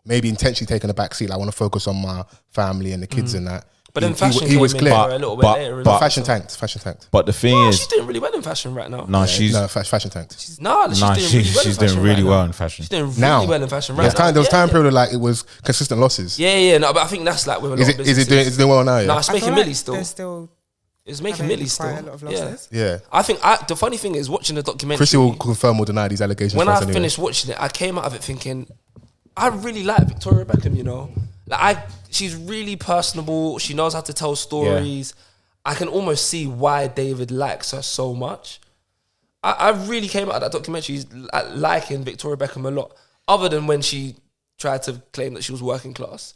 maybe intentionally taking a back seat. Like, I want to focus on my family and the kids and that. But then fashion he was came clear. in for a little bit later. But fashion tanked. But the thing is, she's doing really well in fashion right now. no, she's fashion tanked. she's doing really well well in in fashion. fashion. She's doing really Now. well in fashion right now. There was time period of like it was consistent losses. Yeah, no, but I think that's like with a lot of Is it businesses. doing well now? Yeah. No, it's I making feel like milli still. they're still It's making having milli still. quite a lot of Yeah. losses. Yeah. I think the funny thing is watching the documentary. Chrissy will confirm or deny these allegations. When for us I anyway. finished watching it, I came out of it thinking, I really like Victoria Beckham. You know, like she's really personable. She knows how to tell stories. I can almost see why David likes her so much. I really came out of that documentary liking Victoria Beckham a lot. Other than when she tried to claim that she was working class.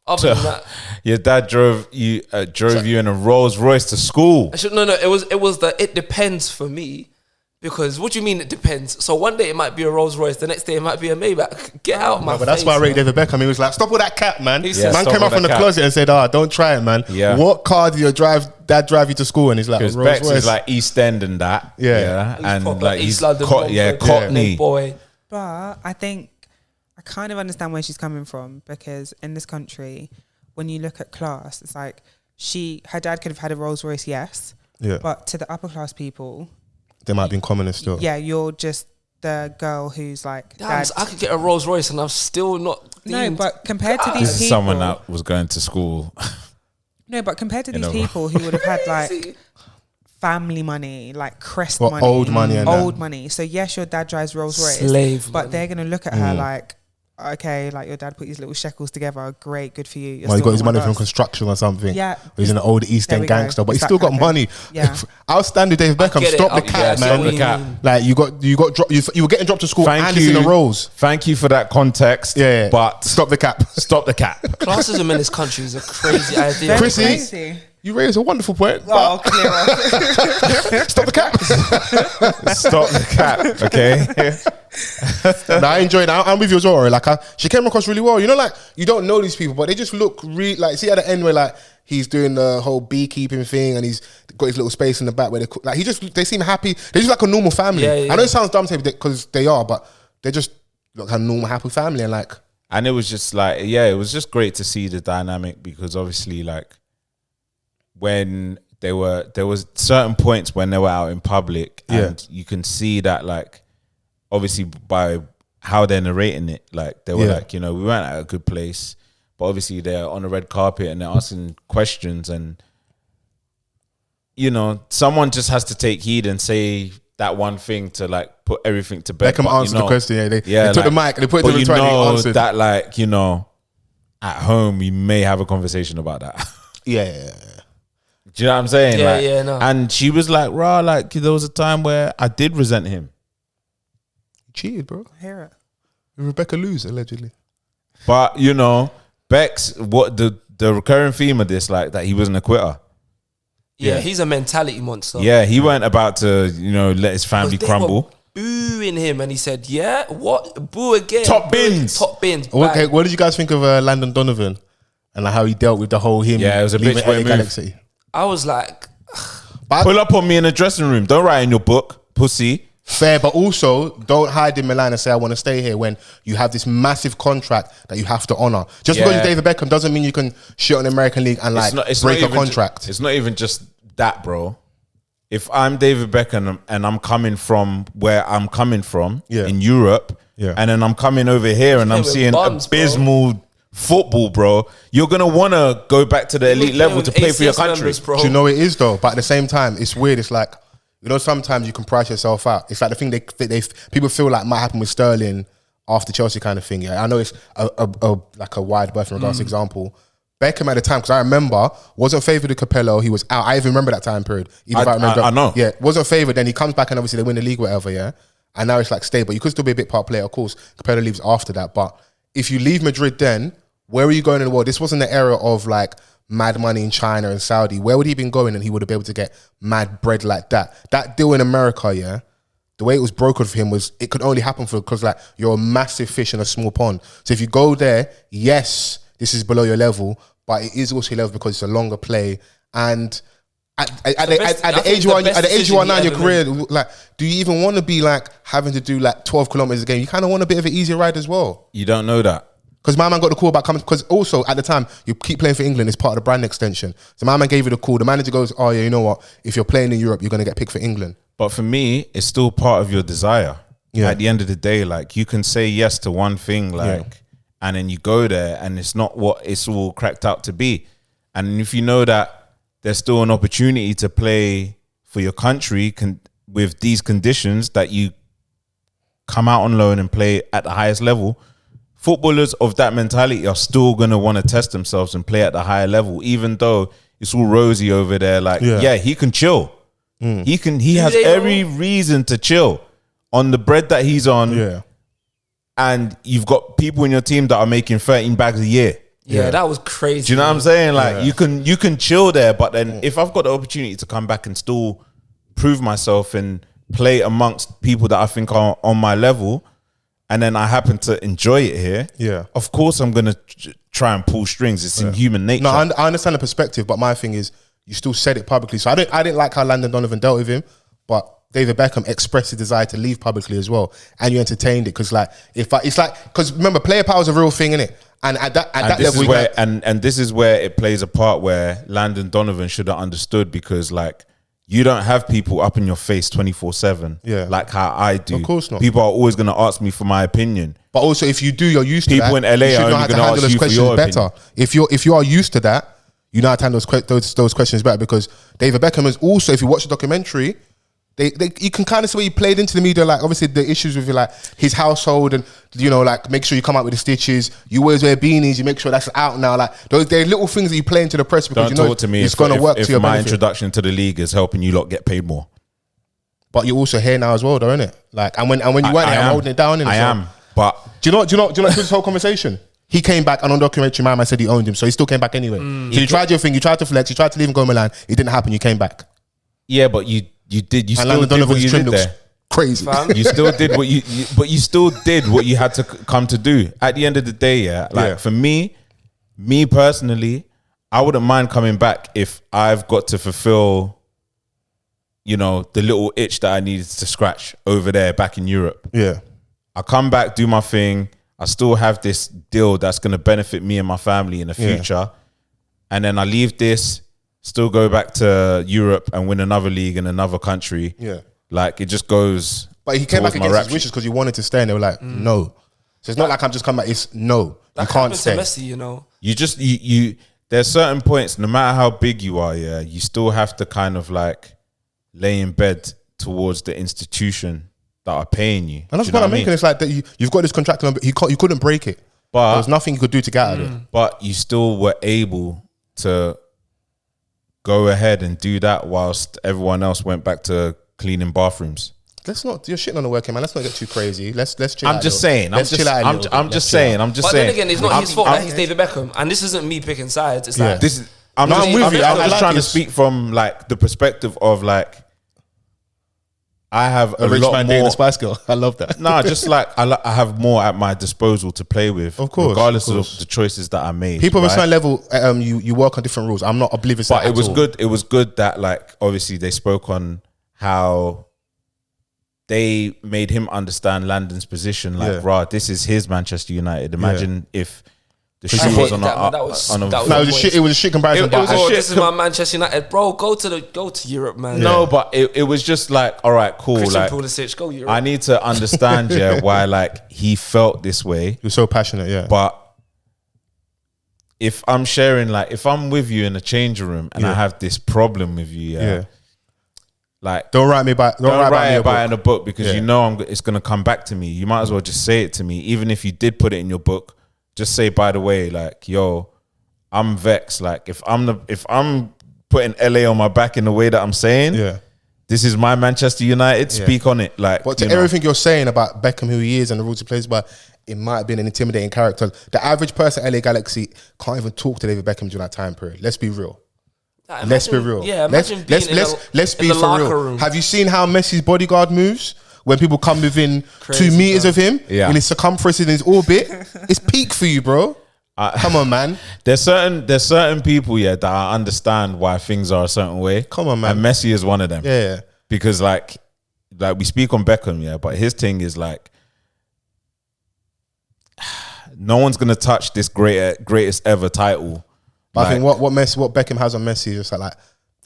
Other than that, your dad drove you in a Rolls Royce to school. it depends for me. Because what do you mean it depends? So one day it might be a Rolls Royce, the next day it might be a Maybach. Get out my face. But that's why I rate David Beckham. He was like, stop all that cap, man. Yeah, Man stop came all out from that the cap. closet and said, don't try it, man. Yeah. What car did your dad drive you to school? And he's like, Because Rolls Bex Royce. is like East End and that. Yeah. And proper like East he's London Cockney. boy. But I think I kind of understand where she's coming from, because in this country, when you look at class, it's like her dad could have had a Rolls Royce, yes. Yeah. But to the upper class people, They might be in commoners still. yeah, you're just the girl who's like, Damn, dad. so I could get a Rolls Royce and I'm still not No, deemed. but compared to This these is people, someone that was going to school. no, but compared to You these know. people who would have had like Crazy. family money, like crest What, money, old money and that? old money. So yes, your dad drives Rolls Royce, Slave but money. they're gonna look at her like, okay, like your dad put his little shekels together. Great, good for you. You're Well, he still got his on my money from bus. construction or something. Yeah. He's an old East There End we go. gangster, but It's he's that still got kind of money. thing. Yeah. Outstanding David Beckham. get it. Stop the Yeah, cap, stop man. the cap. Like you were getting dropped to school and it's in a Rolls. Thank you for that context. Yeah. But Stop the cap. stop the cap. Classism in this country is a crazy idea. Very Chrissy, crazy. You raised a wonderful point. Oh, But clear stop the cap. Stop the cap. Okay. I enjoyed it. I'm with you as well. Ore. Like she came across really well. You know, like you don't know these people, but they just look really like. See at the end where like he's doing the whole beekeeping thing, and he's got his little space in the back where they cook. Like they seem happy. They're just like a normal family. Yeah. I know it sounds dumb to say because they are, but they just look like a normal happy family and like. And it was just like, it was just great to see the dynamic, because obviously like when there was certain points when they were out in public, and you can see that like obviously by how they're narrating it, like they were like, you know, we weren't at a good place, but obviously they're on the red carpet and they're asking questions, and you know, someone just has to take heed and say that one thing to like put everything to bed. Beckham But, answered you know, the question. Yeah, they took the mic, they put it but to the you 20, he know answered. that like, you know, at home we may have a conversation about that. Yeah. Do you know what I'm saying? Yeah, like, no. And she was like, "Rah, like there was a time where I did resent him." He cheated, bro. I hear it. Rebecca Luz, allegedly. But you know, Beck's what the recurring theme of this, like that he wasn't a quitter. Yeah, he's a mentality monster. Yeah, he weren't about to, you know, let his family crumble. Booing him, and he said, "Yeah, what? Boo again? Top bins. top bins." Okay, what did you guys think of Landon Donovan and like how he dealt with the whole him? Yeah, it was a leaving bitch boy LA move. Galaxy. I was like, Pull up on me in the dressing room. Don't write in your book, pussy. Fair, but also don't hide in Milan and say I want to stay here when you have this massive contract that you have to honor. Just because you're David Beckham doesn't mean you can shit on the American League and like break a contract. It's not even just that, bro. If I'm David Beckham and I'm coming from where I'm coming from in Europe, and then I'm coming over here and I'm seeing abysmal football, bro, you're gonna want to go back to the elite level to play for your country. Do you know it is though? But at the same time, it's weird. It's like, you know, sometimes you can price yourself out. It's like the thing they people feel like might happen with Sterling after Chelsea kind of thing. Yeah, I know it's like a wide berth in regards to example. Beckham at the time, because I remember, wasn't favoured with Capello. He was out. I even remember that time period. Even if I remember, I know. Yeah, wasn't favoured. Then he comes back and obviously they win the league, whatever. Yeah, and now it's like stable. You could still be a bit part player, of course. Capello leaves after that, but if you leave Madrid, then where are you going in the world? This wasn't the era of like mad money in China and Saudi. Where would he have been going and he would have been able to get mad bread like that? That deal in America, yeah, the way it was brokered for him was it could only happen because like you're a massive fish in a small pond. So if you go there, yes, this is below your level, but it is also your level because it's a longer play. And at the age you are now in your career, like, do you even want to be like having to do like 12 kilometers a game? You kind of want a bit of an easier ride as well. You don't know that. Because my man got the call about coming, because also at the time, you keep playing for England, it's part of the brand extension. So my man gave you the call. The manager goes, oh yeah, you know what? If you're playing in Europe, you're going to get picked for England. But for me, it's still part of your desire. Yeah. At the end of the day, like you can say yes to one thing, like, and then you go there and it's not what it's all cracked out to be. And if you know that there's still an opportunity to play for your country with these conditions, that you come out on loan and play at the highest level, footballers of that mentality are still going to want to test themselves and play at the higher level, even though it's all rosy over there. Like, he can chill. He has every reason to chill on the bread that he's on. Yeah. And you've got people in your team that are making 13 bags a year. Yeah, that was crazy. Do you know what I'm saying? Like you can chill there, but then if I've got the opportunity to come back and still prove myself and play amongst people that I think are on my level, and then I happen to enjoy it here, of course I'm gonna try and pull strings. It's in human nature. No, I understand the perspective, but my thing is, you still said it publicly. So I didn't like how Landon Donovan dealt with him, but David Beckham expressed his desire to leave publicly as well, and you entertained it because, like, because remember, player power is a real thing, innit? And at that level, and this is where it plays a part where Landon Donovan should have understood, because like, you don't have people up in your face 24/7, like how I do. Of course not. People are always going to ask me for my opinion. But also, if you do, you're used to that. People in LA are only going to ask you for your better. opinion. If you are used to that, you know how to handle those questions better. Because David Beckham is also, if you watch the documentary, you can kind of see where he played into the media, like obviously the issues with like his household, and you know, like make sure you come out with the stitches. You always wear beanies. You make sure that's out now. Like they're little things that you play into the press because Don't talk to me. It's going to work to your my benefit. introduction to the league is helping you lot get paid more. But you're also here now as well, though, innit? Like, and when you weren't here, I'm holding it down. I am, but do you know this whole conversation? He came back, and on documentary, my man said he owned him, so he still came back anyway. So you tried your thing, you tried to flex, you tried to leave and go Milan. It didn't happen. You came back. Yeah, but you still did what you did there. Crazy. You still did but you still did what you had to come to do. At the end of the day, for me personally, I wouldn't mind coming back if I've got to fulfill, you know, the little itch that I needed to scratch over there back in Europe. Yeah. I come back, do my thing. I still have this deal that's going to benefit me and my family in the future. And then I leave this, still go back to Europe and win another league in another country. Yeah. Like, it just goes. But he came back against his wishes because he wanted to stay, and they were like, no. So it's not like I'm just coming back, it's no. You can't stay. Messi, you know. You just, there's certain points, no matter how big you are, you still have to kind of like lay in bed towards the institution that are paying you. And that's what I'm making. It's like that you've got this contract, you couldn't break it. But there was nothing you could do to get out of it. But you still were able to go ahead and do that whilst everyone else went back to cleaning bathrooms. let's not. You're shitting on the working man. Let's not get too crazy. Let's chill. I'm just saying. Let's chill out. I'm just saying. But then again, it's not his fault that he's David Beckham, and this isn't me picking sides. It's like this is. I'm with you. just trying to speak from like the perspective of like I have a rich lot man more. dating a Spice Girl. I love that. Nah, just like I have more at my disposal to play with, of course, regardless of the choices that I made. People of a right? certain level, you work on different rules. I'm not oblivious. But to that it was at all. good. It was good that like obviously they spoke on how they made him understand Landon's position. Like, rah, this is his Manchester United. Imagine if the shoe was on a. That was It was a shit comparison. It was a shit this is my Manchester United, bro. Go to Europe, man. No, but it was just like, all right, cool. Christian like, Pulisic, go Europe. I need to understand, why like he felt this way. You're so passionate, But if I'm sharing, like, if I'm with you in the changing room and I have this problem with you, like, don't write it by in a book because you know it's gonna come back to me. You might as well just say it to me, even if you did put it in your book. Just say, by the way, like, yo, I'm vexed. Like, if I'm putting LA on my back in the way that I'm saying, this is my Manchester United. Speak on it, like. But to everything you're saying about Beckham, who he is, and the rules he plays by, it might have been an intimidating character. The average person at LA Galaxy can't even talk to David Beckham during that time period. Let's be real. Let's be real. Yeah, imagine let's be for real. room. Have you seen how Messi's bodyguard moves? When people come within 2 meters of him, in his circumference, in his orbit, it's peak for you, bro. Come on, man. There's certain people, that I understand why things are a certain way. Come on, man. And Messi is one of them. Yeah. Because like we speak on Beckham, but his thing is like, no one's gonna touch this greatest ever title. But I think what Beckham has on Messi is just like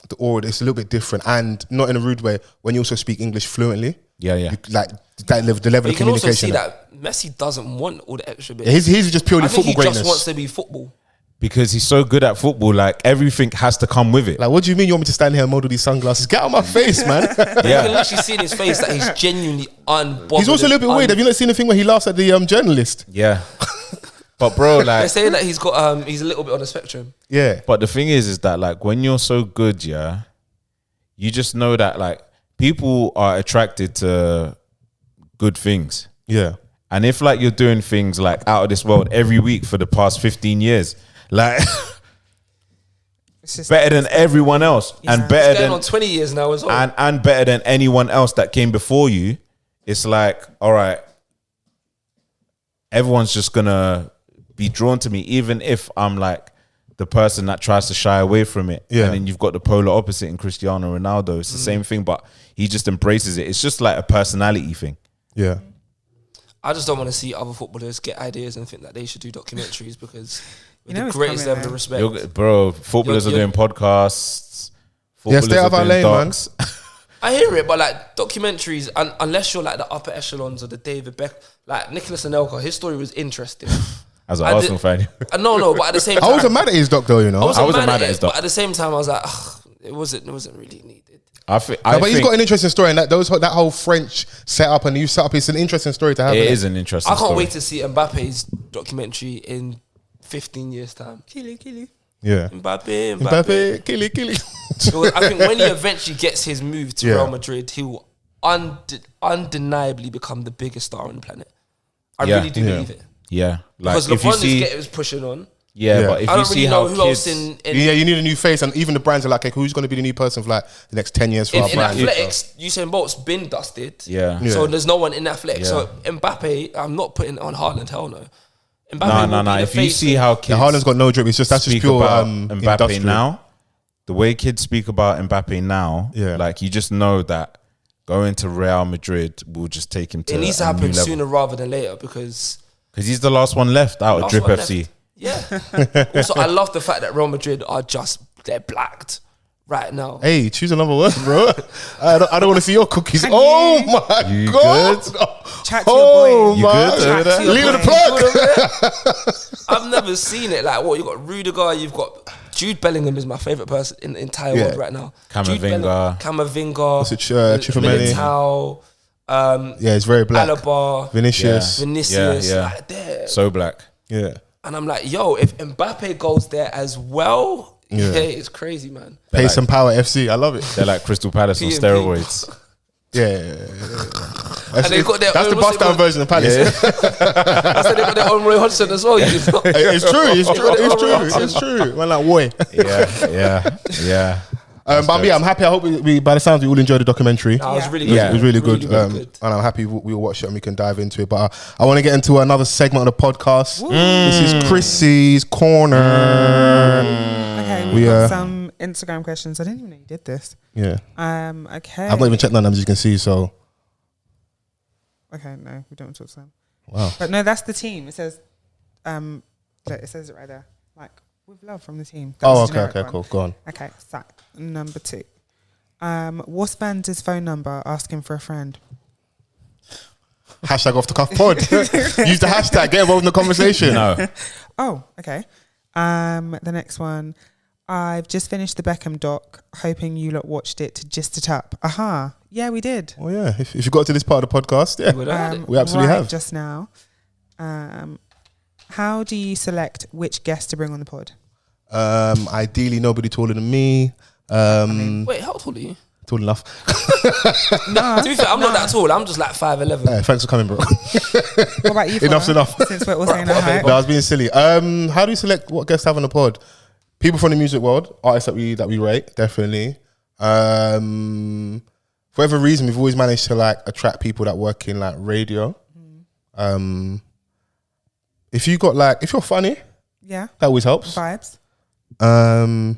the aura. It's a little bit different, and not in a rude way. When you also speak English fluently, like that the level of communication. You can also see that Messi doesn't want all the extra bits. He's just purely football greatness. He just wants to be football. Because he's so good at football, like everything has to come with it. Like, what do you mean you want me to stand here and model these sunglasses? Get out of my face, man. You can literally see in his face that he's genuinely unbothered. He's also a little bit weird. Have you not seen the thing where he laughs at the journalist? Yeah. But bro, like, they're saying that he's got he's a little bit on the spectrum. Yeah. But the thing is that like when you're so good, you just know that like people are attracted to good things. Yeah. And if like you're doing things like out of this world every week for the past 15 years, like better than everyone else, and better than on 20 years now as well, and better than anyone else that came before you, it's like, all right, everyone's just gonna be drawn to me, even if I'm like the person that tries to shy away from it. Yeah. And then you've got the polar opposite in Cristiano Ronaldo. It's the same thing, but he just embraces it. It's just like a personality thing. Yeah. I just don't want to see other footballers get ideas and think that they should do documentaries because with the it's greatest coming, level of respect. Bro, footballers are doing podcasts. Stay out of our lane, man. I hear it, but like documentaries, unless you're like the upper echelons of the David Beck, like Nicholas Anelka, his story was interesting. As an Arsenal fan. No, but at the same time, I wasn't mad at his doc though, you know. I wasn't mad at his doc. But at the same time, I was like, it wasn't really needed. But he's got an interesting story, and that whole French setup and new setup, it's an interesting story to have. It is an interesting story. I can't wait to see Mbappe's documentary in 15 years' time. Kill. Yeah. Mbappe, kill. I think when he eventually gets his move to Real Madrid, he will undeniably become the biggest star on the planet. I really do believe it. Yeah. Like, because LeBron is pushing on. Yeah, but if I you don't see really how know who else in you need a new face, and even the brands are like, okay, who's going to be the new person for like the next 10 years for our brand? In athletics, Usain Bolt's been dusted. Yeah. So there's no one in athletics. Yeah. So Mbappe, I'm not putting it on Haaland, hell no. No. If you see how kids, Haaland's got no drip. It's just that's just pure about Mbappe industrial. Now. The way kids speak about Mbappe now, like you just know that going to Real Madrid will just take him to. It needs to happen sooner rather than later because he's the last one left out of Drip FC. Yeah. Also, I love the fact that Real Madrid are they're blacked right now. Hey, choose another word, bro. I don't want to see your cookies. Oh my god! Chat to your boy. You good? Leave the plug. I've never seen it. Like what? You got Rudiger. You've got Jude Bellingham is my favorite person in the entire world right now. Camavinga. What's it? Chifameni. Militao. It's very black. Alaba. Vinicius. Like, so black. Yeah. And I'm like, yo, if Mbappe goes there as well, it's crace, man. Pace and Power FC. I love it. They're like Crystal Palace on steroids. That's, they got their that's own- the bust down version of Palace. I said they got their own Roy Hodgson as well. It's true. It's true. Man, like, boy. Yeah. But yeah, I'm happy. I hope we by the sounds, we all enjoyed the documentary. Nah, it was really It good. was, it was really good. Really good. And I'm happy we will watch it and we can dive into it. But I want to get into another segment of the podcast. This is Chrissy's Corner. Okay, we got some Instagram questions. I didn't even know you did this. Yeah. Okay. I've not even checked none of them, as you can see. So, Okay, no, we don't want to talk to them. wow. But no, that's the team. It says, look, it says it right there. Like, with love from the team. That was the generic one. Cool. Go on. Okay, so number 2. What's Vans' phone number? Asking for a friend. Hashtag off the cuff pod. Use the hashtag. Get involved in the conversation. No. Oh, okay. The next one. I've just finished the BECKHAM doc, hoping you lot watched it to gist it up. Aha. Yeah, we did. Well, yeah. If you got to this part of the podcast, yeah, we absolutely have. Just now. How do you select which guest to bring on the pod? Ideally, nobody taller than me. Wait, how tall are you? Tall enough. No. To be fair, I'm not that tall. I'm just like 5'11". Hey, thanks for coming, bro. What about you? Enough's Father? enough. Since we're all saying our height. No, I was being silly. How do you select what guests to have on the pod? People from the music world, artists that we rate, definitely. For whatever reason, we've always managed to like attract people that work in like radio. If you got like, if you're funny, Yeah. that always helps. Vibes.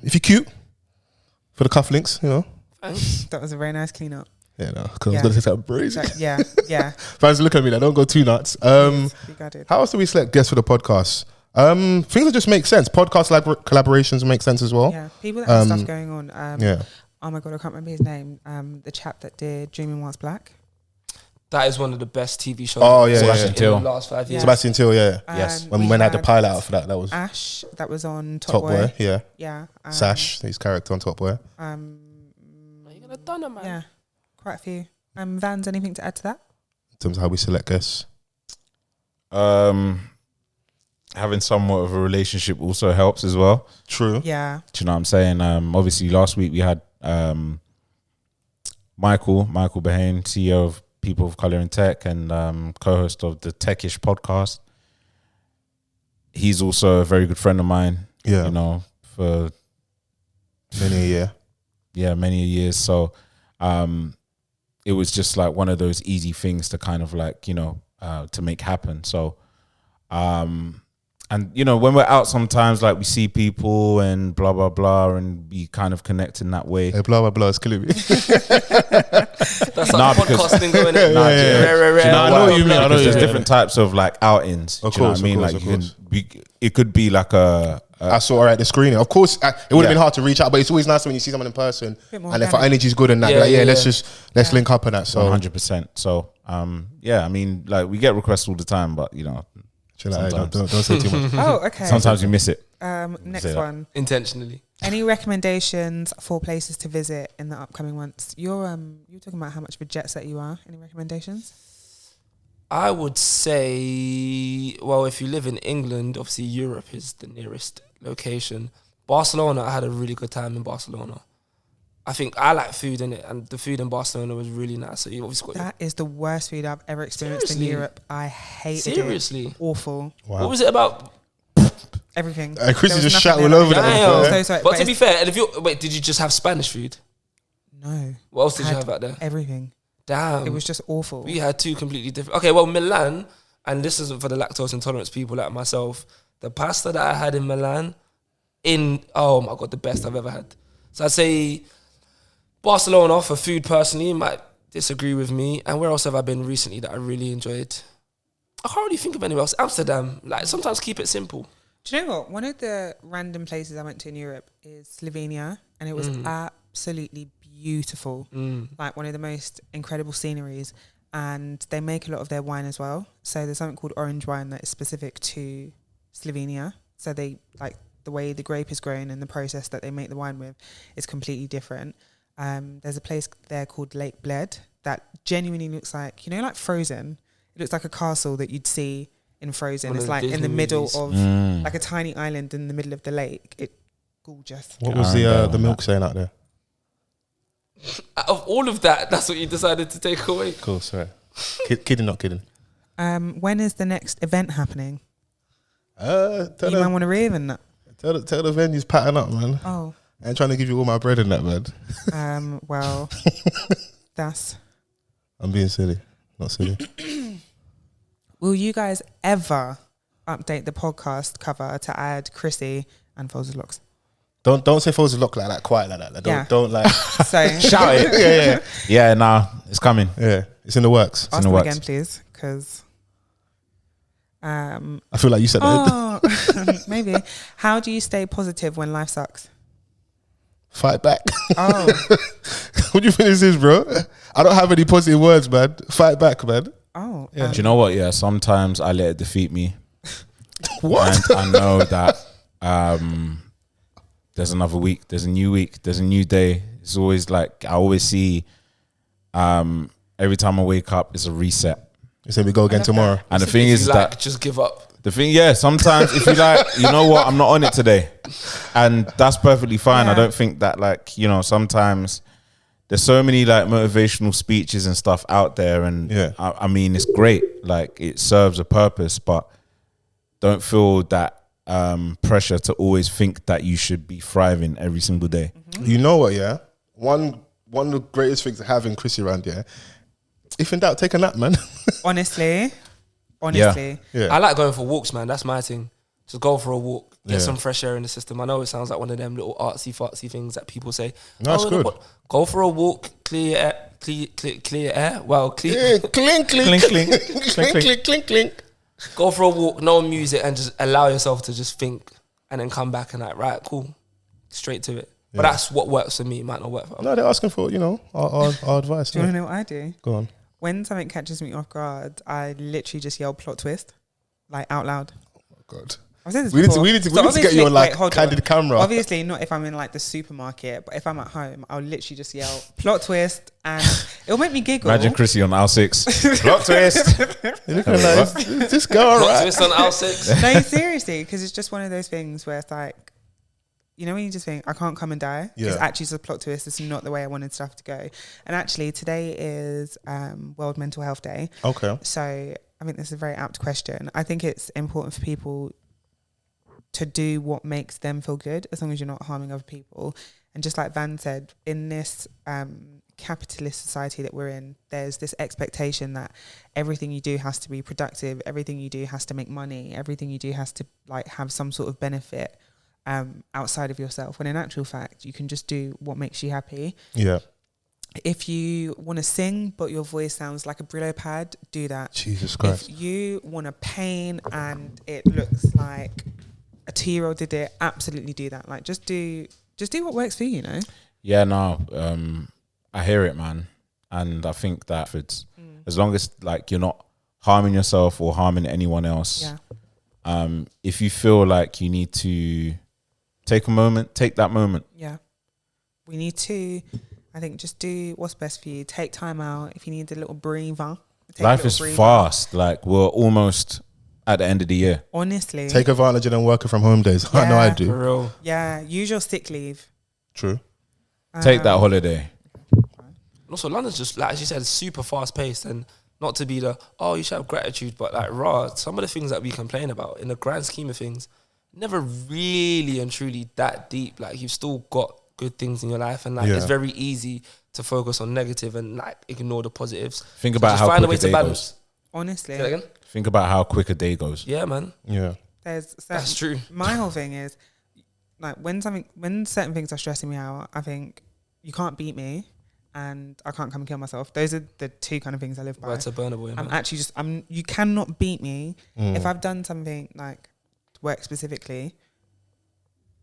If you're cute, for the cufflinks, you know. Thanks. That was a very nice cleanup. Yeah, no, because Yeah. I was gonna say something crazy. Yeah. Fans look at me, like, don't go too nuts. You got it. How else do we select guests for the podcast? Things that just make sense. Podcast collaborations make sense as well. Yeah. People that have stuff going on. Yeah. Oh my God, I can't remember his name. The chap that did Dreaming Whilst Black. That is one of the best TV shows. Oh, yeah, I've yeah, watched yeah. in the last 5 years. Sebastian Till, yeah. Yes. When I had the pilot out for that was Ash, that was on Top Boy, yeah. Yeah. Sash, his character on Top Boy. Are you gonna done it, man? Yeah. Quite a few. Vans, anything to add to that? In terms of how we select guests. Having somewhat of a relationship also helps as well. True. Yeah. Do you know what I'm saying? Obviously, last week we had Michael Behane, CEO of People of Color in Tech and co-host of the Techish podcast. He's also a very good friend of mine. Yeah. You know, for Many a year. many years. So it was just like one of those easy things to kind of like, you know, to make happen. So and you know, when we're out sometimes, like we see people and blah blah blah, and we kind of connect in that way. Hey, blah blah blah, it's killing me. That's like Nah, the because- podcast thing going Nah, in. do you know I know why? what you mean, I know Because what you there's mean. different types of like outings. Of Do you know course, what I mean? of Like course, you of can, it could be like a I saw her at the screening. Of course, it would have Yeah. bit hard to reach out, but it's always nice when you see someone in person. Bit more And if our organic. energy's good and that, Yeah, like, yeah, let's link up and that. So 100%. So yeah, I mean, like we get requests all the time, but you know, chill out, hey, sometimes. don't say too much. Oh, okay. sometimes you miss it. Next Say that. one. Intentionally. Any recommendations for places to visit in the upcoming months? You're talking about how much of a jet set you are. Any recommendations? I would say, well, if you live in England, obviously Europe is the nearest location. Barcelona, I had a really good time in Barcelona. I think I like food in it, and the food in Barcelona was really nice. So you obviously got That is the worst food I've ever experienced Seriously? in Europe. I hated seriously. it. Awful. What was it about? Everything. Chris There is was just nothing shouting there all over that I that. liked. man. So sorry, But to it's- be fair, and if you wait, did you just have Spanish food? No. What else did you Had have out there? Everything. Damn, It was just awful. we had two completely different. Okay, well, Milan, and this isn't for the lactose intolerant people like myself. The pasta that I had in Milan, oh my God, the best I've ever had. So I'd say Barcelona for food personally, you might disagree with me. And where else have I been recently that I really enjoyed? I can't really think of anywhere else. Amsterdam, like sometimes keep it simple. Do you know what? One of the random places I went to in Europe is Slovenia, and it was absolutely beautiful. Like one of the most incredible sceneries. And they make a lot of their wine as well. So there's something called orange wine that is specific to Slovenia. So they like the way the grape is grown and the process that they make the wine with is completely different. There's a place there called Lake Bled that genuinely looks like, you know, like Frozen. It looks like a castle that you'd see in Frozen. One of It's the like in Disney the middle movies. of like a tiny island in the middle of the lake. It gorgeous. What was I the remember milk that. saying out there? Out of all of that, that's what you decided to take away. Cool, sorry. Kidding, not kidding. When is the next event happening? Tell You might want to rave in that. the venues pattern up, man. Oh. I ain't trying to give you all my bread in that, man. Well, I'm being silly. Not silly. Will you guys ever update the podcast cover to add Chrissy and Fols Locks? Don't say Fols look like that, quiet like that. Like, don't like So Shout it. Yeah, nah, it's coming. yeah, it's in the works. ask the them works. again, please, because I feel like you said that. maybe. How do you stay positive when life sucks? Fight back. Oh, What do you think this is, bro? I don't have any positive words, man. Fight back, man. oh, Yeah. Do you know what? Yeah, sometimes I let it defeat me. What? And I know that there's another week, there's a new day. It's always like, I always see every time I wake up, it's a reset. You said we go again tomorrow. And the If thing you is like, that just give up. the thing, yeah, sometimes if you like, you know what, I'm not on it today. And that's perfectly fine. Yeah. I don't think that, like, you know, sometimes there's so many like motivational speeches and stuff out there. And Yeah. I mean, it's great. Like, it serves a purpose, but don't feel that pressure to always think that you should be thriving every single day. You know what, yeah? One of the greatest things to have in Chrissy around here, if in doubt, take a nap, man. honestly. Yeah. I like going for walks, man. That's my thing. Just go for a walk, get Yeah. some fresh air in the system. I know it sounds like one of them little artsy-fartsy things that people say. No, it's good. Go for a walk, clear air, clear air. Well, clear. Yeah, clink, clink, clink, clink, clink, clink. Go for a walk, no music, and just allow yourself to just think, and then come back and like, right, cool, straight to it. But Yeah. that's what works for me. It might not work for others. No, they're asking for, our advice. Do you want Yeah. to know what I do? Go on. When something catches me off guard, I literally just yell plot twist, like out loud. Oh, God. I've said this We need before. to get So you on obviously- like wait, hold candid on. camera. Obviously not if I'm in like the supermarket, but if I'm at home, I'll literally just yell plot twist, and it'll make me giggle. Imagine Chrissy on aisle 6. Plot twist. You're looking like, is this girl all Plot right? twist on aisle 6. No, seriously, because it's just one of those things where it's like, you know, when you just think, I can't come and die. It's Yeah. actually just a plot twist. It's not the way I wanted stuff to go. And actually, today is World Mental Health Day. Okay. So I think this is a very apt question. I think it's important for people to do what makes them feel good, as long as you're not harming other people. And just like Van said, in this capitalist society that we're in, there's this expectation that everything you do has to be productive, everything you do has to make money, everything you do has to like have some sort of benefit outside of yourself, when in actual fact you can just do what makes you happy. Yeah. If you want to sing but your voice sounds like a Brillo pad, do that. Jesus Christ. If you want to paint and it looks like a 2-year-old did it, absolutely do that. Like just do what works for you, you know? Yeah, no, I hear it, man. And I think that it's, as long as like you're not harming yourself or harming anyone else, Yeah. if you feel like you need to take a moment, take that moment. Yeah. We need to, I think, just do what's best for you. Take time out. If you need a little breather. Take a Life little is breather. fast. Like, we're almost at the end of the year. Honestly. Take advantage of them working from home days. I know I Yeah. do. For real. Yeah. Use your sick leave. True. Take that holiday. Also, London's just, like as you said, super fast paced, and not to be the, oh, you should have gratitude, but like, raw, some of the things that we complain about in the grand scheme of things, never really and truly that deep. Like, you've still got good things in your life, and like, Yeah. it's very easy to focus on negative and like ignore the positives. Think So about just how find a quick way a to day balance. goes. Honestly. Say that again? Think about how quick a day goes. Yeah, man. Yeah. There's That's true. My whole thing is like when certain things are stressing me out, I think you can't beat me and I can't come and kill myself. Those are the two kind of things I live by. Word to Burna Boy, I'm man. actually just you cannot beat me Mm. if I've done something like work specifically.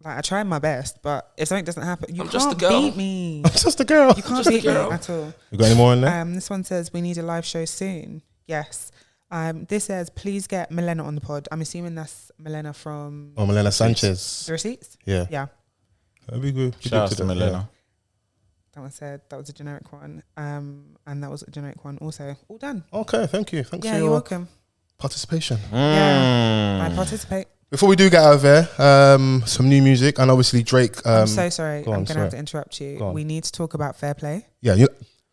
Like I tried my best, but if something doesn't happen, you I'm just can't a girl. beat me. I'm just a girl. You can't just a beat me girl. at all. You got any more in there? This one says we need a live show soon. Yes. This says please get Milena on the pod. I'm assuming that's Milena from Oh, Milena Sanchez. The Receipts. Yeah. Yeah. That'd be good. Shout out to Milena. That one said that was a generic one. And that was a generic one also. All done. Yeah. Okay, thank you. Thanks Yeah, for you're your welcome. participation. Yeah. I participate. Before we do get out of there, some new music and obviously Drake. I'm so sorry. I'm going to sorry. have to interrupt you. We need to talk about FAIRPLay. Yeah,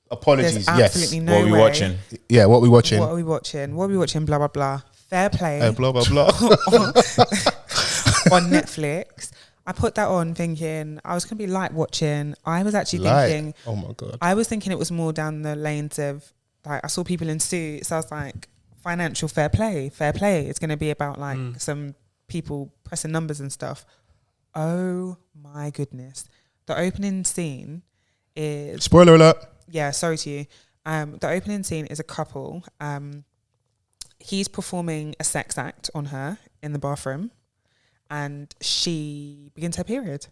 apologies. There's absolutely Yes. no What are we way. watching? Yeah, what we watching? What are we watching? What are we watching? Blah, blah, blah. FAIRPlay Blah blah blah. on Netflix. I put that on thinking I was going to be light watching. I was actually thinking... Oh my God. I was thinking it was more down the lanes of... Like, I saw people in suits. I was like, financial fair play. It's going to be about like some people pressing numbers and stuff. Oh my goodness. The opening scene is... Spoiler alert. Yeah, sorry to you. The opening scene is a couple. He's performing a sex act on her in the bathroom and she begins her period.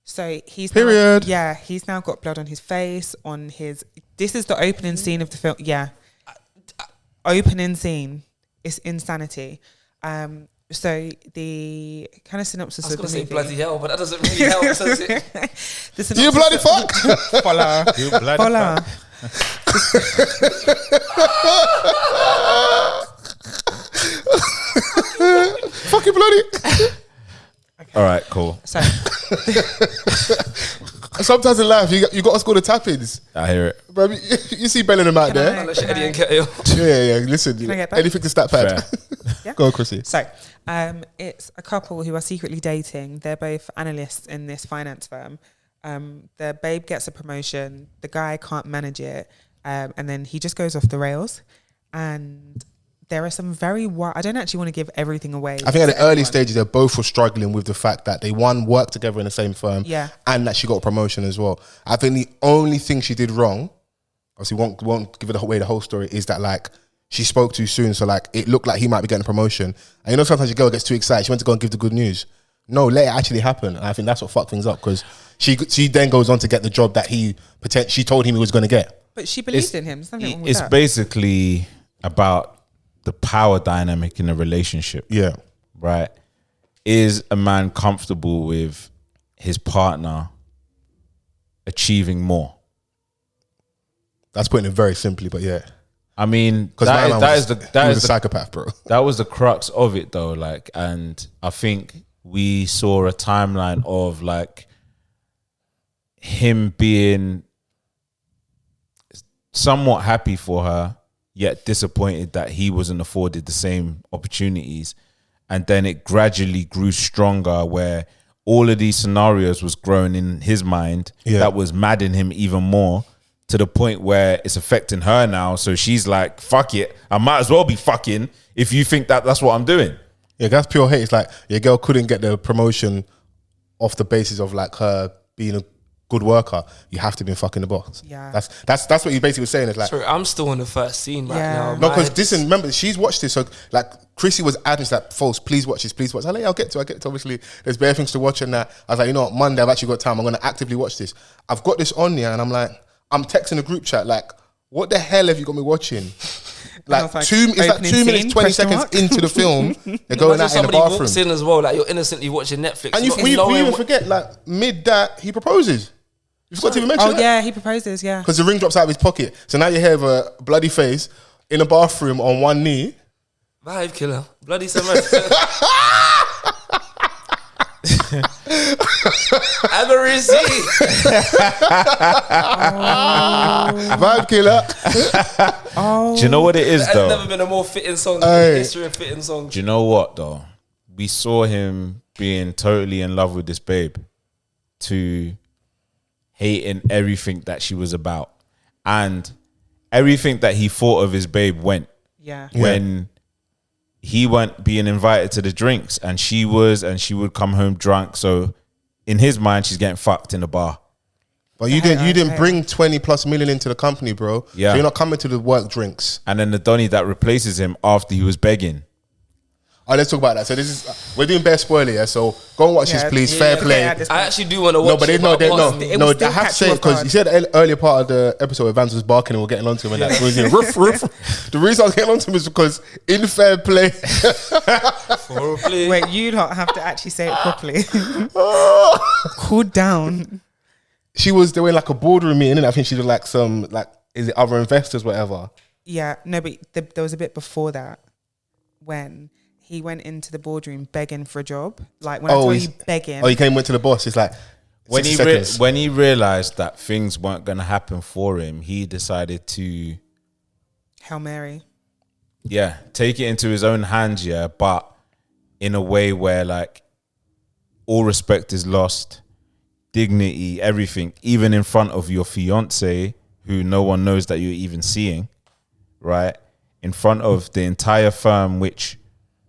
So he's Period. he's now got blood on his face, on his... This is the opening scene of the film. Yeah. Opening scene. It's insanity. So the kind of synopsis I was of going the to say movie... bloody hell, but that doesn't really help, does it? The synopsis You bloody fuck. Follow. You bloody Follow. Fucking bloody. All right, cool. So Sometimes in life, you got to score the tap-ins. I hear it. Bro, you see Bellingham out Can there. I- Unless you're Eddie and Kettle. Yeah. Listen, I get back? anything to stat pad. Fair. Yeah. Go on, Chrissy. So, it's a couple who are secretly dating. They're both analysts in this finance firm. The babe gets a promotion. The guy can't manage it. And then he just goes off the rails. And there are some very... I don't actually want to give everything away. I think at to the early everyone. stages, they both were struggling with the fact that they worked together in the same firm, Yeah. and that she got a promotion as well. I think the only thing she did wrong, obviously won't give it away the whole story, is that like she spoke too soon, so like it looked like he might be getting a promotion. And you know, sometimes your girl gets too excited, she went to go and give the good news. No, let it actually happen. And I think that's what fucked things up, because she then goes on to get the job that she told him he was going to get. But she believed in him. There's nothing wrong with It's that. basically about the power dynamic in a relationship. Yeah. Right? Is a man comfortable with his partner achieving more? That's putting it very simply, but yeah. I mean, Because that he was is a psychopath, bro. that was the crux of it though. Like, and I think we saw a timeline of like him being somewhat happy for her, yet disappointed that he wasn't afforded the same opportunities. And then it gradually grew stronger, where all of these scenarios was growing in his mind. Yeah. That was madding him even more, to the point where it's affecting her now. So she's like, fuck it, I might as well be fucking if you think that that's what I'm doing. Yeah, that's pure hate. It's like your girl couldn't get the promotion off the basis of like her being a good worker. You have to be fucking the boss. Yeah. That's what you basically were saying. It's like, Sorry, I'm still on the first scene right Yeah. now. no, My because head- listen, remember, she's watched this. So like Chrissy was adamant that, Fols, please watch this, please watch. I like, I'll get to. Obviously, there's bare things to watch and that. I was like, you know what, Monday I've actually got time. I'm going to actively watch this. I've got this on here and I'm like, I'm texting the group chat like, what the hell have you got me watching? Like, was like, it's like opening 2 minutes, scene, 20 question seconds mark? into the film, they're going Imagine out in the somebody bathroom. walks in as well, like you're innocently watching Netflix. And you not even knowing what- forget, like, mid that, he proposes. You forgot to even mention Oh, that? yeah, he proposes, yeah. Because the ring drops out of his pocket. So now you have a bloody face in a bathroom on one knee. Vibe killer. Bloody Samaritan. Aberracy. Vibe killer. Do you know what it is There's though? never been a more fitting song in Hey. the history of fitting songs. Do you know what though? We saw him being totally in love with this babe, to hating everything that she was about, and everything that he thought of his babe went Yeah. when he went being invited to the drinks, and she would come home drunk. So in his mind, she's getting fucked in the bar. But you didn't bring 20 plus million into the company, bro. Yeah. So you're not coming to the work drinks. And then the Donny that replaces him after he was begging. All right, let's talk about that. So this is, we're doing bare spoiler, yeah? So go and watch this, Yeah, please. yeah, Fair yeah, play. yeah, this I one. actually do want to watch No, but it. no, but I no, paused it. It no. will I still have to catch say you it off because guard. you said the earlier part of the episode where Vans was barking and we're getting onto him and that was roof, roof. The reason I was getting onto him is because in fair play, Horribly. Wait, you lot have to actually say it properly. Cool down. they were in like a boardroom meeting, and I think she was like some is it other investors, whatever. Yeah, no, but there was a bit before that when he went into the boardroom begging for a job. Like when I tell you begging. Oh, he went to the boss. It's like when he realized that things weren't going to happen for him, he decided to Hail Mary. Yeah, take it into his own hands, but in a way where like all respect is lost, dignity, everything, even in front of your fiance, who no one knows that you're even seeing, right? In front of the entire firm, which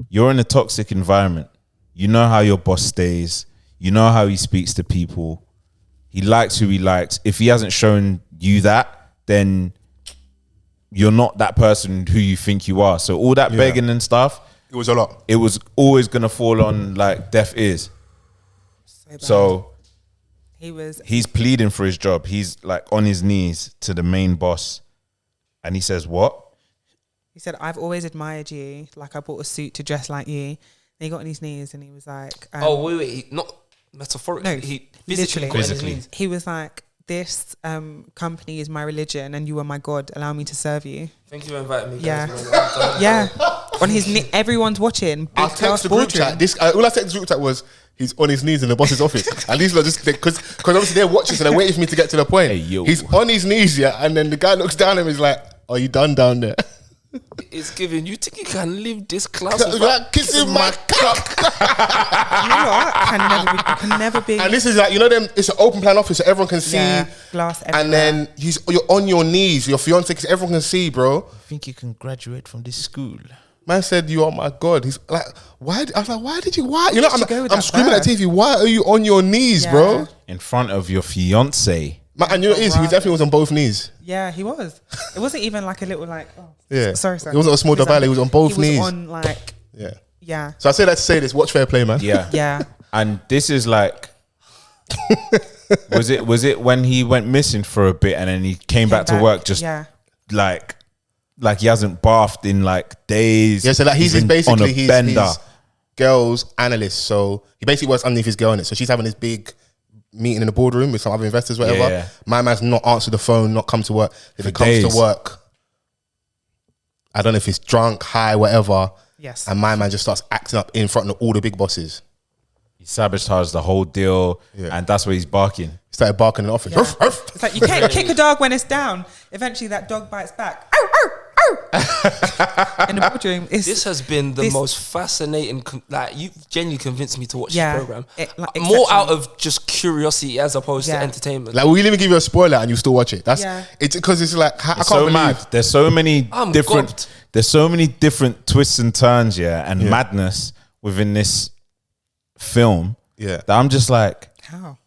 you're in a toxic environment. You know how your boss stays. You know how he speaks to people. He likes who he likes. If he hasn't shown you that, then you're not that person who you think you are. So all that begging and stuff, it was a lot. It was always going to fall on like deaf ears. So he's pleading for his job. He's like on his knees to the main boss. And he says, what? He said, I've always admired you. Like I bought a suit to dress like you. And he got on his knees and he was like... wait. Not metaphorically. No, he literally. got on his knees. He was like, this company is my religion and you are my God. Allow me to serve you. Thank you for inviting me. Yeah. Yeah. On his knee, everyone's watching. Big I text the group chat. All I texted the group chat was, he's on his knees in the boss's office. And these are just, because obviously they're watching, so they're waiting for me to get to the point. Hey, yo. He's on his knees, and then the guy looks down at him and is like, are you done down there? It's giving you think you can live this class without kissing my cock. You know what? Can never be. And this is like, it's an open plan office so everyone can see. Yeah, glass everywhere. And then you're on your knees, your fiance, because everyone can see, bro. I think you can graduate from this school. Man said, you are my God. He's like, why? I was like, why did you? Why? I'm screaming at TV. Why are you on your knees, bro? In front of your fiance. And you know what it is? He definitely was on both knees. Yeah, he was. It wasn't even like a little sorry. It wasn't a small double. He was on both knees. He was on like... Yeah. So I say that to say this, watch Fair Play, man. Yeah. Yeah. And this is like... was it when he went missing for a bit and then he came back to work just like he hasn't bathed in like days? Yeah, so like he's basically on a bender. His girl's analyst. So he basically works underneath his girl in it. So she's having this big meeting in the boardroom with some other investors, whatever. Yeah. My man's not answered the phone, not come to work. If he comes to work, I don't know if he's drunk, high, whatever. Yes. And my man just starts acting up in front of all the big bosses. He sabotaged the whole deal, and that's where he's barking. He started barking in the office. Yeah. It's like you can't kick a dog when it's down. Eventually, that dog bites back. Ow, ow, ow. In the boardroom, this has been the most fascinating. Like you genuinely convinced me to watch this program. More out of just curiosity as opposed to entertainment. Like we'll even give you a spoiler and you still watch it. That's it's because it's like I can't believe. Mad. There's so many different. There's so many different twists and turns, and madness within this film. That I'm just like, how?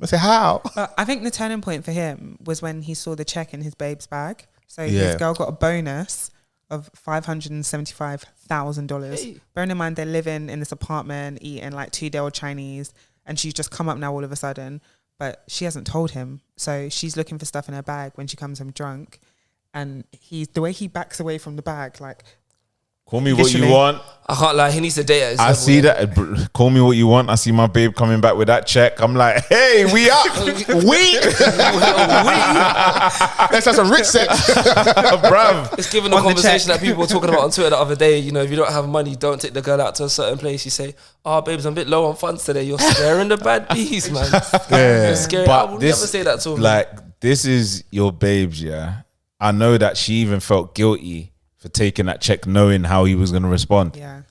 I say how? I think the turning point for him was when he saw the check in his babe's bag. So his girl got a bonus of $575,000. Hey. Bearing in mind they're living in this apartment, eating like 2-day-old Chinese, and she's just come up now all of a sudden, but she hasn't told him. So she's looking for stuff in her bag when she comes home drunk, and the way he backs away from the bag, like, call me what you want. I can't lie, he needs to date at his I see that. Call me what you want. I see my babe coming back with that check. I'm like, hey, we up. Let's have some rich sex. Bruv. It's given the conversation that people were talking about on Twitter the other day. You know, if you don't have money, don't take the girl out to a certain place. You say, oh, babes, I'm a bit low on funds today. You're scaring the bad bees, man. You're scary. I would never say that to him. Like, this is your babes, I know that she even felt guilty for taking that check, knowing how he was going to respond. Yeah.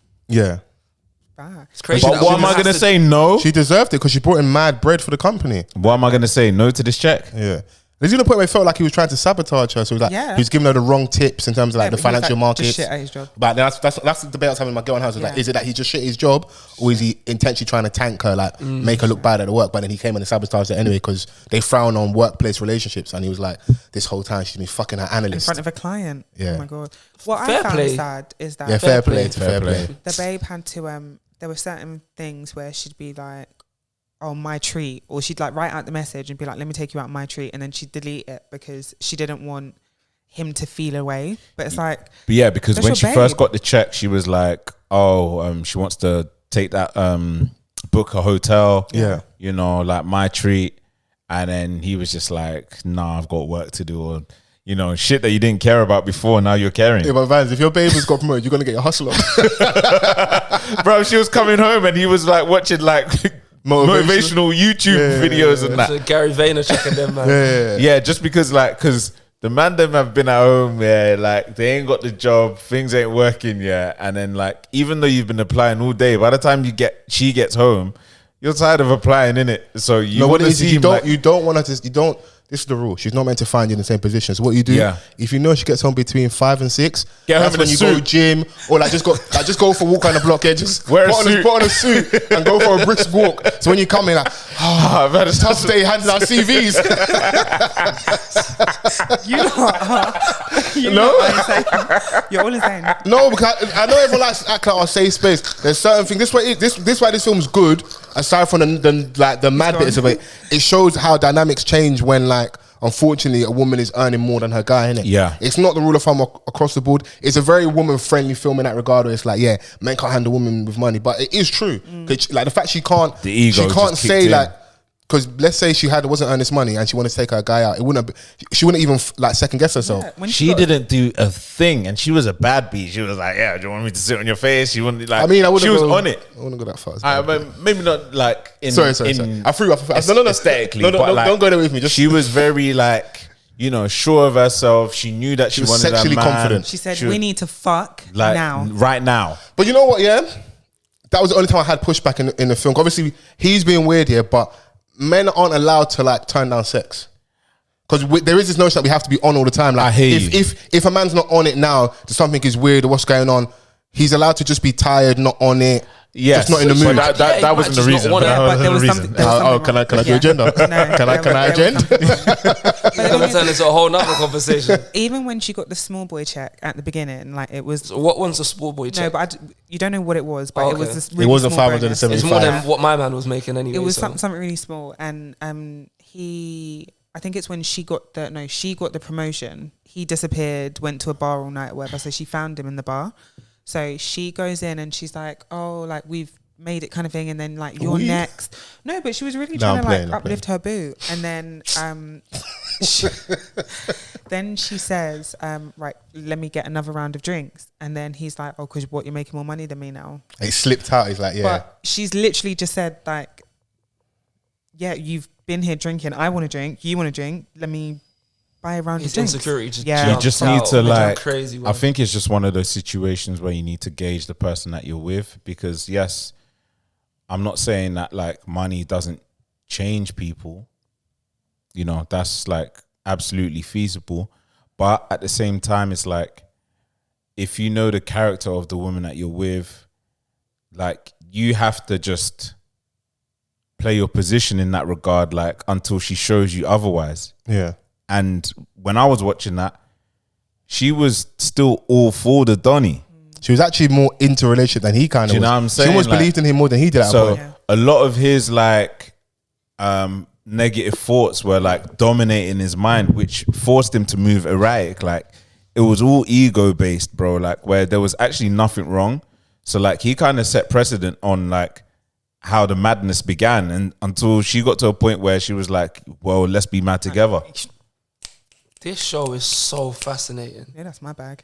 It's crazy. But what am I going to say? No. She deserved it because she brought in mad bread for the company. What am I going to say? No to this check? Yeah. There's even a point where it felt like he was trying to sabotage her. So he was like, he was giving her the wrong tips in terms of like the financial markets. Just shit at his job. But that's the debate I was having in my girl house. Like, is it that he just shit his job, or is he intentionally trying to tank her, like make her look bad at the work? But then he came in and sabotaged it anyway because they frown on workplace relationships. And he was like, this whole time she's been fucking her analyst in front of a client. Yeah. Oh my god. What Fair I found play. sad is that fair play. the babe had to there were certain things where she'd be like, oh, my treat, or she'd like write out the message and be like, let me take you out my treat, and then she'd delete it because she didn't want him to feel away. But it's like, but yeah, because when she babe. first got the check, she was like, oh, she wants to take that book a hotel, you know, like my treat. And then he was just like, nah, I've got work to do, or you know, shit that you didn't care about before, now you're caring. Yeah, but Vans, if your baby's got promoted, you're gonna get your hustle up. Bro, she was coming home and he was like watching like motivational YouTube videos and that. So Gary Vaynerchuk and them, man. Yeah, just because the man them have been at home, like they ain't got the job, things ain't working yet, and then like even though you've been applying all day, by the time she gets home, you're tired of applying, innit? So you want to see you don't want her to. You don't. This is the rule. She's not meant to find you in the same position. So what you do, if you know she gets home between 5 and 6, get that's home when in you a go suit. gym or like just go for a walk around the block. Yeah, just put on a suit and go for a brisk walk. So when you come in, like, it's tough day handing out CVs. You're all insane. No, because I know everyone likes to act like our safe space. There's certain things. This why this film's good. Aside from the mad bits of it, it shows how dynamics change when unfortunately a woman is earning more than her guy, innit? Yeah. It's not the rule of thumb across the board. It's a very woman friendly film in that regard. Where it's like, yeah, men can't handle women with money, but it is true. Like the fact she can't say like. Because let's say she wasn't earning this money and she wanted to take her guy out, she wouldn't even second guess herself. Yeah, she didn't do a thing, and she was a bad bee. She was like, "Yeah, do you want me to sit on your face?" She wouldn't like. I mean, she was on it. I wouldn't go that far. Maybe not like in. Sorry. I threw up. No. Aesthetically, No, but don't go there with me. She was very sure of herself. She knew that she wanted sexually a man. confident. She said, "We need to fuck now, right now." But you know what? Yeah, that was the only time I had pushback in the film. Obviously, he's being weird here, but men aren't allowed to turn down sex because there is this notion that we have to be on all the time. I hear you. If a man's not on it now, something is weird or what's going on. He's allowed to just be tired, not on it. Yes, just not in the mood. That wasn't the reason. But there was something. Can I do agenda? No, Can I agenda? It's gonna turn into a whole nother conversation. Even when she got the small boy check at the beginning, it was. So what one's a small boy check? No, but you don't know what it was. But it was this. Really it wasn't small 575. It's more than what my man was making anyway. It was something really small, and I think it's when she got the promotion. He disappeared, went to a bar all night, whatever. So she found him in the bar. So she goes in and she's like, "Oh, we've made it," kind of thing, and then you're next. No, but she was really trying to uplift her boo, and then then she says, "Right, let me get another round of drinks," and then he's like, "Oh, because you're making more money than me now." He slipped out. He's like, "Yeah." But she's literally just said "Yeah, you've been here drinking. I want to drink. You want to drink. Let me buy a round of drinks." Insecurity you just need to crazy, I think it's just one of those situations where you need to gauge the person that you're with, because yes, I'm not saying that money doesn't change people. You know, that's absolutely feasible, but at the same time, it's if you know the character of the woman that you're with, you have to just play your position in that regard, until she shows you otherwise. Yeah. And when I was watching that, she was still all for the Donny. She was actually more into a relationship than he kind of was. You know what I'm saying? She almost believed in him more than he did at so that point. a lot of his negative thoughts were dominating his mind, which forced him to move erratic. It was all ego based, bro. Where there was actually nothing wrong. So he kind of set precedent on how the madness began, and until she got to a point where she was like, "Well, let's be mad together." This show is so fascinating. Yeah, that's my bag.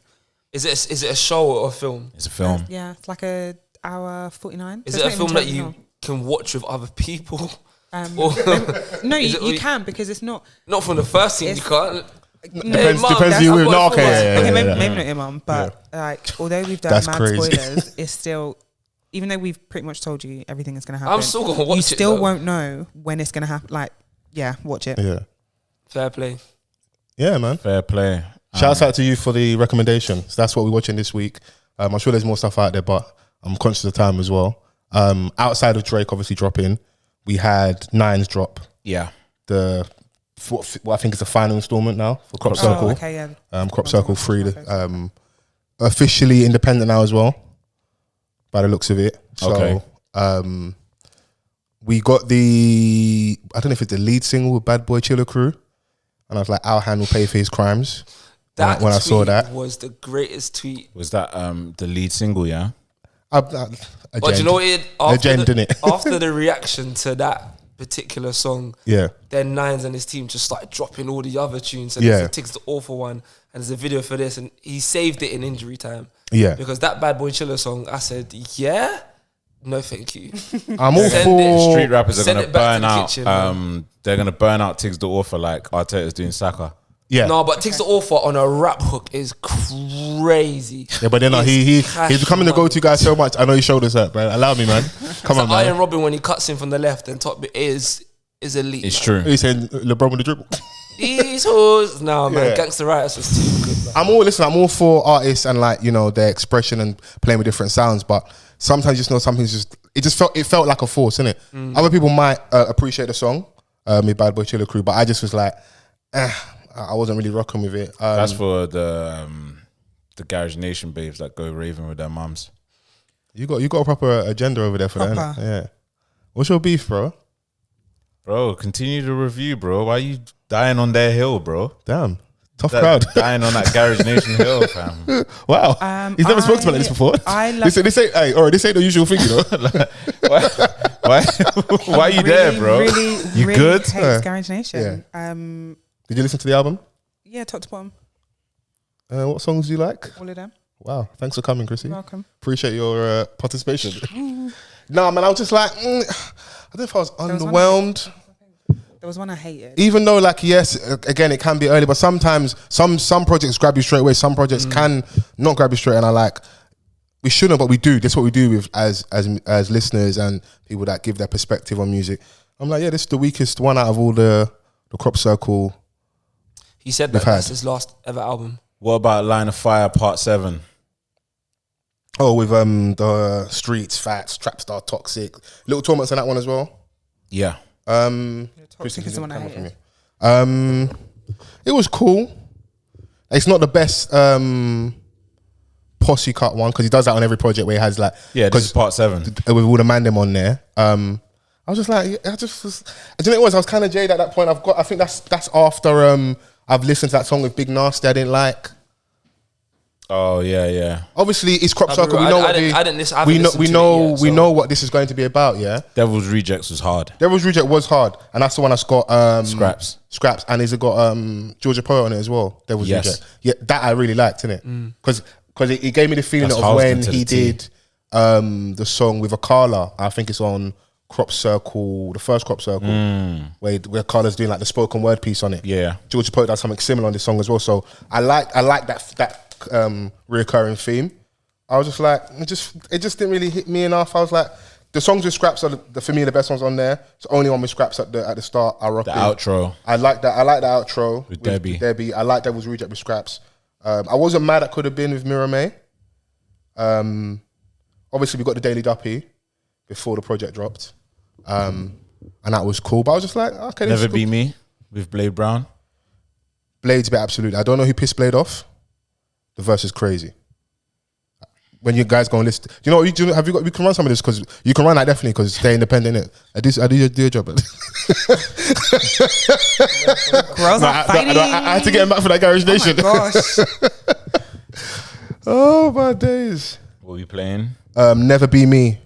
Is it a show or a film? It's a film. Yeah, it's a hour 49. Is it a film that you can watch with other people? No, you can, because it's not. Not from the first scene. You can't. Depends who you're with. No, okay, maybe not your mum, but although we've done That's mad crazy. spoilers, it's still. Even though we've pretty much told you everything that's going to happen, I'm still gonna watch it. You still though. won't know when it's going to happen. Watch it. Yeah. Fair play. Yeah, man. Fair play. Shouts out to you for the recommendation. So that's what we're watching this week. I'm sure there's more stuff out there, but I'm conscious of time as well. Outside of Drake obviously dropping, we had Nines drop. Yeah. What I think is the final installment now for Crop Circle. Okay, yeah. Crop Circle 3. Officially independent now as well, by the looks of it. So, Okay. we got I don't know if it's the lead single with Bad Boy Chiller Crew. And I was like, Our Hand Will Pay for His Crimes. When I saw that. Was the greatest tweet. Was that the lead single? Yeah. But you know what? Didn't it? After the reaction to that particular song, Yeah. then Nines and his team just started dropping all the other tunes. And there's a Tiggs the Awful one, and there's a video for this, and he saved it in injury time. Yeah. Because that Bad Boy Chiller song, I said, yeah, no thank you. I'm all Send for it. Street rappers are Send gonna it back to burn the out. kitchen, They're gonna burn out Tiggs the Author like Arteta's doing Saka. Yeah. No, but Tiggs the Awful on a rap hook is crazy. Yeah, but then he's becoming the go-to guy so much. I know his shoulders hurt, man. Allow me, man. Come on, man. Iron Robin, when he cuts in from the left and top bit is elite. It's man. true. He's saying LeBron with the dribble. These hoes, no man, Yeah. Gangster Writers was too good. Man. I'm all for artists and like, you know, their expression and playing with different sounds, but sometimes you just know something's just it felt like a force, innit? Other people might appreciate the song, me Bad Boy Chiller Crew, but I just was like, I wasn't really rocking with it. That's for the Garage Nation babes that go raving with their mums. You got a proper agenda over there for that, innit? Yeah. What's your beef, bro? Bro, continue the review, bro. Why are you dying on their hill, bro? Damn. Tough crowd. Dying on that Garage Nation hill, fam. Wow. He's never spoken about this before. This ain't the usual thing, you know? Why are you there, bro? You really good? hates Garage Nation. Did you listen to the album? Yeah, top to bottom, What songs do you like? all of them. Wow. Thanks for coming, Chrissy. You're welcome. Appreciate your participation. Nah, man, I was just like, I don't know if I was underwhelmed. There was one I hated. Even though, like, yes, again, it can be early, but sometimes some projects grab you straight away. Some projects can not grab you straight, and I like, we shouldn't, but we do. That's what we do with as listeners and people that give their perspective on music. I'm like, yeah, this is the weakest one out of all the Crop Circle. He said that's his last ever album. What about Line of Fire Part 7? Oh, with the Streets, Fats, Trapstar, Toxic, little torments on that one as well. Yeah. Toxic is the one I hated. It was cool. It's not the best posse cut one because he does that on every project where he has like This is Part 7 with all the man them on there. I was just like, I was kind of jaded at that point. I think that's after I've listened to that song with Big Nasty I didn't like. Oh yeah. Obviously, it's Crop Circle. We know what this is going to be about. Yeah, Devil's Rejects was hard. Devil's Reject was hard, and that's the one that's got Scraps, and it's got Georgia Poet on it as well. Devil's Reject. Yeah, that I really liked, innit? Because it gave me the feeling That's of when Halston to he the T. did the song with Akala. I think it's on Crop Circle, the first Crop Circle, where Akala's doing like the spoken word piece on it. Yeah, Georgia Poet does something similar on this song as well. So I like that reoccurring theme. I was just like, it just didn't really hit me enough. I was like, the songs with Scraps are for me the best ones on there. It's the only one with Scraps at the start. I rock the it. outro. I like that. I like the outro with Debbie. I like Devil's Reject with Scraps. I wasn't mad at Could Have Been with Mira May. Obviously we got the Daily Duppy before the project dropped, and that was cool. But I was just like, okay, Never Be Me with Blade Brown. Blade's bit absolutely. I don't know who pissed Blade off. The verse is crazy. When you guys go and listen, you know, we can run some of this because you can run that definitely because they're independent, innit? I do your job. Girls are fighting. I had to get him back for that Garage Nation. Oh my gosh. Oh my days. What are we playing? Never Be Me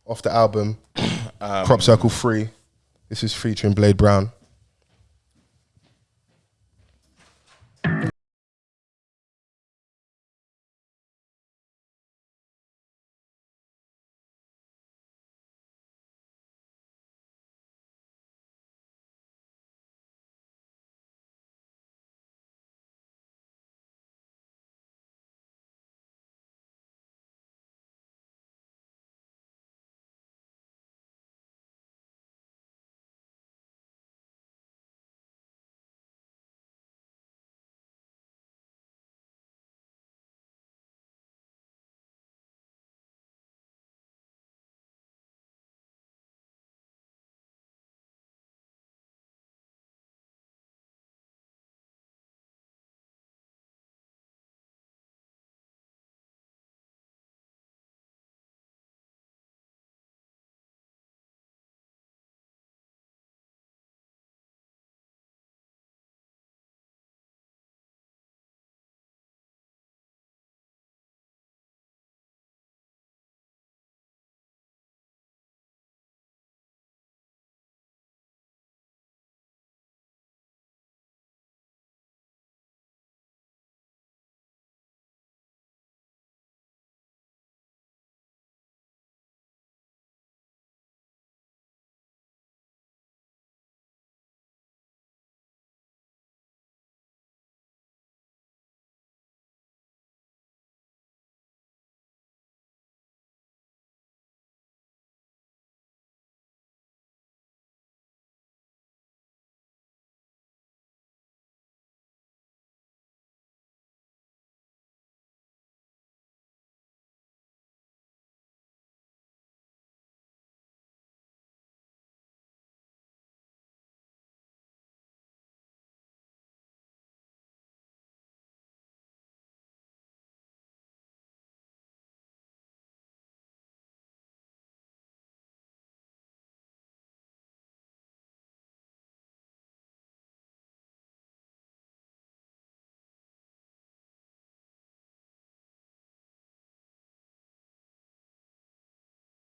off the album. Crop Circle 3. This is featuring Blade Brown.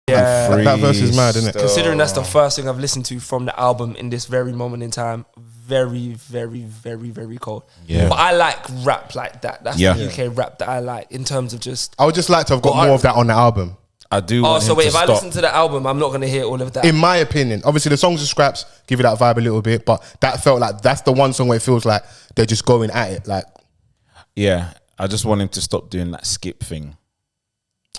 Yeah. That verse is mad, isn't it? Considering that's the first thing I've listened to from the album in this very moment in time, very, very, very, very cold. Yeah. But I like rap like that. That's Yeah. the UK rap that I like in terms of just. I would just like to have got Well, more of that on the album. I do. Oh, want so him wait, to if I stop. listen to the album, I'm not going to hear all of that. In my opinion, obviously the songs are scraps, give it that vibe a little bit, but that felt like that's the one song where it feels like they're just going at it. Like, Yeah, I just want him to stop doing that skip thing.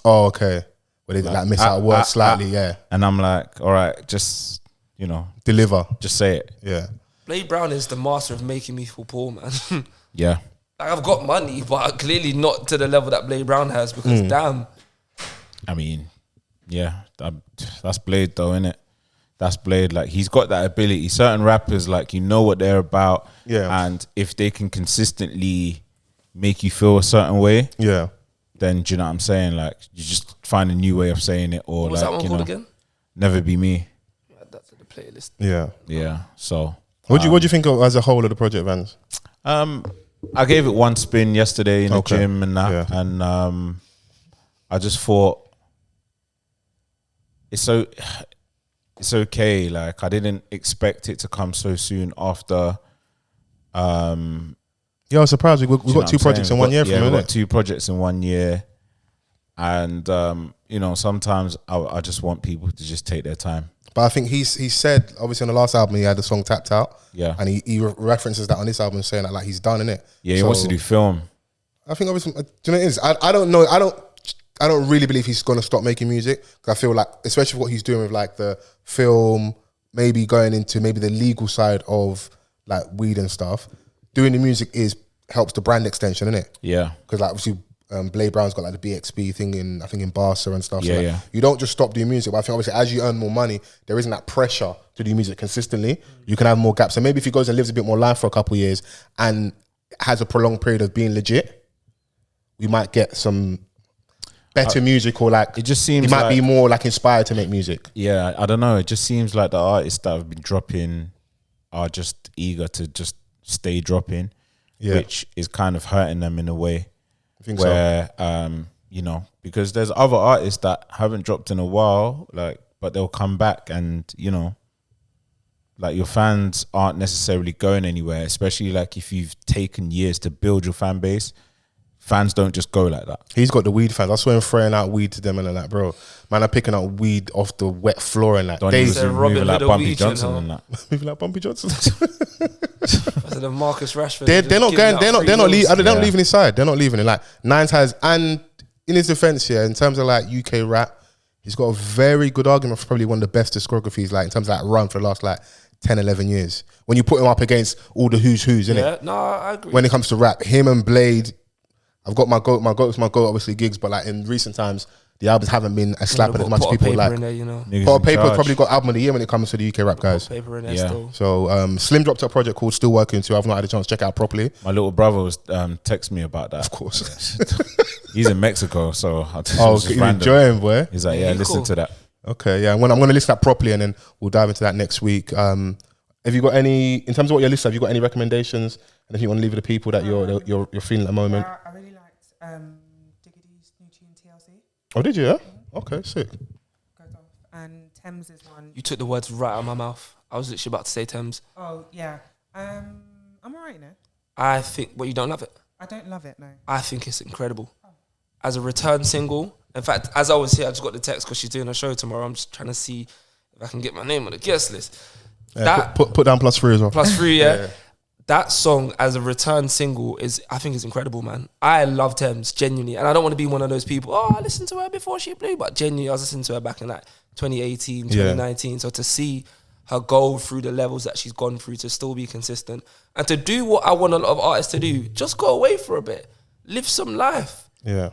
oh, okay. Where they like miss out a word slightly, yeah. And I'm like, all right, just, you know, Deliver. just say it. Yeah. Blade Brown is the master of making me feel poor, man. Yeah. Like, I've got money, but clearly not to the level that Blade Brown has because damn. I mean, yeah, that's Blade though, innit? That's Blade. Like, he's got that ability. Certain rappers, like, you know what they're about. Yeah. And if they can consistently make you feel a certain way, Yeah. then do you know what I'm saying? Like, you just find a new way of saying it, or What was like, that one you called know, again? Never Be Me. Add that to the playlist. Yeah. Yeah. So What do you think of as a whole of the project, Vans? I gave it one spin yesterday in the Okay. gym and that, Yeah. and I just thought it's okay. Like, I didn't expect it to come so soon after. Yeah, I was surprised. We got two projects in 1 year from we it. got 2 projects in 1 year, and you know, sometimes I just want people to just take their time. But I think he said, obviously on the last album he had the song Tapped Out. Yeah. And he references that on this album, saying that like he's done, innit? Yeah, he wants to do film. I think obviously, do you know what it is? I don't know. I don't really believe he's gonna stop making music. 'Cause I feel like, especially what he's doing with like the film, maybe going into maybe the legal side of like weed and stuff. Doing the music helps the brand extension, innit? Yeah. Because like obviously Blade Brown's got like the BXB thing in, I think in Barca and stuff. Yeah, so like, yeah. you don't just stop doing music, but I think obviously as you earn more money, there isn't that pressure to do music consistently. You can have more gaps. So maybe if he goes and lives a bit more life for a couple of years and has a prolonged period of being legit, we might get some better music, or like It just seems he might like- be more like inspired to make music. Yeah, I don't know. It just seems like the artists that have been dropping are just eager to just stay dropping, which is kind of hurting them in a way. I think where you know, because there's other artists that haven't dropped in a while, like, but they'll come back, and you know, like, your fans aren't necessarily going anywhere, especially like if you've taken years to build your fan base. Fans don't just go like that. He's got the weed fans. I saw him throwing out weed to them and like, bro, man, are picking up weed off the wet floor and like, Don't they even They're Robin moving like Hood Bumpy Norwegian, Johnson huh? and that. moving like Bumpy Johnson. Instead of Marcus Rashford. They're just not giving going. out They're not. free They're not. loans. They're not leaving his side. They're not leaving it. Like Nines has, and in his defense here, in terms of like UK rap, he's got a very good argument for probably one of the best discographies. Like in terms of that run for the last like 10, 11 years. When you put him up against all the who's, innit? Yeah, no, I agree. When it comes to rap, him and Blade, I've got my goat. My goat's my goat. Obviously, gigs, but like in recent times, the albums haven't been as slapping as much as Put a people paper like. in there, you know. Niggas Pot in of Paper charge. probably got album of the year when it comes to the UK rap guys. Paper in there Yeah. still. So Slim dropped a project called Still Working Too. I've not had a chance to check it out properly. My little brother was text me about that. Of course. He's in Mexico, so I just, Oh, it was just you random. enjoying, boy. He's like, Yeah, yeah, he's listen cool. to that. Okay, yeah. I'm gonna listen that properly, and then we'll dive into that next week. Have you got any, in terms of what you're listening, have you got any recommendations? And if you want to leave with the people that you're feeling at the moment. Yeah, I really liked Digga's new tune TLC. Oh, did you? Yeah. Okay, sick. Goes off. And Tems is one. You took the words right out of my mouth. I was literally about to say Tems. Oh, yeah. I'm alright, you know. I think, well, you don't love it. I don't love it, no. I think it's incredible. As a return single, in fact, as I was here, I just got the text because she's doing a show tomorrow. I'm just trying to see if I can get my name on the guest list. Yeah, That put down +3 as well. +3, yeah. That song as a return single I think is incredible, man. I love Tems, genuinely. And I don't want to be one of those people, I listened to her before she blew, but genuinely, I was listening to her back in like 2018, 2019. So to see her go through the levels that she's gone through, to still be consistent, and to do what I want a lot of artists to do, just go away for a bit. Live some life. Yeah.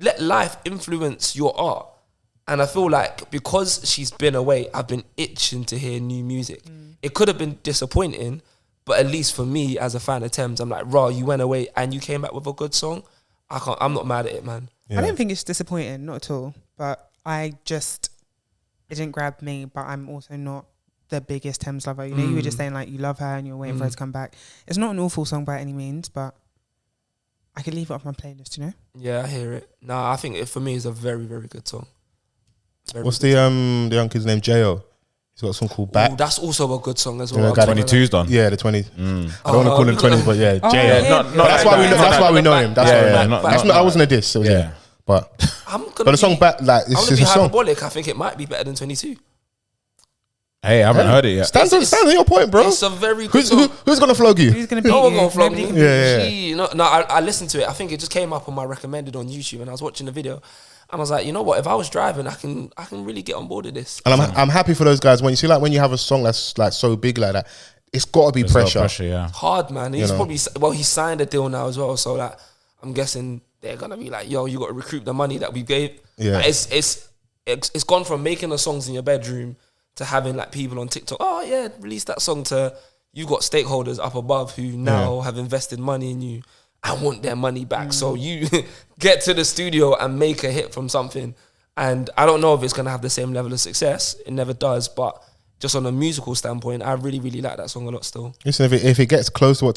Let life influence your art. And I feel like because she's been away, I've been itching to hear new music. It could have been disappointing, but at least for me as a fan of Tems, I'm like, raw, you went away and you came back with a good song. I'm not mad at it, man. Yeah. I don't think it's disappointing, not at all. But it didn't grab me, but I'm also not the biggest Tems lover. You know, you were just saying like you love her and you're waiting for her to come back. It's not an awful song by any means, but I could leave it off my playlist, you know? Yeah, I hear it. Nah, I think for me it's a very, very good song. What's the young kid's name? Jo. He's got a song called Back. Ooh, that's also a good song as You know, well. the guy that- 22's done. Yeah, the 20s. I don't want to call him 20s, but yeah, Oh, Jo. yeah. Not That's like why we. that. That's why we know him. That's Yeah, why. yeah, That's not not. like I wasn't a diss. It was Yeah. him. But I'm gonna but the song be- Back, like I'm it's gonna just be a song. hyperbolic. I think it might be better than 22. Hey, I haven't heard it yet. Stand on your point, bro. It's a very good song. Who's gonna flog you? Who's gonna beat No one you? gonna flog Nobody me. can beat you. Yeah. Gee, no, I listened to it. I think it just came up on my recommended on YouTube, and I was watching the video, and I was like, you know what? If I was driving, I can really get on board with this. And I'm happy for those guys. When you see, like, when you have a song that's like so big like that, it's got to be There's a lot of pressure. pressure, yeah. Hard, man. He's know. probably he signed a deal now as well. So like, I'm guessing they're gonna be like, yo, you got to recoup the money that we gave. Yeah. Like, it's gone from making the songs in your bedroom to having like people on TikTok. Oh yeah, release that song. To you got stakeholders up above who now have invested money in you. I want their money back. So you get to the studio and make a hit from something. And I don't know if it's gonna have the same level of success. It never does, but just on a musical standpoint, I really, really like that song a lot still. Listen, if it gets close to what